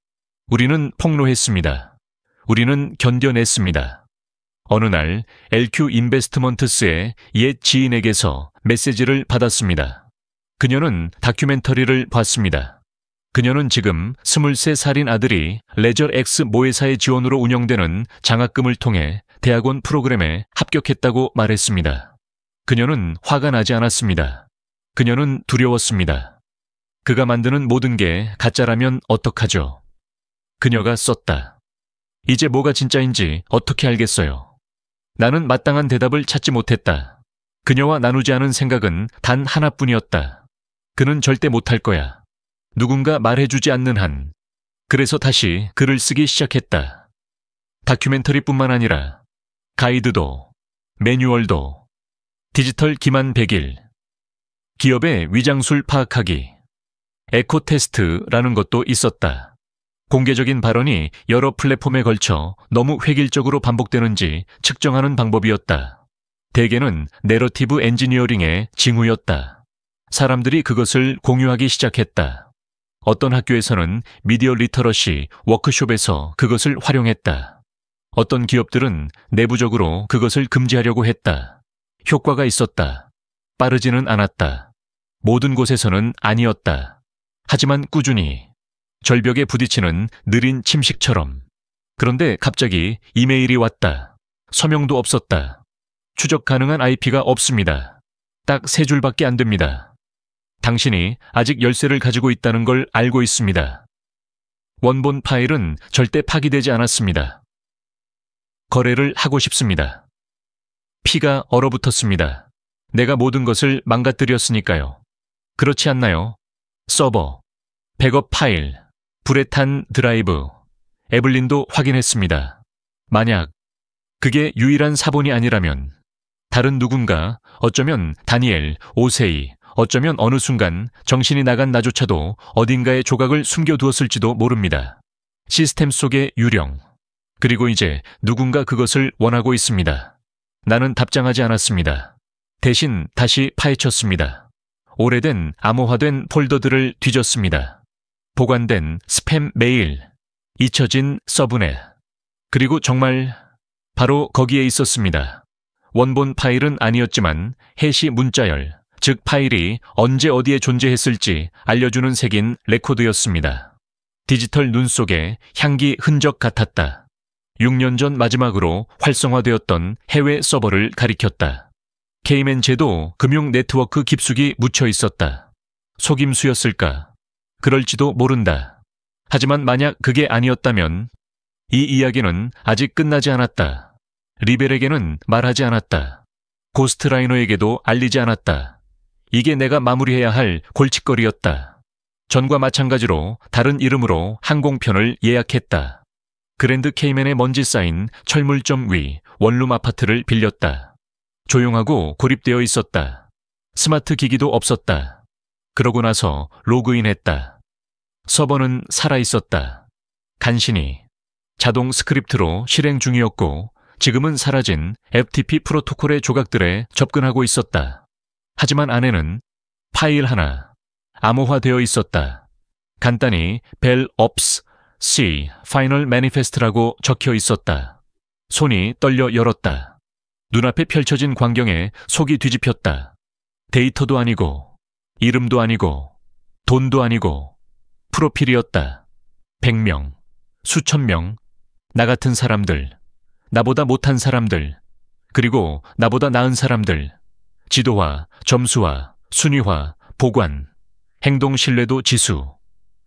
우리는 폭로했습니다. 우리는 견뎌냈습니다. 어느 날 LQ 인베스트먼트스의 옛 지인에게서 메시지를 받았습니다. 그녀는 다큐멘터리를 봤습니다. 그녀는 지금 23살인 아들이 레저 X 모회사의 지원으로 운영되는 장학금을 통해 대학원 프로그램에 합격했다고 말했습니다. 그녀는 화가 나지 않았습니다. 그녀는 두려웠습니다. 그가 만드는 모든 게 가짜라면 어떡하죠? 그녀가 썼다. 이제 뭐가 진짜인지 어떻게 알겠어요? 나는 마땅한 대답을 찾지 못했다. 그녀와 나누지 않은 생각은 단 하나뿐이었다. 그는 절대 못할 거야. 누군가 말해주지 않는 한. 그래서 다시 글을 쓰기 시작했다. 다큐멘터리뿐만 아니라 가이드도, 매뉴얼도, 디지털 기만 100일, 기업의 위장술 파악하기, 에코 테스트라는 것도 있었다. 공개적인 발언이 여러 플랫폼에 걸쳐 너무 획일적으로 반복되는지 측정하는 방법이었다. 대개는 내러티브 엔지니어링의 징후였다. 사람들이 그것을 공유하기 시작했다. 어떤 학교에서는 미디어 리터러시 워크숍에서 그것을 활용했다. 어떤 기업들은 내부적으로 그것을 금지하려고 했다. 효과가 있었다. 빠르지는 않았다. 모든 곳에서는 아니었다. 하지만 꾸준히. 절벽에 부딪히는 느린 침식처럼. 그런데 갑자기 이메일이 왔다. 서명도 없었다. 추적 가능한 IP가 없습니다. 딱 3줄밖에 안 됩니다. 당신이 아직 열쇠를 가지고 있다는 걸 알고 있습니다. 원본 파일은 절대 파기되지 않았습니다. 거래를 하고 싶습니다. 피가 얼어붙었습니다. 내가 모든 것을 망가뜨렸으니까요. 그렇지 않나요? 서버, 백업 파일, 불에 탄 드라이브, 에블린도 확인했습니다. 만약 그게 유일한 사본이 아니라면 다른 누군가, 어쩌면 다니엘, 오세이, 어쩌면 어느 순간 정신이 나간 나조차도 어딘가에 조각을 숨겨두었을지도 모릅니다. 시스템 속의 유령. 그리고 이제 누군가 그것을 원하고 있습니다. 나는 답장하지 않았습니다. 대신 다시 파헤쳤습니다. 오래된 암호화된 폴더들을 뒤졌습니다. 보관된 스팸 메일, 잊혀진 서브넷. 그리고 정말 바로 거기에 있었습니다. 원본 파일은 아니었지만 해시 문자열, 즉 파일이 언제 어디에 존재했을지 알려주는 색인 레코드였습니다. 디지털 눈 속에 향기 흔적 같았다. 6년 전 마지막으로 활성화되었던 해외 서버를 가리켰다. 케이맨제도 금융 네트워크 깊숙이 묻혀 있었다. 속임수였을까? 그럴지도 모른다. 하지만 만약 그게 아니었다면 이 이야기는 아직 끝나지 않았다. 리벨에게는 말하지 않았다. 고스트라이너에게도 알리지 않았다. 이게 내가 마무리해야 할 골칫거리였다. 전과 마찬가지로 다른 이름으로 항공편을 예약했다. 그랜드 케이맨에 먼지 쌓인 철물점 위 원룸 아파트를 빌렸다. 조용하고 고립되어 있었다. 스마트 기기도 없었다. 그러고 나서 로그인했다. 서버는 살아있었다. 간신히 자동 스크립트로 실행 중이었고 지금은 사라진 FTP 프로토콜의 조각들에 접근하고 있었다. 하지만 안에는 파일 하나 암호화되어 있었다. 간단히 벨 업스 C 파이널 매니페스트라고 적혀 있었다. 손이 떨려 열었다. 눈앞에 펼쳐진 광경에 속이 뒤집혔다. 데이터도 아니고 이름도 아니고 돈도 아니고 프로필이었다. 100명, 수천 명, 나 같은 사람들, 나보다 못한 사람들, 그리고 나보다 나은 사람들, 지도화, 점수화, 순위화, 보관, 행동 신뢰도 지수,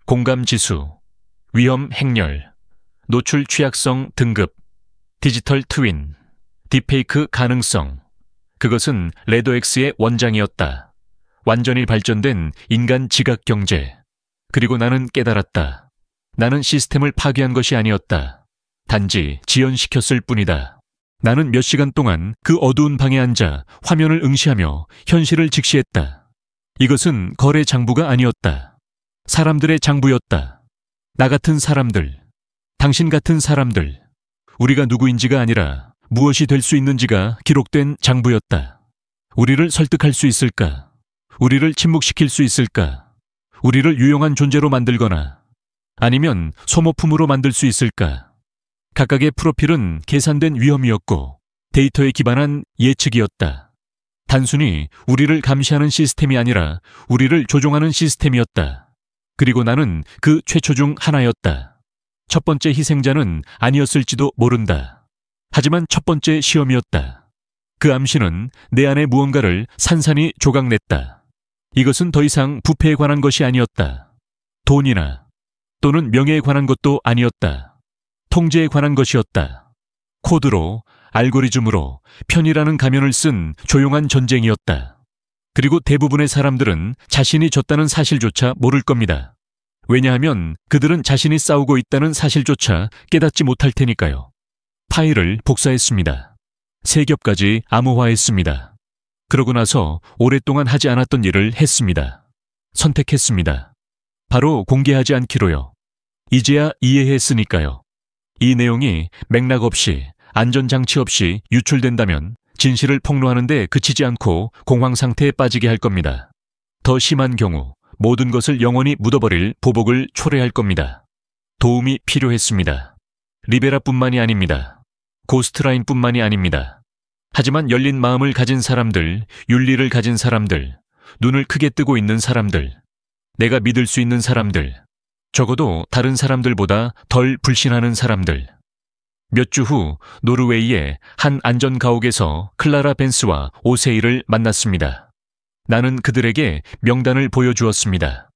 공감 지수, 위험 행렬, 노출 취약성 등급, 디지털 트윈, 딥페이크 가능성. 그것은 레더엑스의 원장이었다. 완전히 발전된 인간 지각 경제. 그리고 나는 깨달았다. 나는 시스템을 파괴한 것이 아니었다. 단지 지연시켰을 뿐이다. 나는 몇 시간 동안 그 어두운 방에 앉아 화면을 응시하며 현실을 직시했다. 이것은 거래 장부가 아니었다. 사람들의 장부였다. 나 같은 사람들, 당신 같은 사람들, 우리가 누구인지가 아니라 무엇이 될 수 있는지가 기록된 장부였다. 우리를 설득할 수 있을까? 우리를 침묵시킬 수 있을까? 우리를 유용한 존재로 만들거나 아니면 소모품으로 만들 수 있을까? 각각의 프로필은 계산된 위험이었고 데이터에 기반한 예측이었다. 단순히 우리를 감시하는 시스템이 아니라 우리를 조종하는 시스템이었다. 그리고 나는 그 최초 중 하나였다. 첫 번째 희생자는 아니었을지도 모른다. 하지만 첫 번째 시험이었다. 그 암시는 내 안에 무언가를 산산이 조각냈다. 이것은 더 이상 부패에 관한 것이 아니었다. 돈이나 또는 명예에 관한 것도 아니었다. 통제에 관한 것이었다. 코드로, 알고리즘으로 편이라는 가면을 쓴 조용한 전쟁이었다. 그리고 대부분의 사람들은 자신이 졌다는 사실조차 모를 겁니다. 왜냐하면 그들은 자신이 싸우고 있다는 사실조차 깨닫지 못할 테니까요. 파일을 복사했습니다. 3겹까지 암호화했습니다. 그러고 나서 오랫동안 하지 않았던 일을 했습니다. 선택했습니다. 바로 공개하지 않기로요. 이제야 이해했으니까요. 이 내용이 맥락 없이 안전장치 없이 유출된다면 진실을 폭로하는 데 그치지 않고 공황 상태에 빠지게 할 겁니다. 더 심한 경우 모든 것을 영원히 묻어버릴 보복을 초래할 겁니다. 도움이 필요했습니다. 리베라뿐만이 아닙니다. 고스트라인뿐만이 아닙니다. 하지만 열린 마음을 가진 사람들, 윤리를 가진 사람들, 눈을 크게 뜨고 있는 사람들, 내가 믿을 수 있는 사람들, 적어도 다른 사람들보다 덜 불신하는 사람들. 몇 주 후 노르웨이의 한 안전가옥에서 클라라 벤스와 오세이를 만났습니다. 나는 그들에게 명단을 보여주었습니다.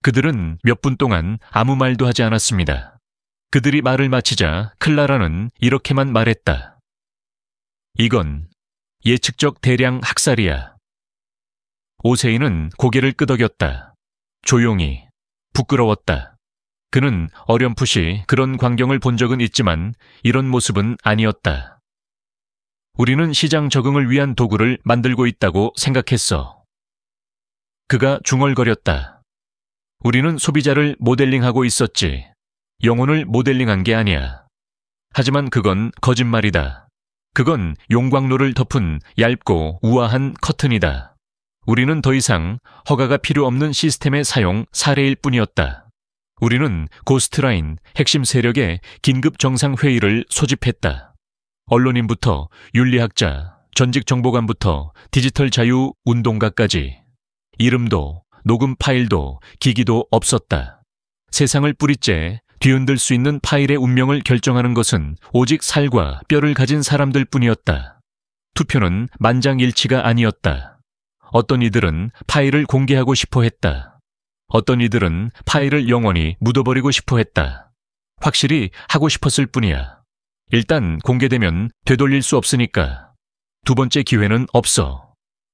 그들은 몇 분 동안 아무 말도 하지 않았습니다. 그들이 말을 마치자 클라라는 이렇게만 말했다. 이건 예측적 대량 학살이야. 오세이는 고개를 끄덕였다. 조용히, 부끄러웠다. 그는 어렴풋이 그런 광경을 본 적은 있지만 이런 모습은 아니었다. 우리는 시장 적응을 위한 도구를 만들고 있다고 생각했어. 그가 중얼거렸다. 우리는 소비자를 모델링하고 있었지. 영혼을 모델링한 게 아니야. 하지만 그건 거짓말이다. 그건 용광로를 덮은 얇고 우아한 커튼이다. 우리는 더 이상 허가가 필요 없는 시스템의 사용 사례일 뿐이었다. 우리는 고스트라인 핵심 세력의 긴급 정상회의를 소집했다. 언론인부터 윤리학자, 전직 정보관부터 디지털 자유 운동가까지. 이름도 녹음 파일도 기기도 없었다. 세상을 뿌리째 뒤흔들 수 있는 파일의 운명을 결정하는 것은 오직 살과 뼈를 가진 사람들 뿐이었다. 투표는 만장일치가 아니었다. 어떤 이들은 파일을 공개하고 싶어 했다. 어떤 이들은 파일을 영원히 묻어버리고 싶어 했다. 확실히 하고 싶었을 뿐이야. 일단 공개되면 되돌릴 수 없으니까. 두 번째 기회는 없어.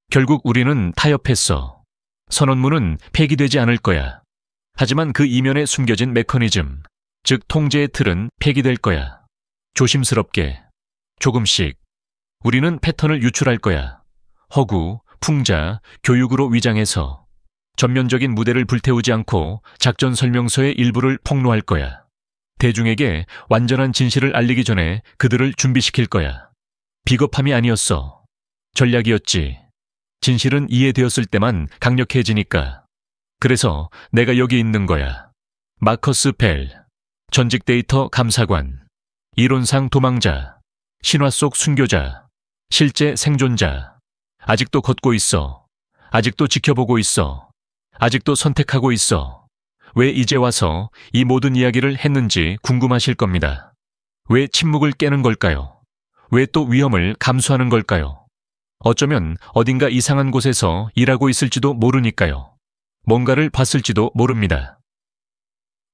결국 우리는 타협했어. 선언문은 폐기되지 않을 거야. 하지만 그 이면에 숨겨진 메커니즘, 즉 통제의 틀은 폐기될 거야. 조심스럽게, 조금씩. 우리는 패턴을 유출할 거야. 허구, 풍자, 교육으로 위장해서 전면적인 무대를 불태우지 않고 작전 설명서의 일부를 폭로할 거야. 대중에게 완전한 진실을 알리기 전에 그들을 준비시킬 거야. 비겁함이 아니었어. 전략이었지. 진실은 이해되었을 때만 강력해지니까. 그래서 내가 여기 있는 거야. 마커스 벨, 전직 데이터 감사관, 이론상 도망자, 신화 속 순교자, 실제 생존자. 아직도 걷고 있어. 아직도 지켜보고 있어. 아직도 선택하고 있어. 왜 이제 와서 이 모든 이야기를 했는지 궁금하실 겁니다. 왜 침묵을 깨는 걸까요? 왜 또 위험을 감수하는 걸까요? 어쩌면 어딘가 이상한 곳에서 일하고 있을지도 모르니까요. 뭔가를 봤을지도 모릅니다.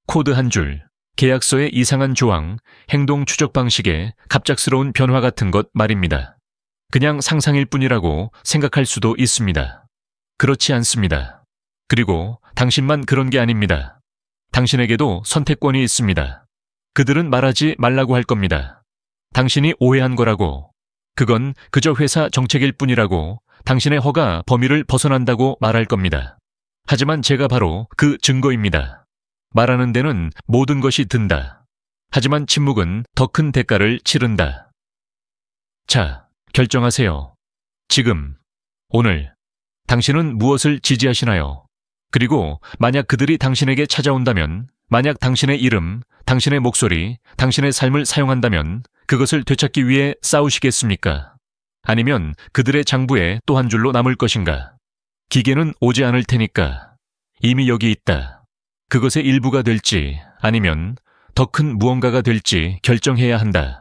코드 한 줄, 계약서의 이상한 조항, 행동 추적 방식의 갑작스러운 변화 같은 것 말입니다. 그냥 상상일 뿐이라고 생각할 수도 있습니다. 그렇지 않습니다. 그리고 당신만 그런 게 아닙니다. 당신에게도 선택권이 있습니다. 그들은 말하지 말라고 할 겁니다. 당신이 오해한 거라고. 그건 그저 회사 정책일 뿐이라고, 당신의 허가 범위를 벗어난다고 말할 겁니다. 하지만 제가 바로 그 증거입니다. 말하는 데는 모든 것이 든다. 하지만 침묵은 더 큰 대가를 치른다. 자, 결정하세요. 지금, 오늘, 당신은 무엇을 지지하시나요? 그리고 만약 그들이 당신에게 찾아온다면, 만약 당신의 이름, 당신의 목소리, 당신의 삶을 사용한다면 그것을 되찾기 위해 싸우시겠습니까? 아니면 그들의 장부에 또 한 줄로 남을 것인가? 기계는 오지 않을 테니까. 이미 여기 있다. 그것의 일부가 될지 아니면 더 큰 무언가가 될지 결정해야 한다.